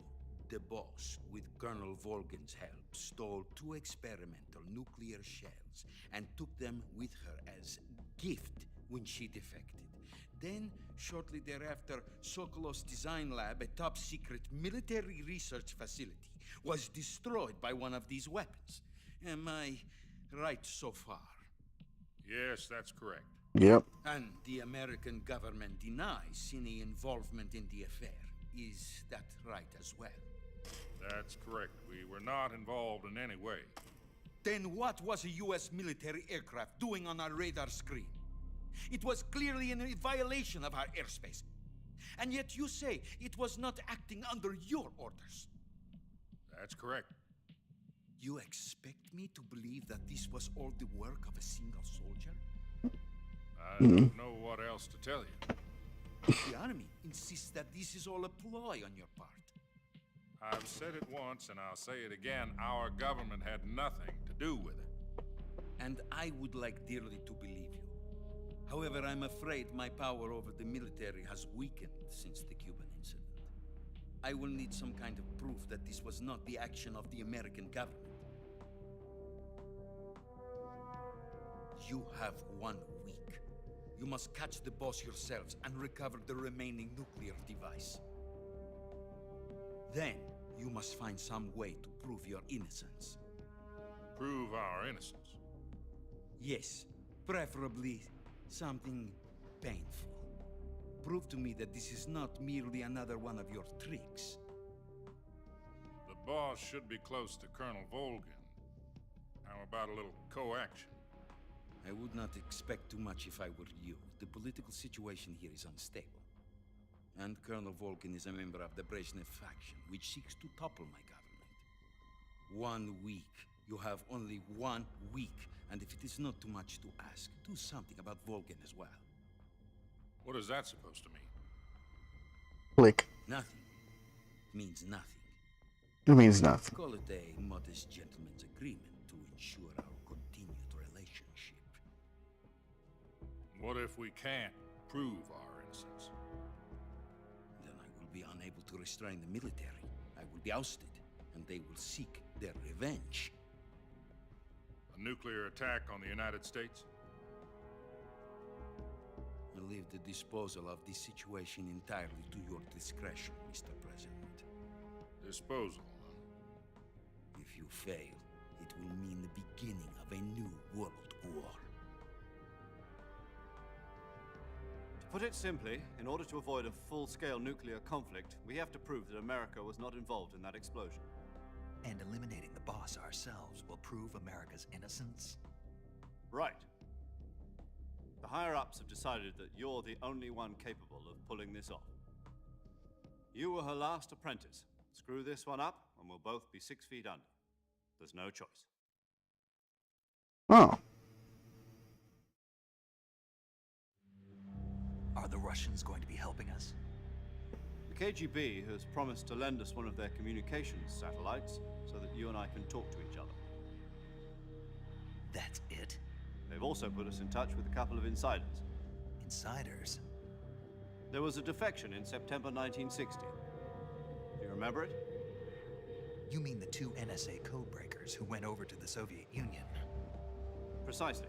the Boss, with Colonel Volgin's help, stole 2 experimental nuclear shells and took them with her as gift when she defected. Then, shortly thereafter, Sokolov's design lab, a top-secret military research facility, was destroyed by one of these weapons. Am I right so far?
Yes, that's correct.
Yep.
And the American government denies any involvement in the affair. Is that right as well?
That's correct. We were not involved in any way.
Then what was a U.S. military aircraft doing on our radar screen? It was clearly in a violation of our airspace. And yet you say it was not acting under your orders.
That's correct.
You expect me to believe that this was all the work of a single soldier?
I don't know what else to tell you.
The army insists that this is all a ploy on your part.
I've said it once and I'll say it again. Our government had nothing to do with it.
And I would like dearly to believe you. However, I'm afraid my power over the military has weakened since the Cuban incident. I will need some kind of proof that this was not the action of the American government. You have 1 week. You must catch the boss yourselves and recover the remaining nuclear device. Then, you must find some way to prove your innocence.
Prove our innocence?
Yes, preferably something painful. Prove to me that this is not merely another one of your tricks.
The boss should be close to Colonel Volgin. How about a little co-action?
I would not expect too much if I were you. The political situation here is unstable. And Colonel Volgin is a member of the Brezhnev faction, which seeks to topple my government. 1 week. You have only 1 week. And if it is not too much to ask, do something about Volgin as well.
What is that supposed to mean?
Click.
Nothing. It means nothing.
It means nothing.
Call it a modest gentleman's agreement to ensure our continued relationship.
What if we can't prove our innocence?
Then I will be unable to restrain the military. I will be ousted, and they will seek their revenge.
A nuclear attack on the United States?
I leave the disposal of this situation entirely to your discretion, Mr. President.
Disposal,
If you fail, it will mean the beginning of a new world war.
To put it simply, in order to avoid a full-scale nuclear conflict, we have to prove that America was not involved in that explosion.
And eliminating the boss ourselves will prove America's innocence?
Right. The higher-ups have decided that you're the only one capable of pulling this off. You were her last apprentice. Screw this one up, and we'll both be 6 feet under. There's no choice.
Oh.
Are the Russians going to be helping us?
The KGB has promised to lend us one of their communications satellites so that you and I can talk to each other.
That's it?
They've also put us in touch with a couple of insiders.
Insiders?
There was a defection in September 1960. Do you remember it?
You mean the 2 NSA codebreakers who went over to the Soviet Union?
Precisely.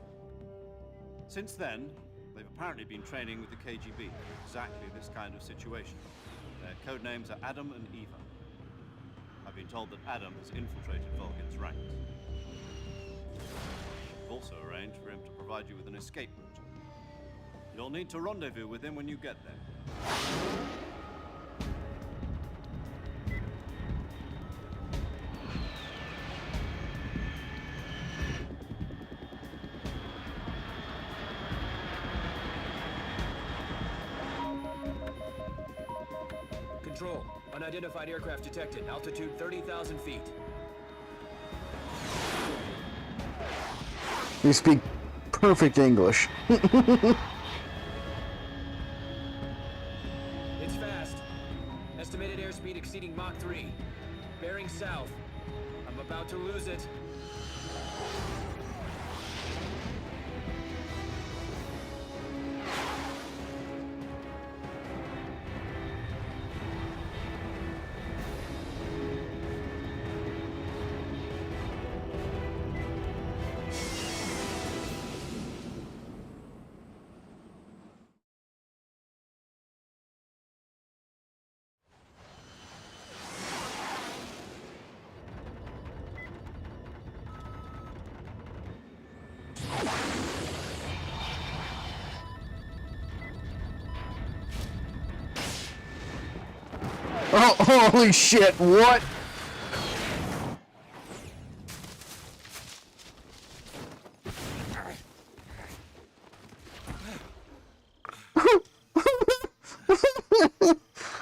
Since then, they've apparently been training with the KGB for exactly this kind of situation. Their code names are Adam and Eva. I've been told that Adam has infiltrated Volgin's ranks. We've also arranged for him to provide you with an escape route. You'll need to rendezvous with him when you get there.
Control. Unidentified aircraft detected. Altitude 30,000 feet.
You speak perfect English.
It's fast. Estimated airspeed exceeding Mach 3. Bearing south. I'm about to lose it.
Oh, holy shit, what?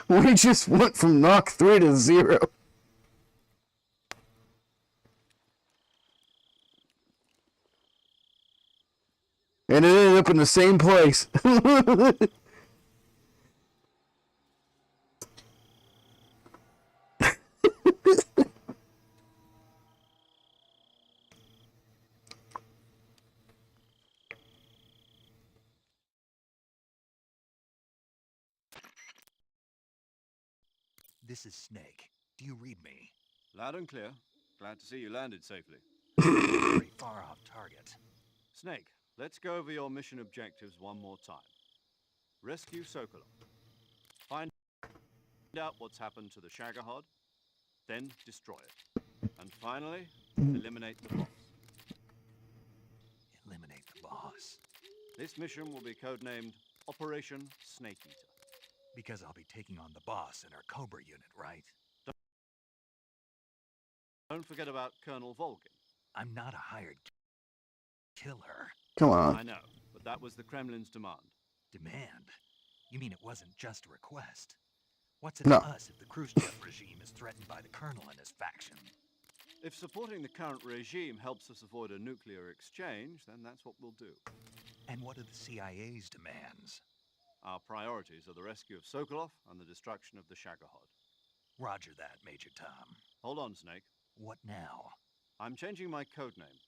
We just went from Mach 3 to 0. And it ended up in the same place.
This is Snake. Do you read me?
Loud and clear. Glad to see you landed safely.
Very far off target.
Snake, let's go over your mission objectives one more time. Rescue Sokolov. Find out what's happened to the Shagohod, then destroy it. And finally, eliminate the boss.
Eliminate the boss.
This mission will be codenamed Operation Snake Eater.
Because I'll be taking on the boss in our Cobra unit, right?
Don't forget about Colonel Volgin.
I'm not a hired killer.
Come on.
I know, but that was the Kremlin's demand.
Demand? You mean it wasn't just a request? What's it
No.
to us if the Khrushchev regime is threatened by the Colonel and his faction?
If supporting the current regime helps us avoid a nuclear exchange, then that's what we'll do.
And what are the CIA's demands?
Our priorities are the rescue of Sokolov and the destruction of the Shagohod.
Roger that, Major Tom.
Hold on, Snake.
What now?
I'm changing my codename.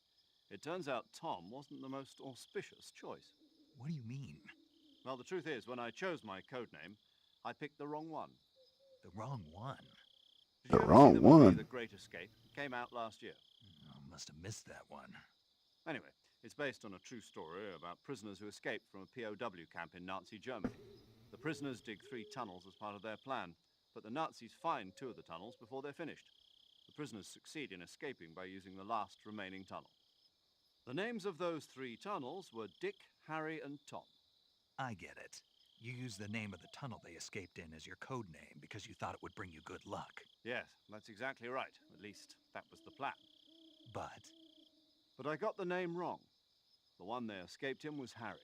It turns out Tom wasn't the most auspicious choice.
What do you mean?
Well, the truth is, when I chose my codename, I picked the wrong one.
The wrong one?
Did you
The
ever
wrong
see the movie
one?
The Great Escape? It came out last year.
Oh, must have missed that one.
Anyway, it's based on a true story about prisoners who escaped from a POW camp in Nazi Germany. The prisoners dig 3 tunnels as part of their plan, but the Nazis find 2 of the tunnels before they're finished. The prisoners succeed in escaping by using the last remaining tunnel. The names of those 3 tunnels were Dick, Harry, and Tom.
I get it. You used the name of the tunnel they escaped in as your code name because you thought it would bring you good luck.
Yes, that's exactly right. At least, that was the plan.
But
I got the name wrong. The one they escaped in was Harry.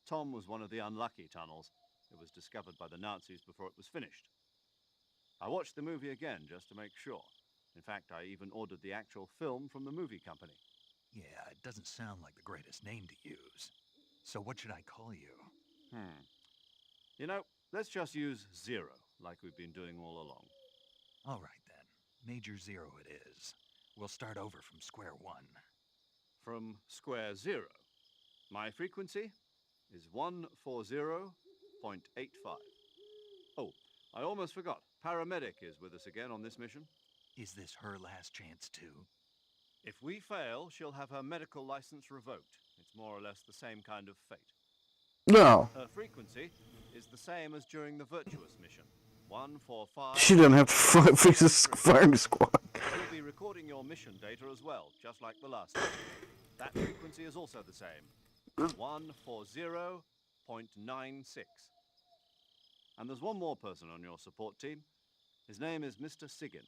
Tom was one of the unlucky tunnels. It was discovered by the Nazis before it was finished. I watched the movie again just to make sure. In fact, I even ordered the actual film from the movie company.
yeah, it doesn't sound like the greatest name to use. So what should I call you?
You know, let's just use Zero, like we've been doing all along.
All right then. Major Zero it is. We'll start over from square one.
From square 0. My frequency is 140.85. Oh, I almost forgot. Paramedic is with us again on this mission.
Is this her last chance too?
If we fail, she'll have her medical license revoked. It's more or less the same kind of fate.
No.
Her frequency is the same as during the Virtuous mission. 145.
She doesn't have to fix this firing squad.
She'll be recording your mission data as well, just like the last time. That frequency is also the same. 140.96. And there's one more person on your support team. His name is Mr. Sigint.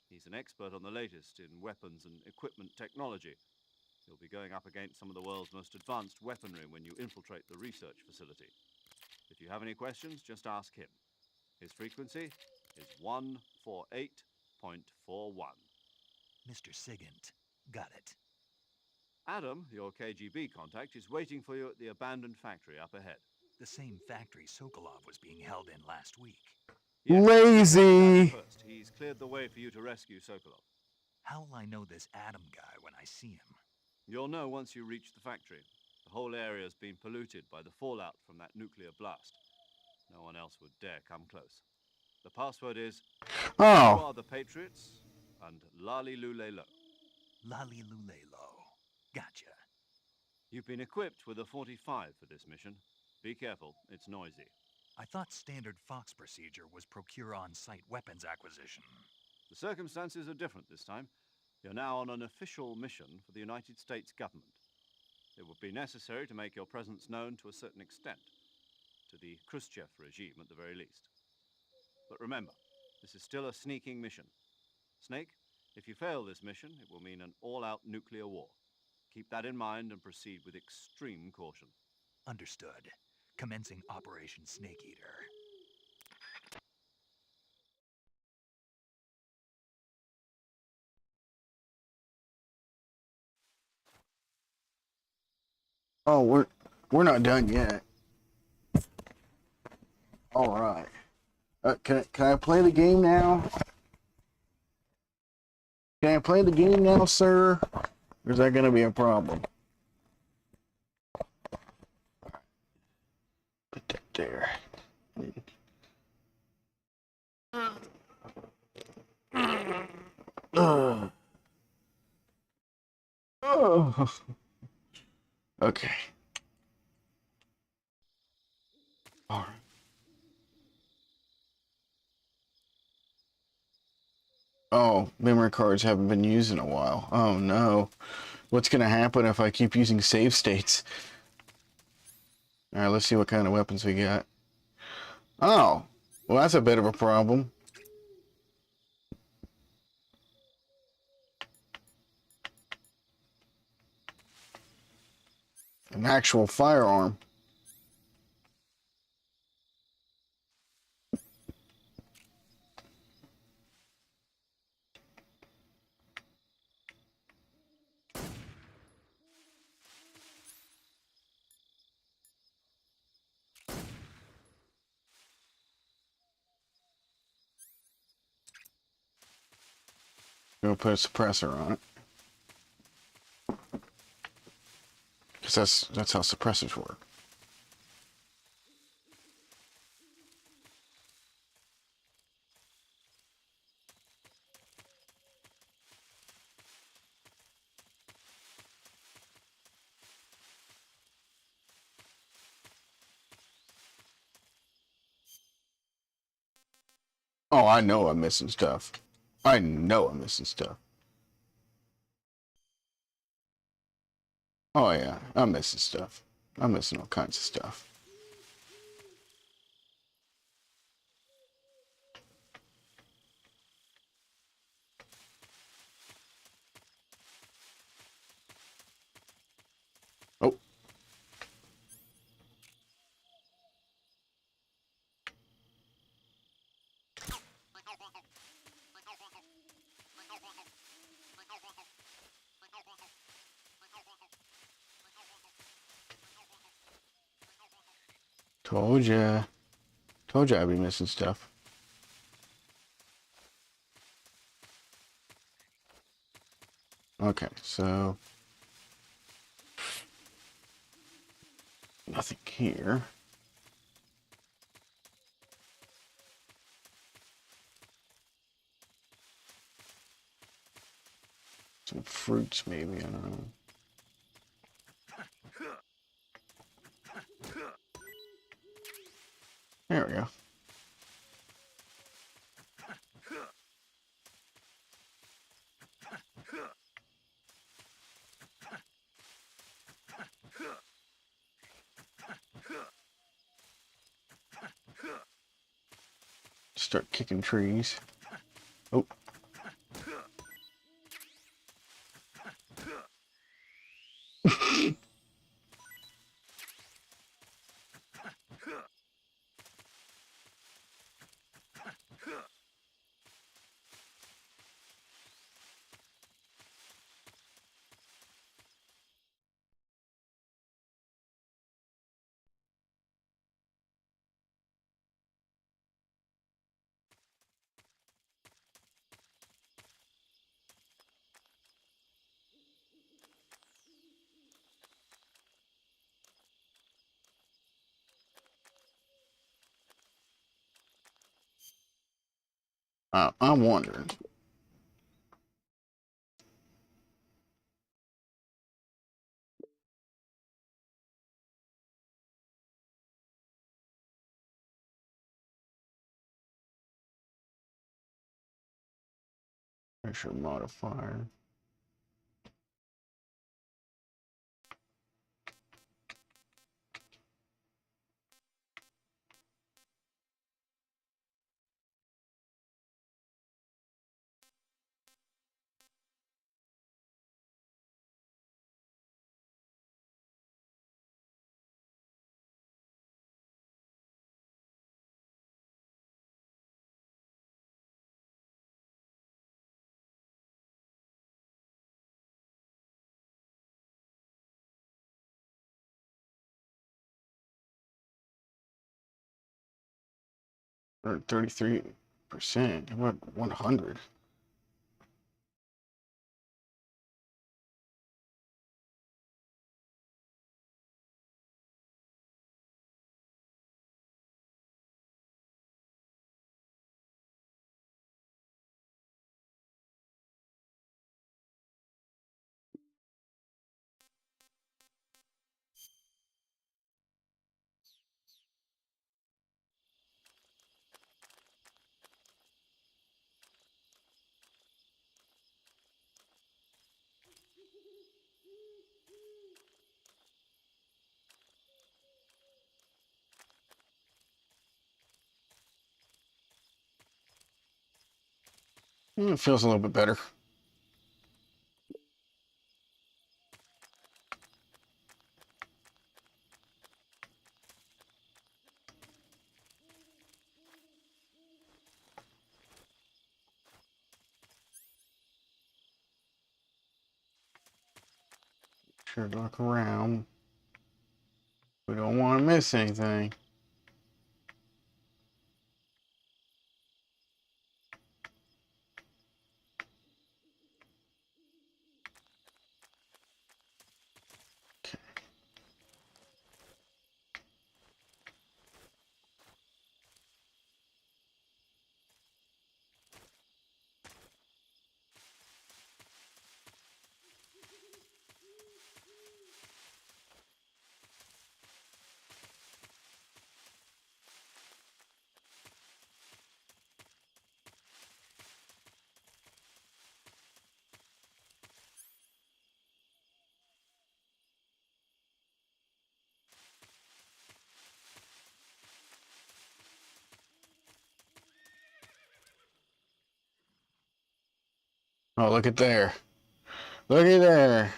He's an expert on the latest in weapons and equipment technology. You'll be going up against some of the world's most advanced weaponry when you infiltrate the research facility. If you have any questions, just ask him. His frequency is 148.41.
Mr. Sigint. Got it.
Adam, your KGB contact, is waiting for you at the abandoned factory up ahead.
The same factory Sokolov was being held in last week.
Yes,
Lazy.
first, he's cleared the way for you to rescue Sokolov.
How will I know this Adam guy when I see him?
You'll know once you reach the factory. The whole area's been polluted by the fallout from that nuclear blast. No one else would dare come close. The password is You are the Patriots and Lali Lulelo.
Lali Lulelo. Gotcha.
You've been equipped with a 45 for this mission. Be careful, it's noisy.
I thought standard Fox procedure was procure on-site weapons acquisition.
The circumstances are different this time. You're now on an official mission for the United States government. It would be necessary to make your presence known to a certain extent, to the Khrushchev regime at the very least. But remember, this is still a sneaking mission. Snake, if you fail this mission, it will mean an all-out nuclear war. Keep that in mind and proceed with extreme caution.
Understood. Commencing Operation Snake Eater.
Oh, we're not done yet. All right. Can I play the game now? Can I play the game now, sir? Or is that gonna be a problem? Put that there. Oh. Okay. All right. Oh, memory cards haven't been used in a while. Oh no. What's gonna happen if I keep using save states? Alright, let's see what kind of weapons we got. Oh, well that's a bit of a problem. An actual firearm. Gonna put a suppressor on it. Because that's how suppressors work. Oh, I know I'm missing stuff. I know I'm missing stuff. Oh yeah, I'm missing stuff. I'm missing all kinds of stuff. Oh. Told ya. Told ya I'd be missing stuff. Okay, so nothing here. Some fruits, maybe, I don't know. There we go. Start kicking trees. Oh. I'm wondering. Pressure modifier. 33%. What 100? It feels a little bit better. Sure, look around. We don't want to miss anything. Oh, look at there. Look at there.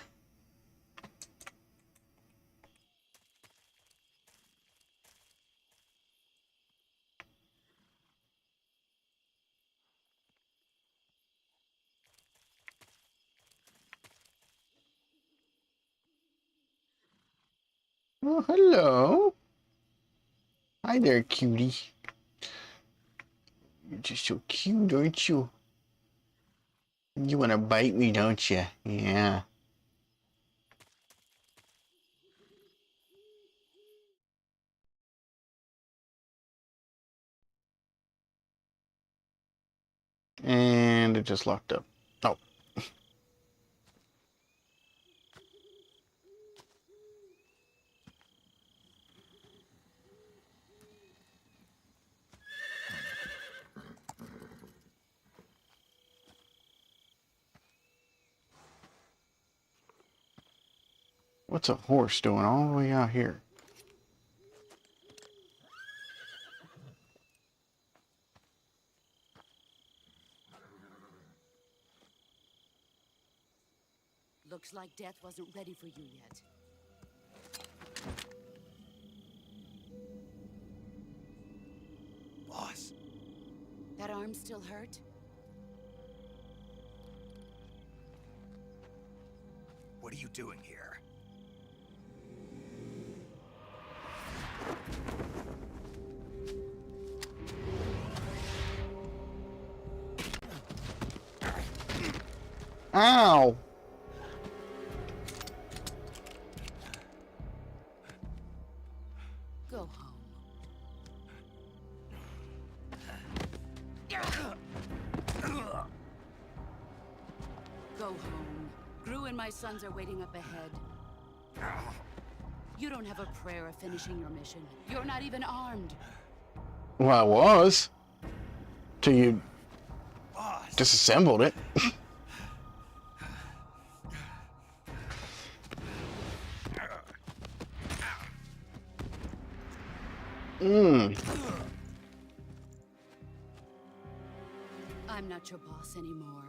Oh, hello. Hi there, cutie. You're just so cute, aren't you? You want to bite me, don't you? Yeah. And it just locked up. Oh. What's a horse doing all the way out here?
Looks like death wasn't ready for you yet.
Boss.
That arm still hurt?
What are you doing here?
Ow!
Go home. Go home. Gru and my sons are waiting up ahead. You don't have a prayer of finishing your mission. You're not even armed.
Well, I was. Till you disassembled it.
I'm not your boss anymore.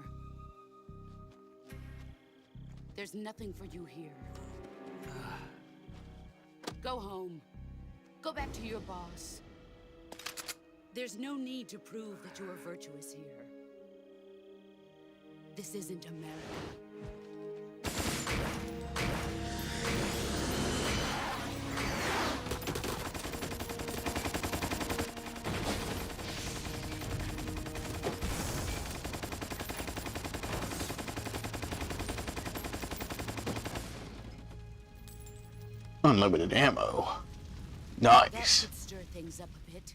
There's nothing for you here. Go home. Go back to your boss. There's no need to prove that you are virtuous here. This isn't America.
Unlimited ammo.
That
Nice.
could stir things up a bit.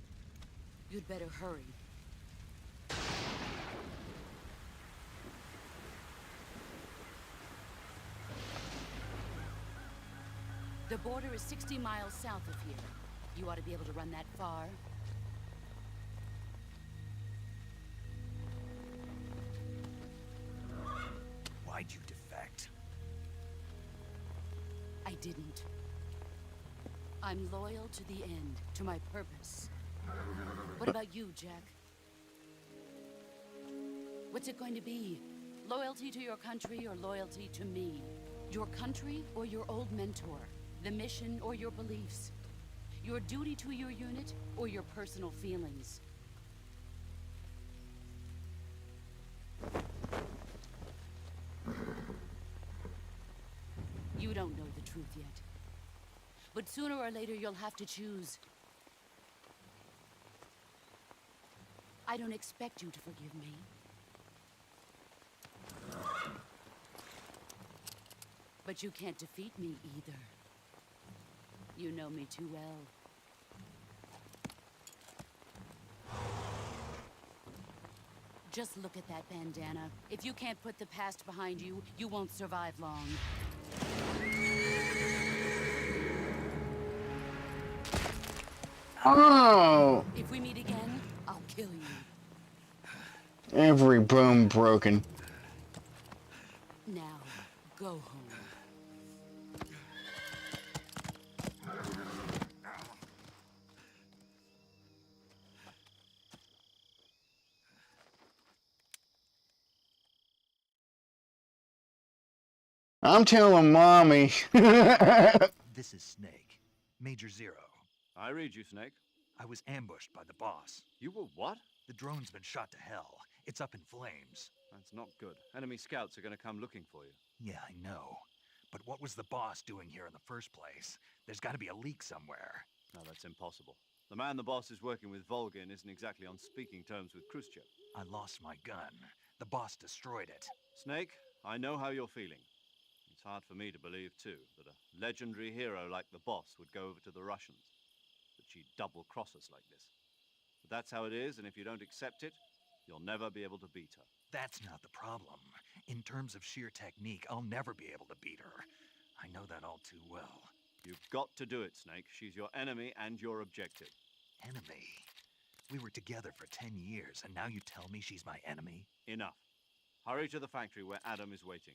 You'd better hurry. The border is 60 miles south of here. You ought to be able to run that far.
Why'd you defect?
I didn't. I'm loyal to the end, to my purpose. What about you, Jack? What's it going to be? Loyalty to your country or loyalty to me? Your country or your old mentor? The mission or your beliefs? Your duty to your unit or your personal feelings? You don't know the truth yet. But sooner or later you'll have to choose. I don't expect you to forgive me. But you can't defeat me either. You know me too well. Just look at that bandana. If you can't put the past behind you, you won't survive long.
Oh!
If we meet again, I'll kill you.
Every bone broken.
Now, go home.
I'm telling Mommy.
This is Snake. Major Zero.
I read you, Snake.
I was ambushed by the boss.
You were what?
The drone's been shot to hell. It's up in flames.
That's not good. Enemy scouts are going to come looking for you.
Yeah, I know. But what was the boss doing here in the first place? There's got to be a leak somewhere.
No, that's impossible. The man the boss is working with, Volgin, isn't exactly on speaking terms with Khrushchev.
I lost my gun. The boss destroyed it.
Snake, I know how you're feeling. It's hard for me to believe, too, that a legendary hero like the boss would go over to the Russians. That she'd double-cross us like this. But that's how it is, and if you don't accept it, you'll never be able to beat her.
That's not the problem. In terms of sheer technique, I'll never be able to beat her. I know that all too well.
You've got to do it, Snake. She's your enemy and your objective.
Enemy? We were together for 10 years, and now you tell me she's my enemy?
Enough. Hurry to the factory where Adam is waiting.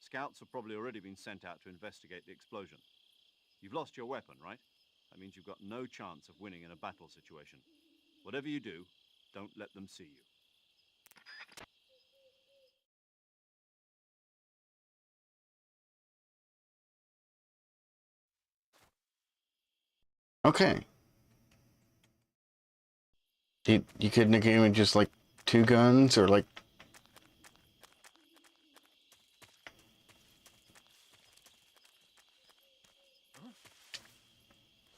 Scouts have probably already been sent out to investigate the explosion. You've lost your weapon, right? That means you've got no chance of winning in a battle situation. Whatever you do, don't let them see you.
Okay. You couldn't have given me just like 2 guns or like...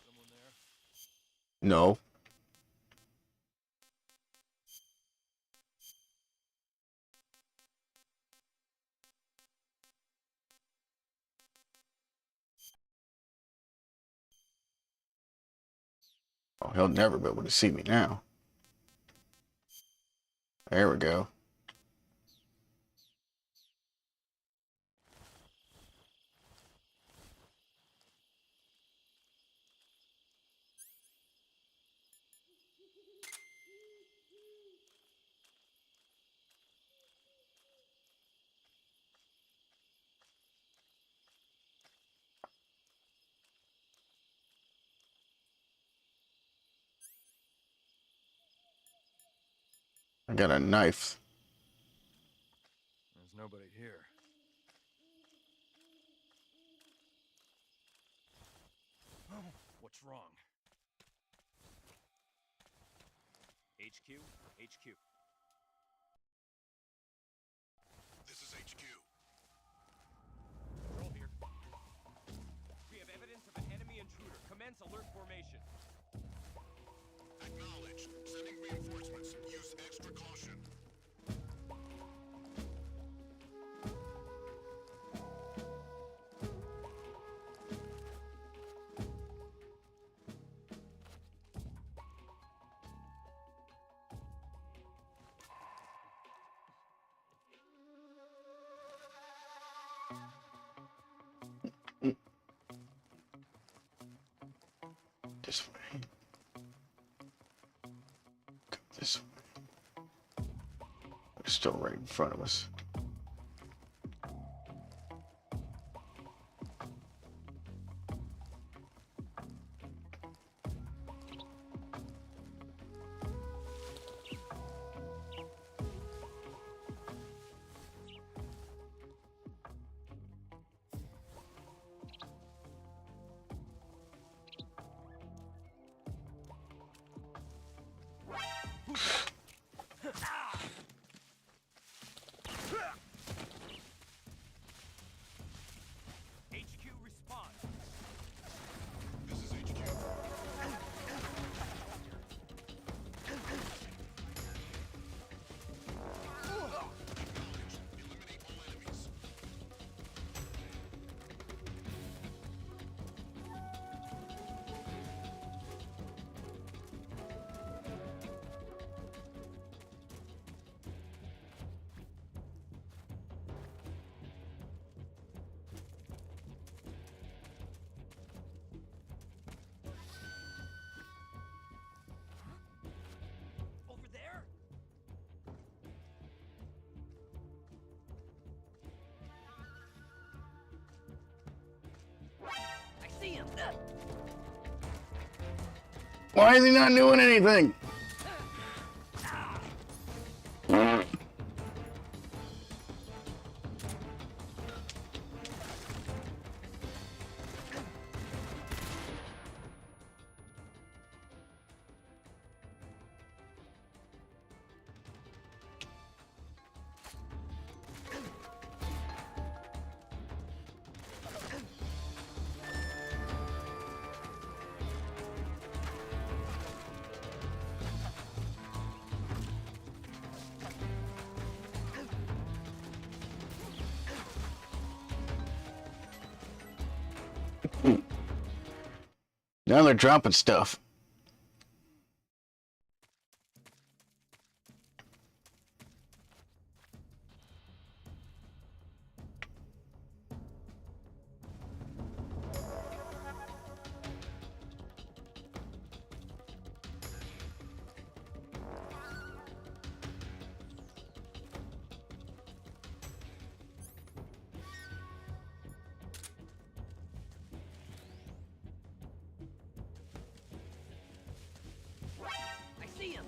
Someone there?
No. Oh, he'll never be able to see me now. There we go. I got a knife.
There's nobody here. Oh, what's wrong? HQ? HQ.
This is HQ.
Roll here. We have evidence of an enemy intruder. Commence alert formation.
Acknowledged. Sending reinforcements. Use extra caution.
this way. Go this way. They're still right in front of us.
HQ response.
This is HQ. Eliminate all enemies.
Over there? I see him.
Why is he not doing anything? Now they're dropping stuff.
I see him.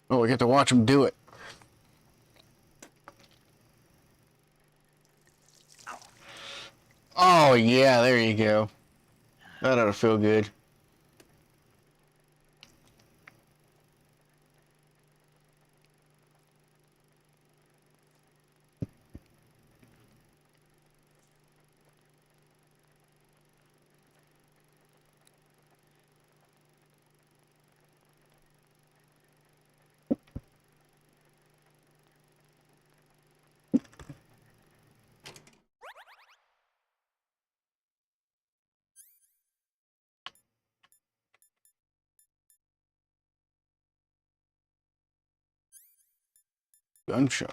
Oh, we get to watch them do it. Oh, yeah, there you go. That ought to feel good. Gun show.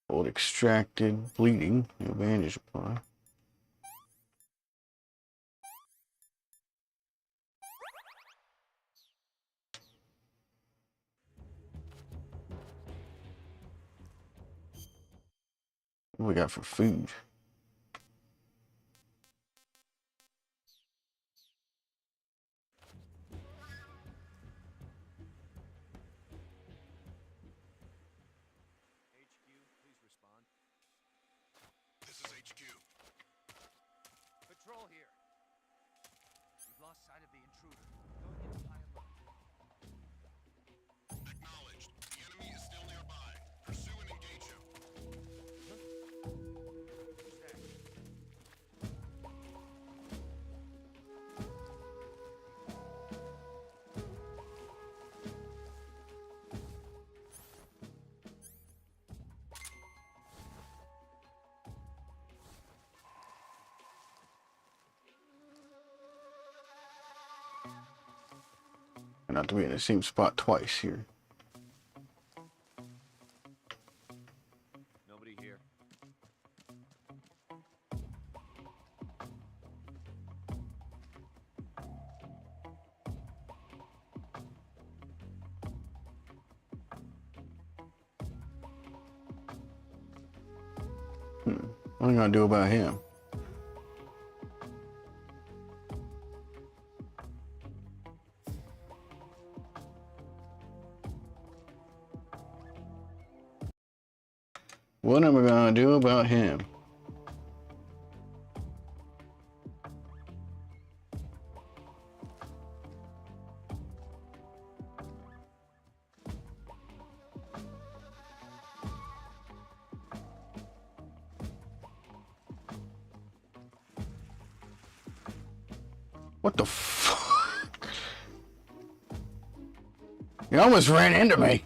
Old extracted, bleeding, new bandage apply. What we got for food?
This is HQ.
Patrol here. We've lost sight of the intruder. Going into high alert.
Acknowledged. The enemy is still nearby. Pursue and engage him.
Who's that?
Not to be in the same spot twice here.
Nobody here.
What are you gonna do about him? What am I gonna do about him? What the fuck? You almost ran into me.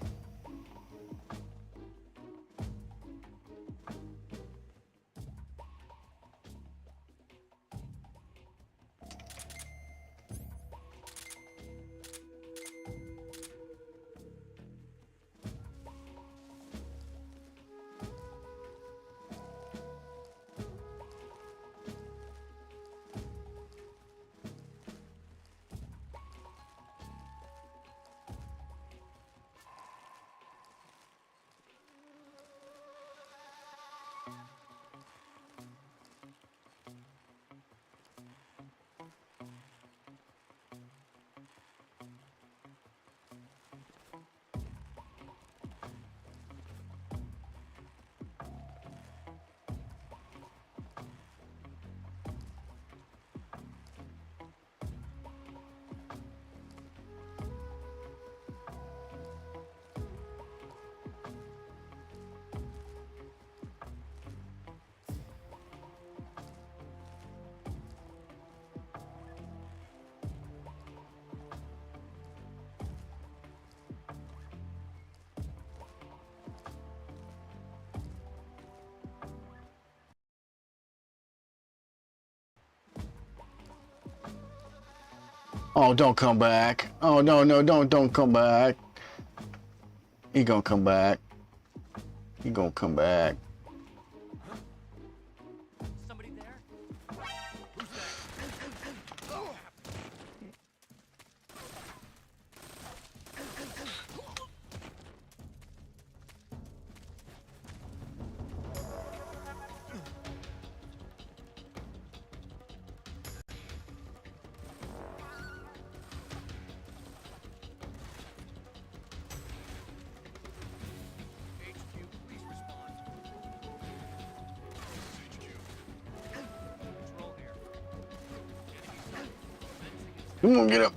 Oh, don't come back. Oh, no, don't come back. He gonna come back. He gonna come back.
Somebody there? Who's that? HQ, please respond. Patrol here.
Come on, get up.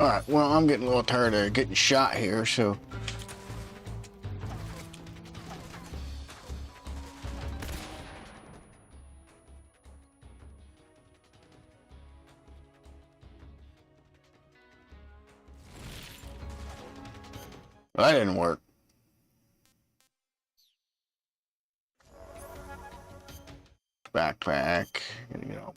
Alright, well, I'm getting a little tired of getting shot here, so... That didn't work. Backpack. Gonna get out.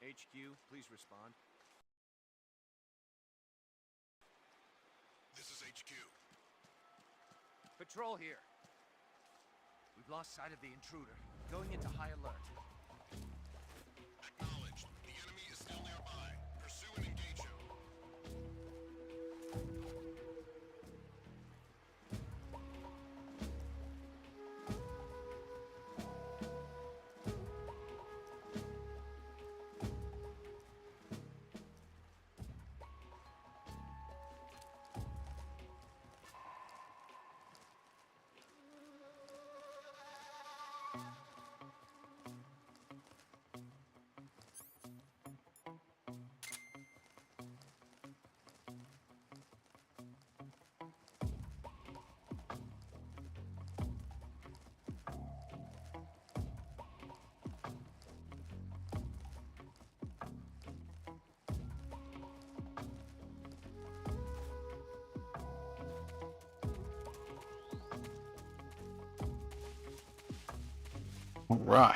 HQ, please respond.
This is HQ.
Patrol here. We've lost sight of the intruder. Going into high alert.
Acknowledged. The enemy is still nearby. Pursue and engage him.
All right.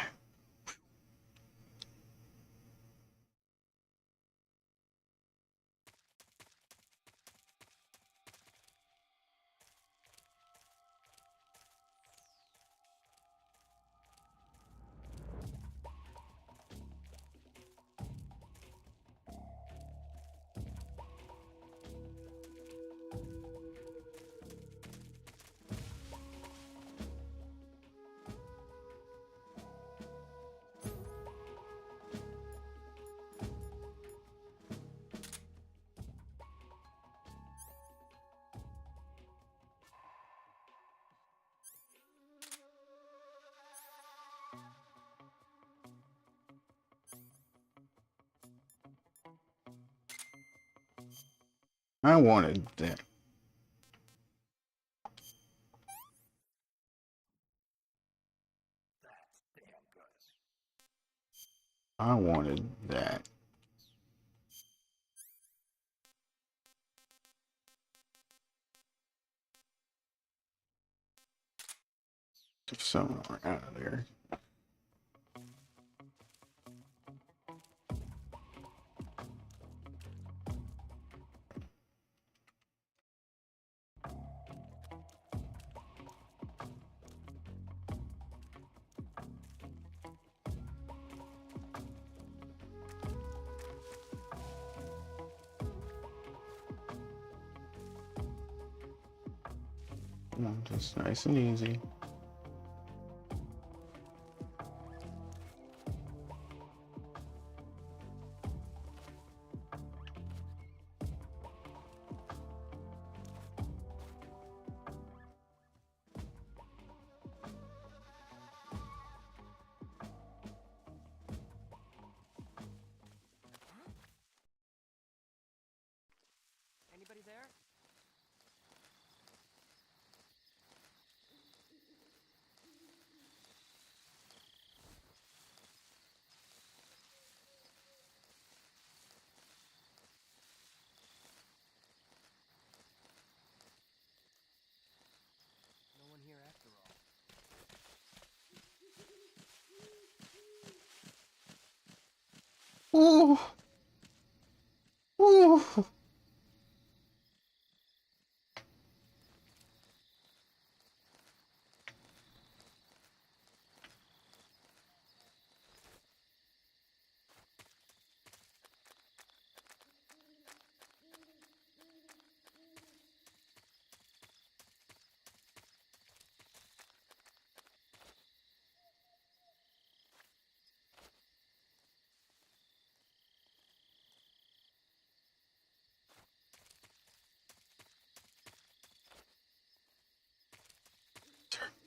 I wanted that. I wanted that. Somewhere out of there. Just nice and easy.
Anybody there?
Ooh. Ooh.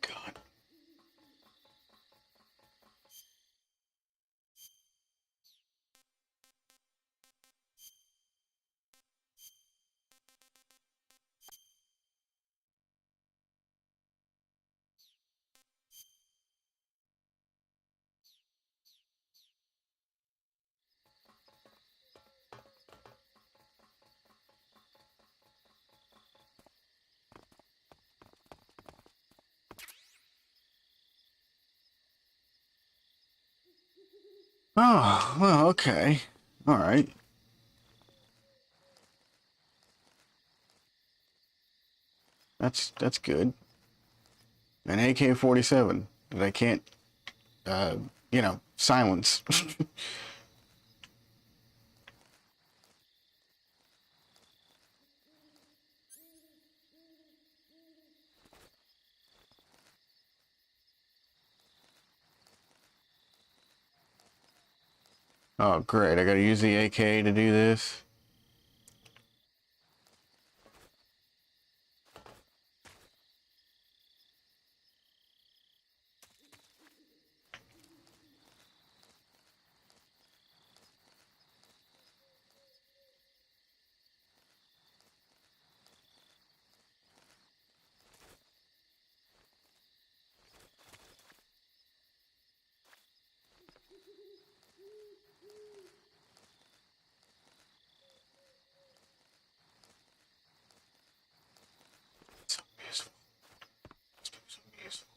God. Oh, well, okay. All right. That's good. An AK-47 that I can't, silence. Oh, great. I gotta use the AK to do this. So useful. So useful.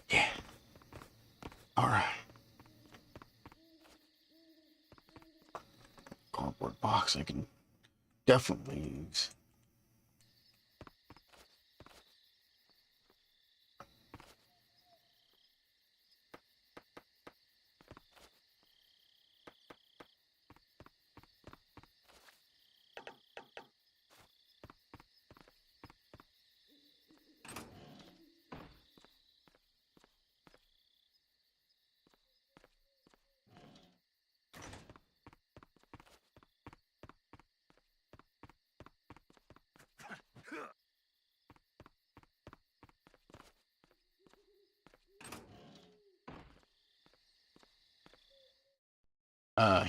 Yeah. All right. Cardboard box I can definitely use.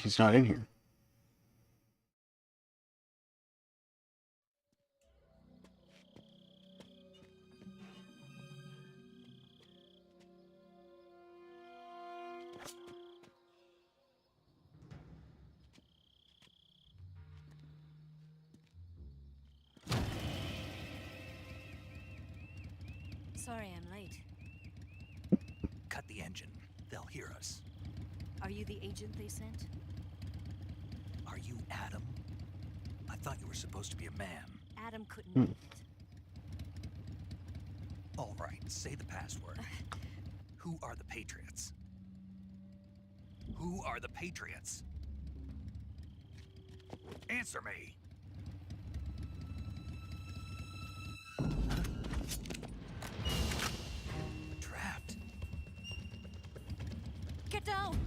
He's not in here.
Sorry I'm late.
Cut the engine. They'll hear us.
Are you the agent they sent?
Are you Adam? I thought you were supposed to be a man.
Adam couldn't make it.
All right, say the password. Who are the Patriots? Who are the Patriots? Answer me! Trapped.
Get down!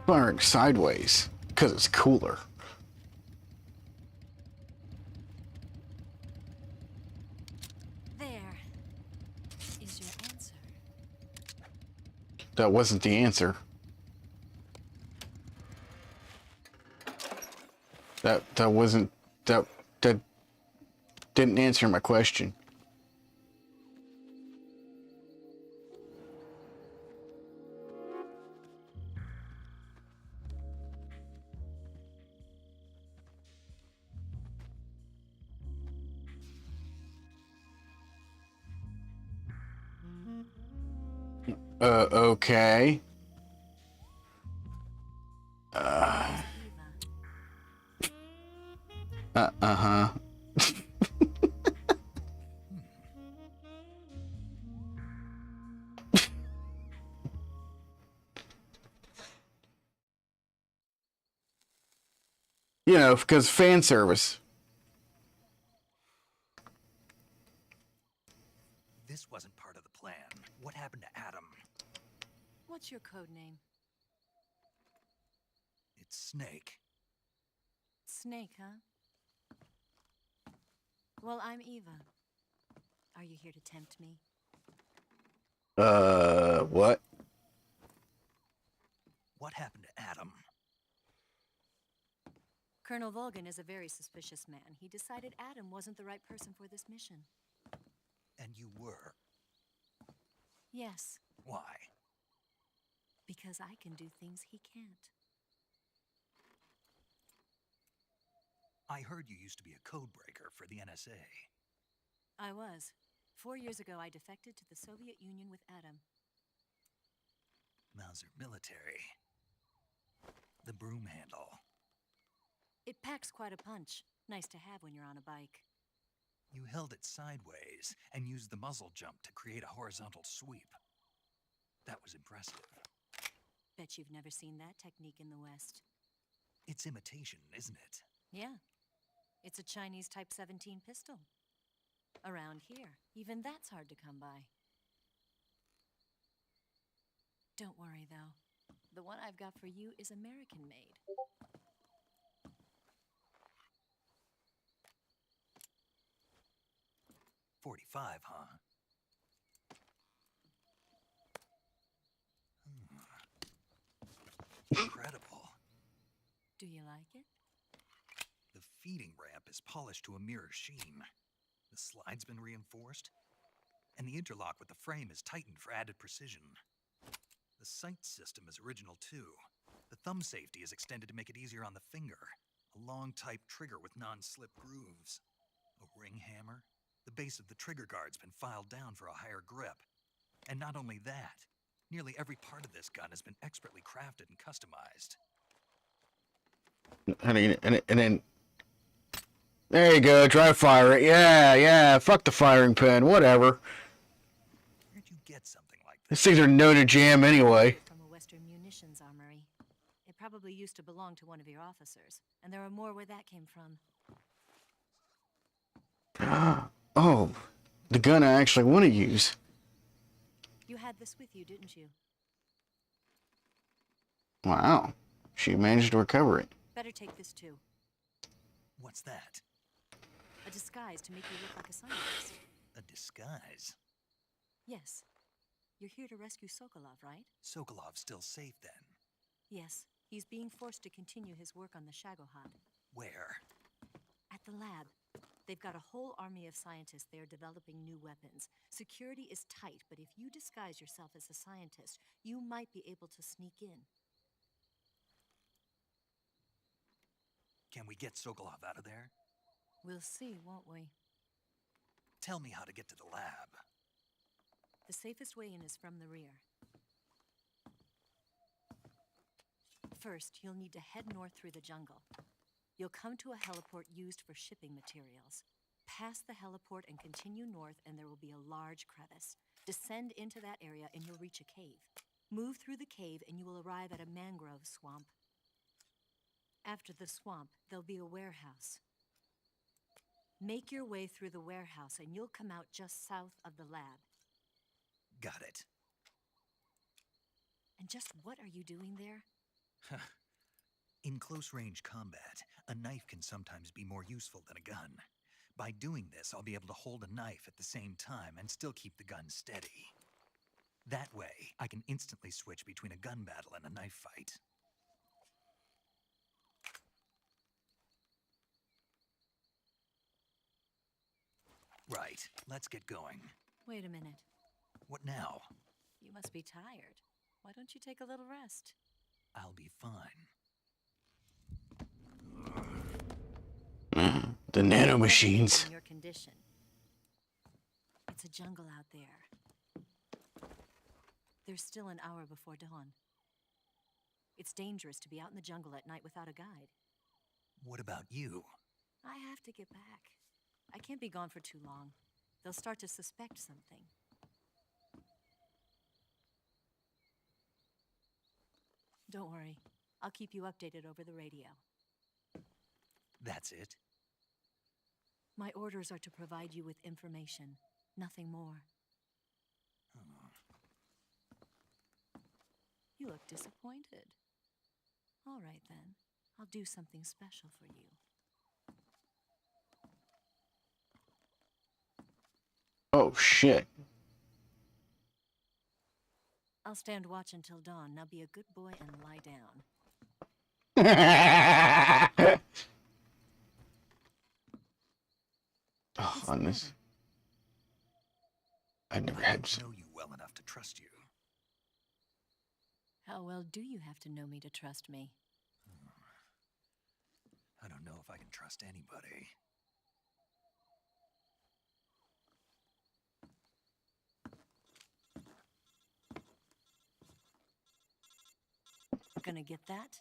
Firing sideways because it's cooler.
There is your answer.
That wasn't the answer. That wasn't that didn't answer my question. Okay. Uh-huh. You know, because fan service.
This wasn't part of the plan. What happened to Adam?
What's your code name?
It's Snake.
Snake, huh? Well, I'm Eva. Are you here to tempt me?
What?
What happened to Adam?
Colonel Volgan is a very suspicious man. He decided Adam wasn't the right person for this mission.
And you were?
Yes,
Why?
because I can do things he can't.
I heard you used to be a code breaker for the NSA.
I was. 4 years ago, I defected to the Soviet Union with Adam.
Mauser military. The broom handle.
It packs quite a punch. Nice to have when you're on a bike.
You held it sideways and used the muzzle jump to create a horizontal sweep. That was impressive.
Bet you've never seen that technique in the West.
It's imitation, isn't it?
Yeah. It's a Chinese Type 17 pistol. Around here, even that's hard to come by. Don't worry, though. The one I've got for you is American-made.
.45, huh? Incredible.
Do you like it?
The feeding ramp is polished to a mirror sheen. The slide's been reinforced, and the interlock with the frame is tightened for added precision. The sight system is original too. The thumb safety is extended to make it easier on the finger. A long type trigger with non-slip grooves. A ring hammer. The base of the trigger guard's been filed down for a higher grip. And not only that, nearly every part of this gun has been expertly crafted and customized.
And then there you go, dry fire it. Yeah, fuck the firing pin, whatever.
Where'd you get something like
These things are known to jam anyway.
From a Western munitions armory. It probably used to belong to one of your officers, and there are more where that came from.
Oh, the gun I actually want to use.
You had this with you, didn't you?
Wow, she managed to recover it.
Better take this too.
What's that?
A disguise to make you look like a scientist.
A disguise?
Yes. You're here to rescue Sokolov, right?
Sokolov's still safe then?
Yes. He's being forced to continue his work on the Shagohod.
Where?
At the lab. They've got a whole army of scientists there developing new weapons. Security is tight, but if you disguise yourself as a scientist, you might be able to sneak in.
Can we get Sokolov out of there?
We'll see, won't we?
Tell me how to get to the lab.
The safest way in is from the rear. First, you'll need to head north through the jungle. You'll come to a heliport used for shipping materials. Pass the heliport and continue north, and there will be a large crevice. Descend into that area and you'll reach a cave. Move through the cave and you will arrive at a mangrove swamp. After the swamp, there'll be a warehouse. Make your way through the warehouse and you'll come out just south of the lab.
Got it.
And just what are you doing there?
In close-range combat, a knife can sometimes be more useful than a gun. By doing this, I'll be able to hold a knife at the same time and still keep the gun steady. That way, I can instantly switch between a gun battle and a knife fight. Right, let's get going.
Wait a minute.
What now?
You must be tired. Why don't you take a little rest?
I'll be fine.
The nanomachines.
In your condition. It's a jungle out there. There's still an hour before dawn. It's dangerous to be out in the jungle at night without a guide.
What about you?
I have to get back. I can't be gone for too long. They'll start to suspect something. Don't worry. I'll keep you updated over the radio.
That's it?
My orders are to provide you with information, nothing more. You look disappointed. All right, then. I'll do something special for you.
Oh, shit.
I'll stand watch until dawn. Now be a good boy and lie down.
Oh, on this. I never had.
I know you well enough to trust you.
How well do you have to know me to trust me?
I don't know if I can trust anybody.
Gonna get that?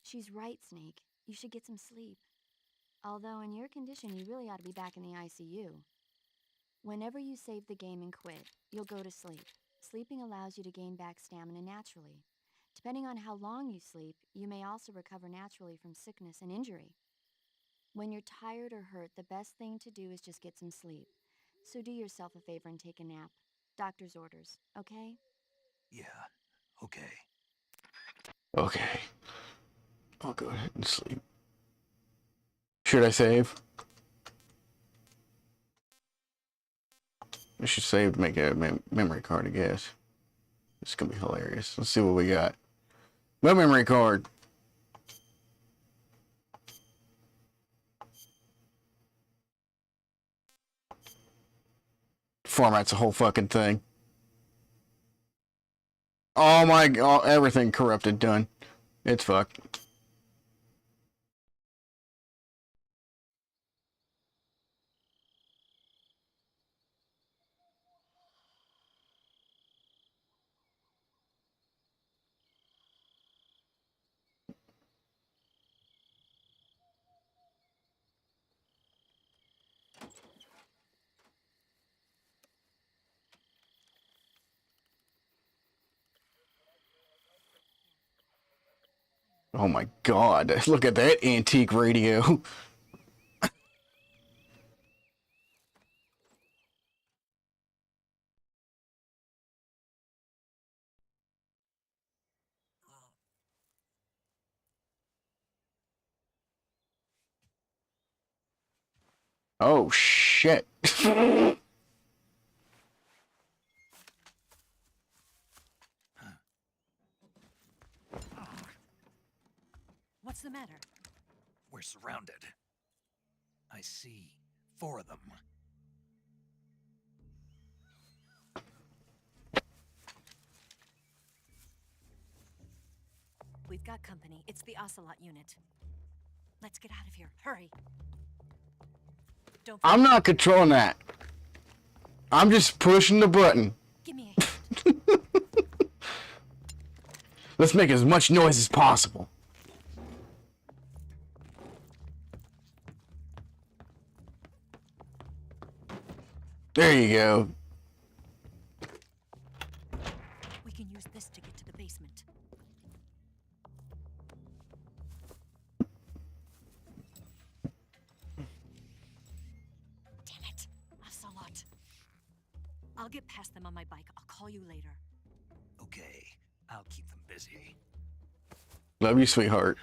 She's right, Snake. You should get some sleep. Although in your condition, you really ought to be back in the ICU. Whenever you save the game and quit, you'll go to sleep. Sleeping allows you to gain back stamina naturally. Depending on how long you sleep, you may also recover naturally from sickness and injury. When you're tired or hurt, the best thing to do is just get some sleep. So do yourself a favor and take a nap. Doctor's orders, okay?
Yeah, okay.
Okay. I'll go ahead and sleep. Should I save? I should save to make a memory card, I guess. It's gonna be hilarious. Let's see what we got. My memory card. Format's a whole fucking thing. Oh my god, everything corrupted, done. It's fucked. Oh my god, look at that antique radio. Oh shit.
What's the matter?
We're surrounded. I see 4 of them.
We've got company. It's the Ocelot unit. Let's get out of here. Hurry. Don't
I'm not controlling that. I'm just pushing the button.
give me a hand.
Let's make as much noise as possible. There you go.
We can use this to get to the basement. Damn it. Ocelot. I'll get past them on my bike. I'll call you later.
Okay, I'll keep them busy.
Love you, sweetheart.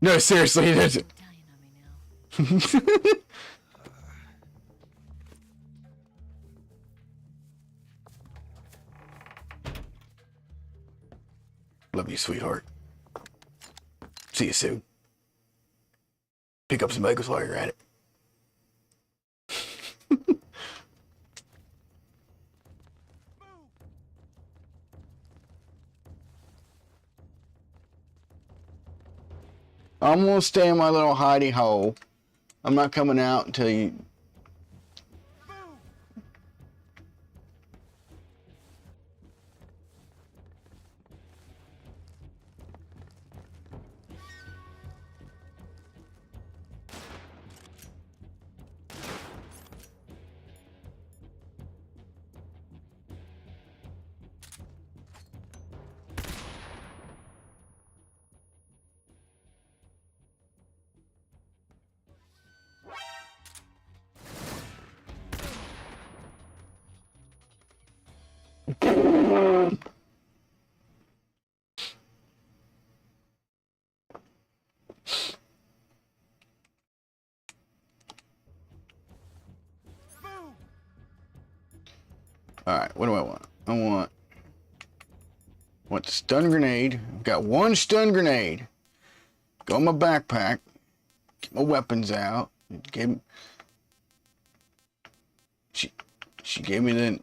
No, seriously, it isn't.
Dying on me now.
Love you, sweetheart. See you soon. Pick up some bagels while you're at it. I'm gonna stay in my little hidey hole. I'm not coming out until you. Alright, what do I want? I want the stun grenade. I've got one stun grenade. Go in my backpack. Get my weapons out. She gave me the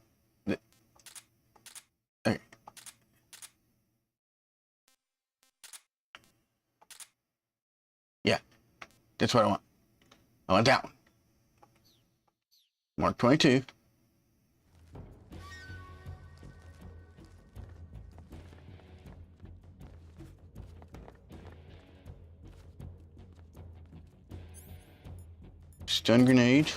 okay. Yeah, that's what I want. I want that one. Mark 22. Stun grenade.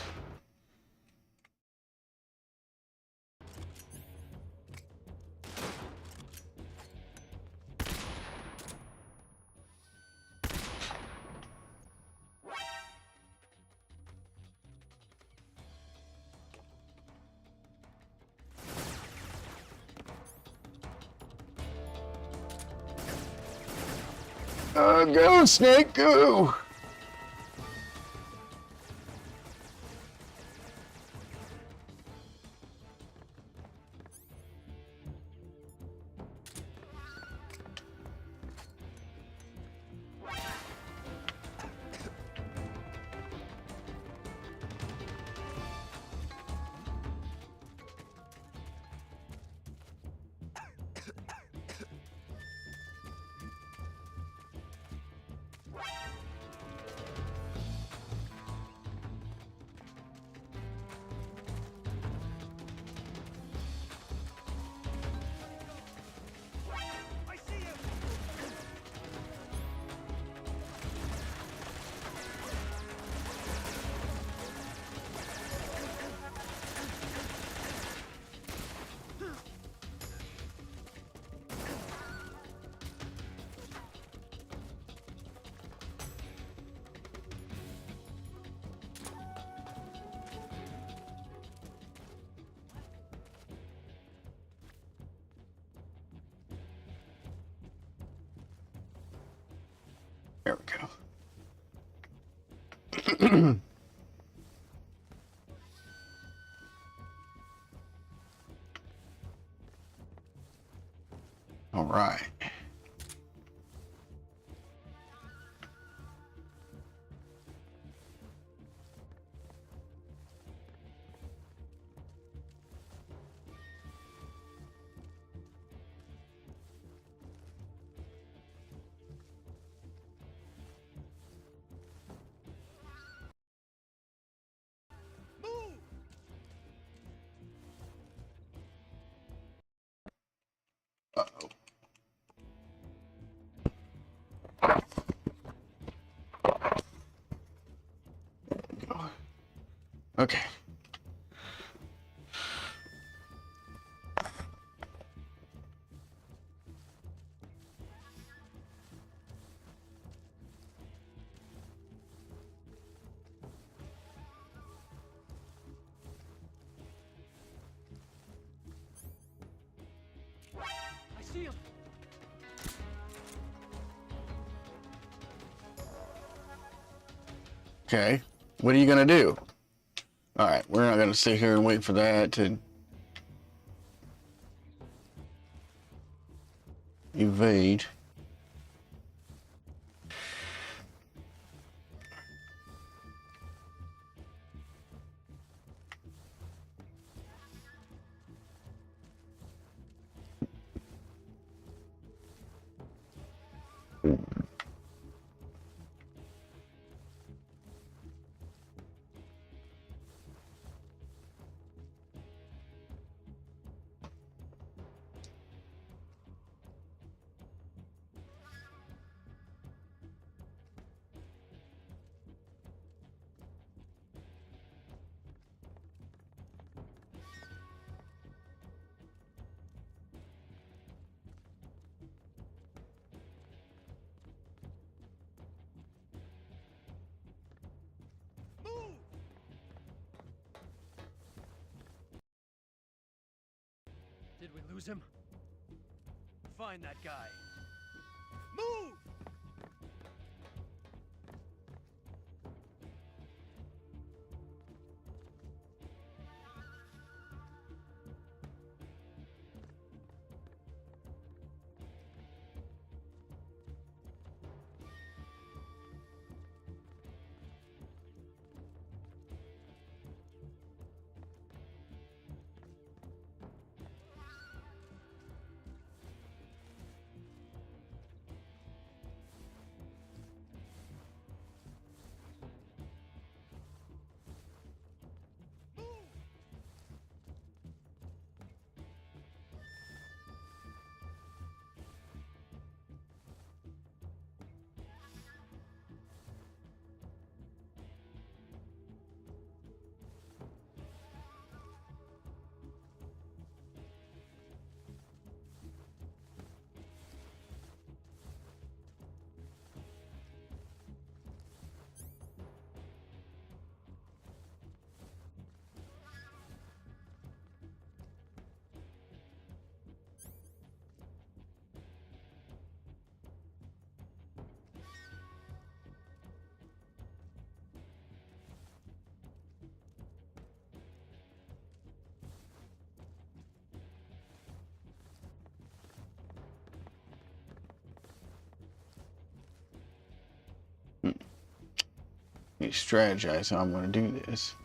Go, Snake, go! There we go. All right. Uh-oh. Okay.
I see him.
Okay. What are you gonna do? All right, we're not gonna sit here and wait for that to evade.
Did we lose him? Find that guy. Move!
You strategize how I'm going to do this.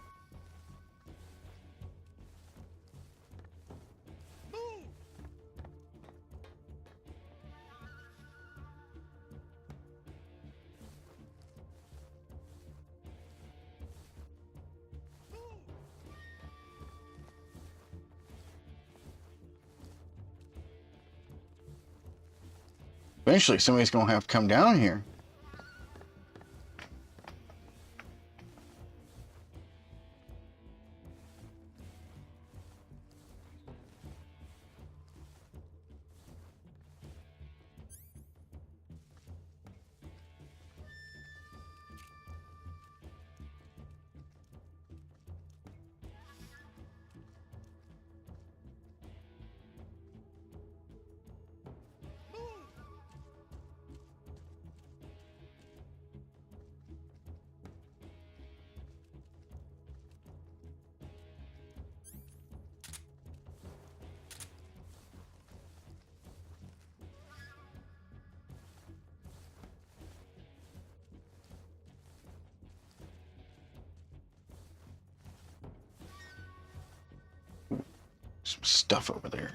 Eventually, somebody's going to have to come down here. Some stuff over there.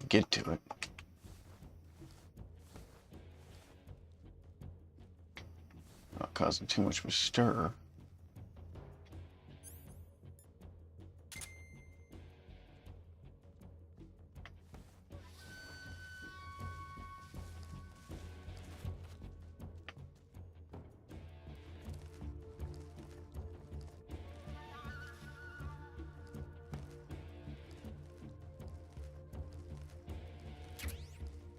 Get to it. Not causing too much of a stir.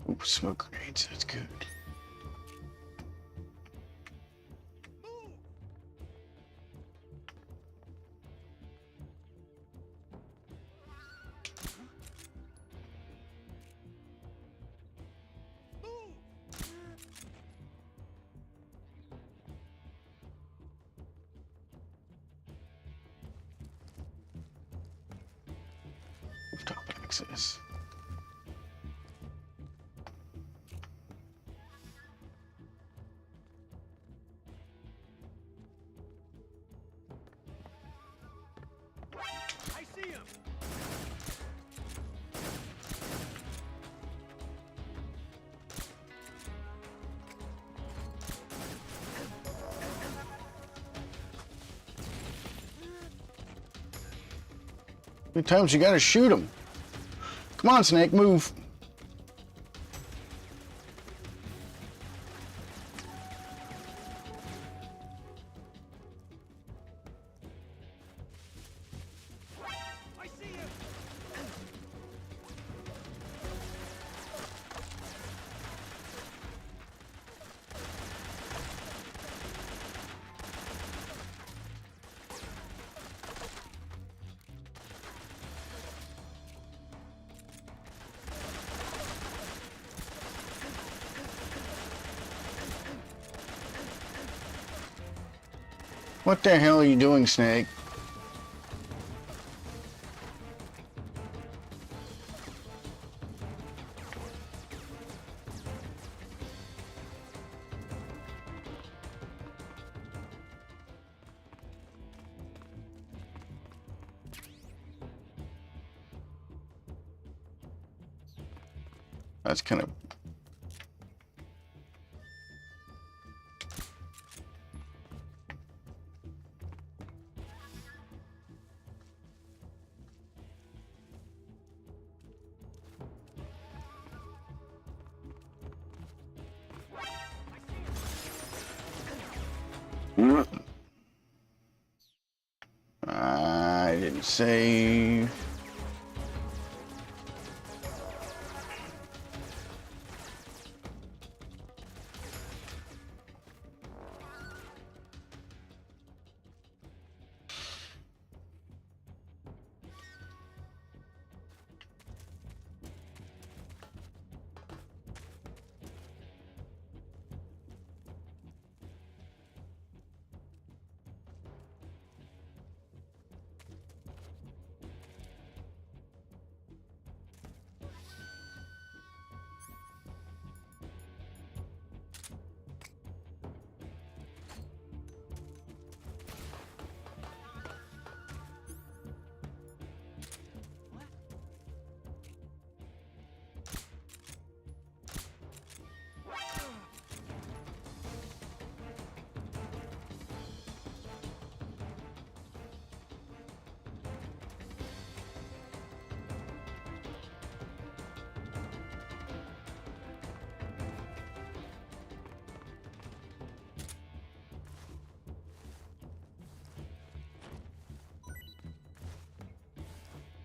Ooh, smoke grenades, that's good. Rooftop access.
I see him!
How many times you gotta shoot him? Come on, Snake, move.
I see him!
What the hell are you doing, Snake? That's kind of... I didn't save.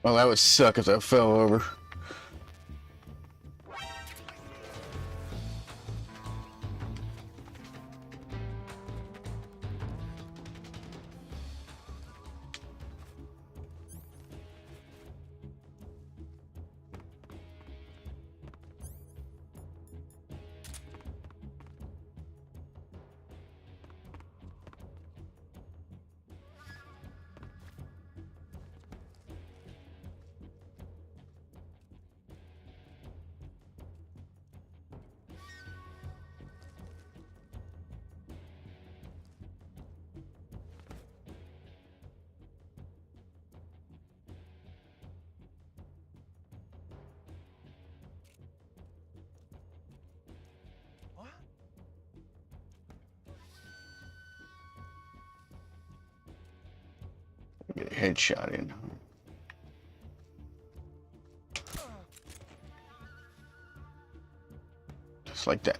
Well, that would suck if I fell over. Get a headshot in. Just like that.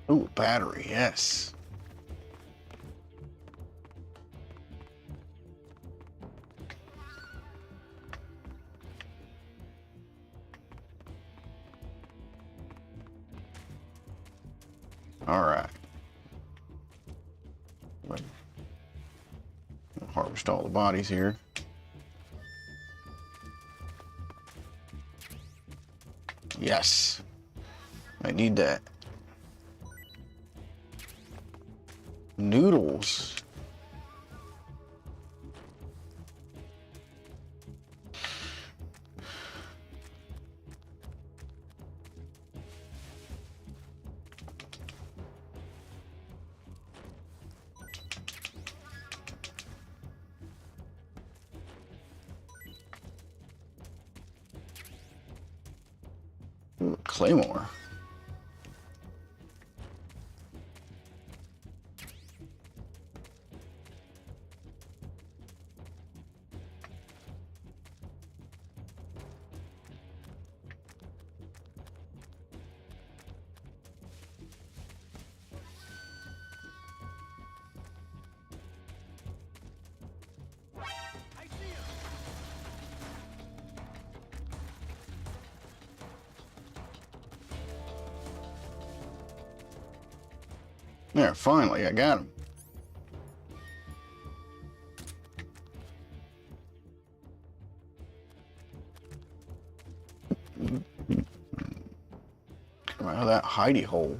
Ooh, battery, yes. All right. Harvest all the bodies here. Yes. I need that. Noodles. Ooh, Claymore. There, finally, I got him. Come out of that hidey hole.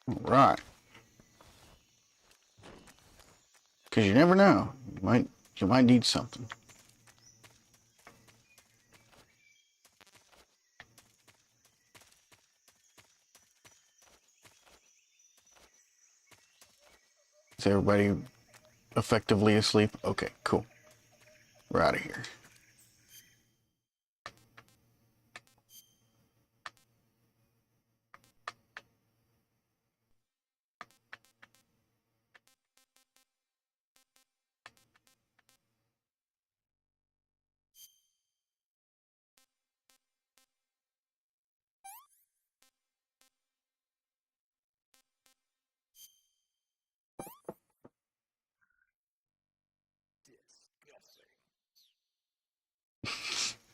All right. Because you never know. You might need something. Is everybody effectively asleep? Okay, cool. We're out of here.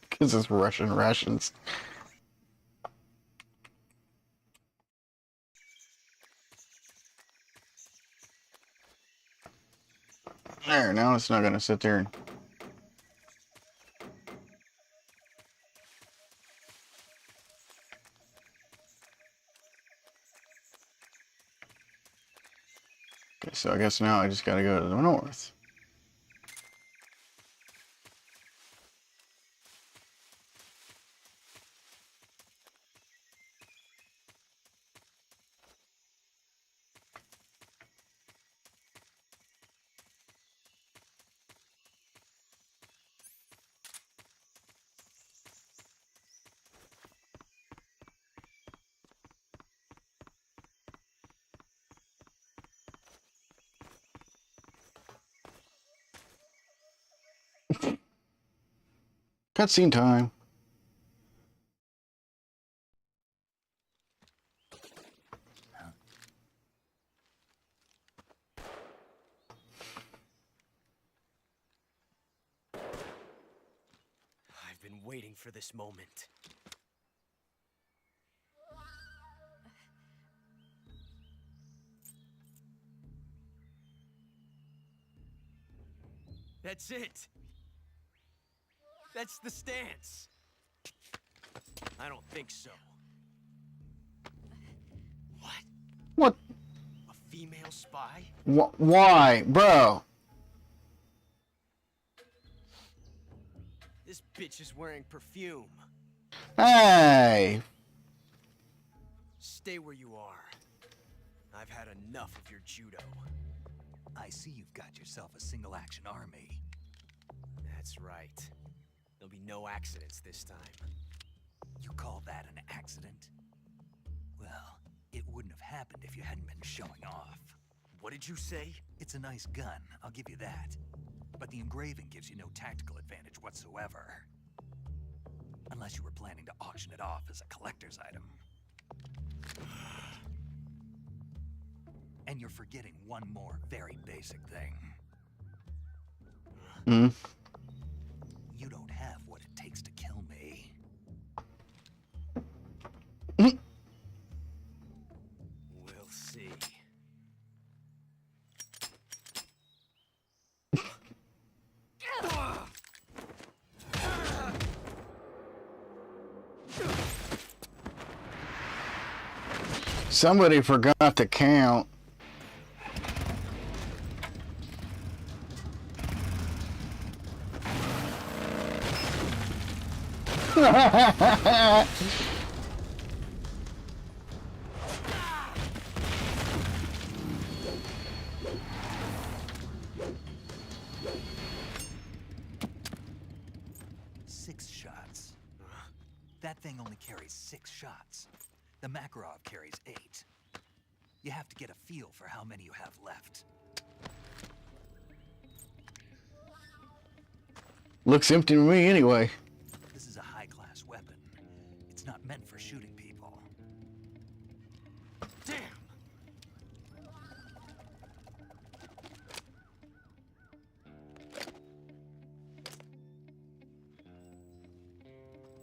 Because it's Russian rations. There, now it's not going to sit there and... Okay, so I guess now I just got to go to the north. Cutscene time.
I've been waiting for this moment.
That's it. That's the stance. I don't think so. What?
What?
A female spy?
Why, bro?
This bitch is wearing perfume.
Hey.
Stay where you are. I've had enough of your judo.
I see you've got yourself a single-action army.
That's right. There'll be no accidents this time.
You call that an accident? Well, it wouldn't have happened if you hadn't been showing off.
What did you say?
It's a nice gun, I'll give you that. But the engraving gives you no tactical advantage whatsoever. Unless you were planning to auction it off as a collector's item. And you're forgetting one more very basic thing.
Hmm?
You don't have what it takes to kill me.
We'll see.
Somebody forgot to count.
Six shots. That thing only carries 6 shots. The Makarov carries 8. You have to get a feel for how many you have left.
Looks empty to me anyway.
This is a high-class weapon. It's not meant for shooting people.
Damn!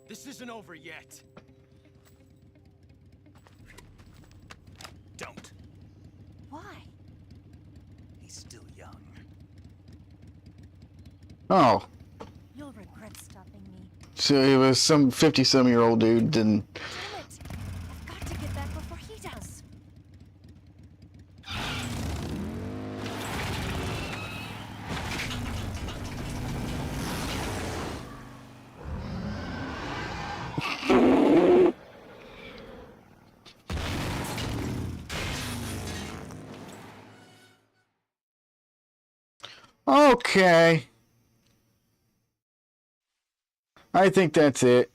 This isn't over yet.
Don't.
Why?
He's still young.
Oh.
You'll regret stopping me.
So it was some 50-some-year-old dude, then.
Damn it! I've got to get back before he does.
Okay. I think that's it.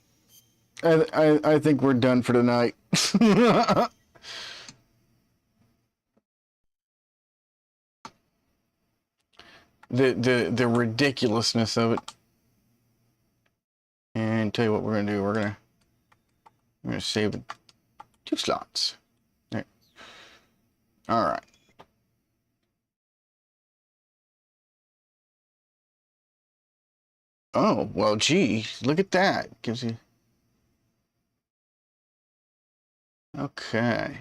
I think we're done for tonight. the ridiculousness of it. And tell you what we're gonna do. We're gonna save 2 slots. There. All right. Oh, well, gee, look at that. Gives you... Okay.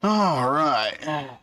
All right.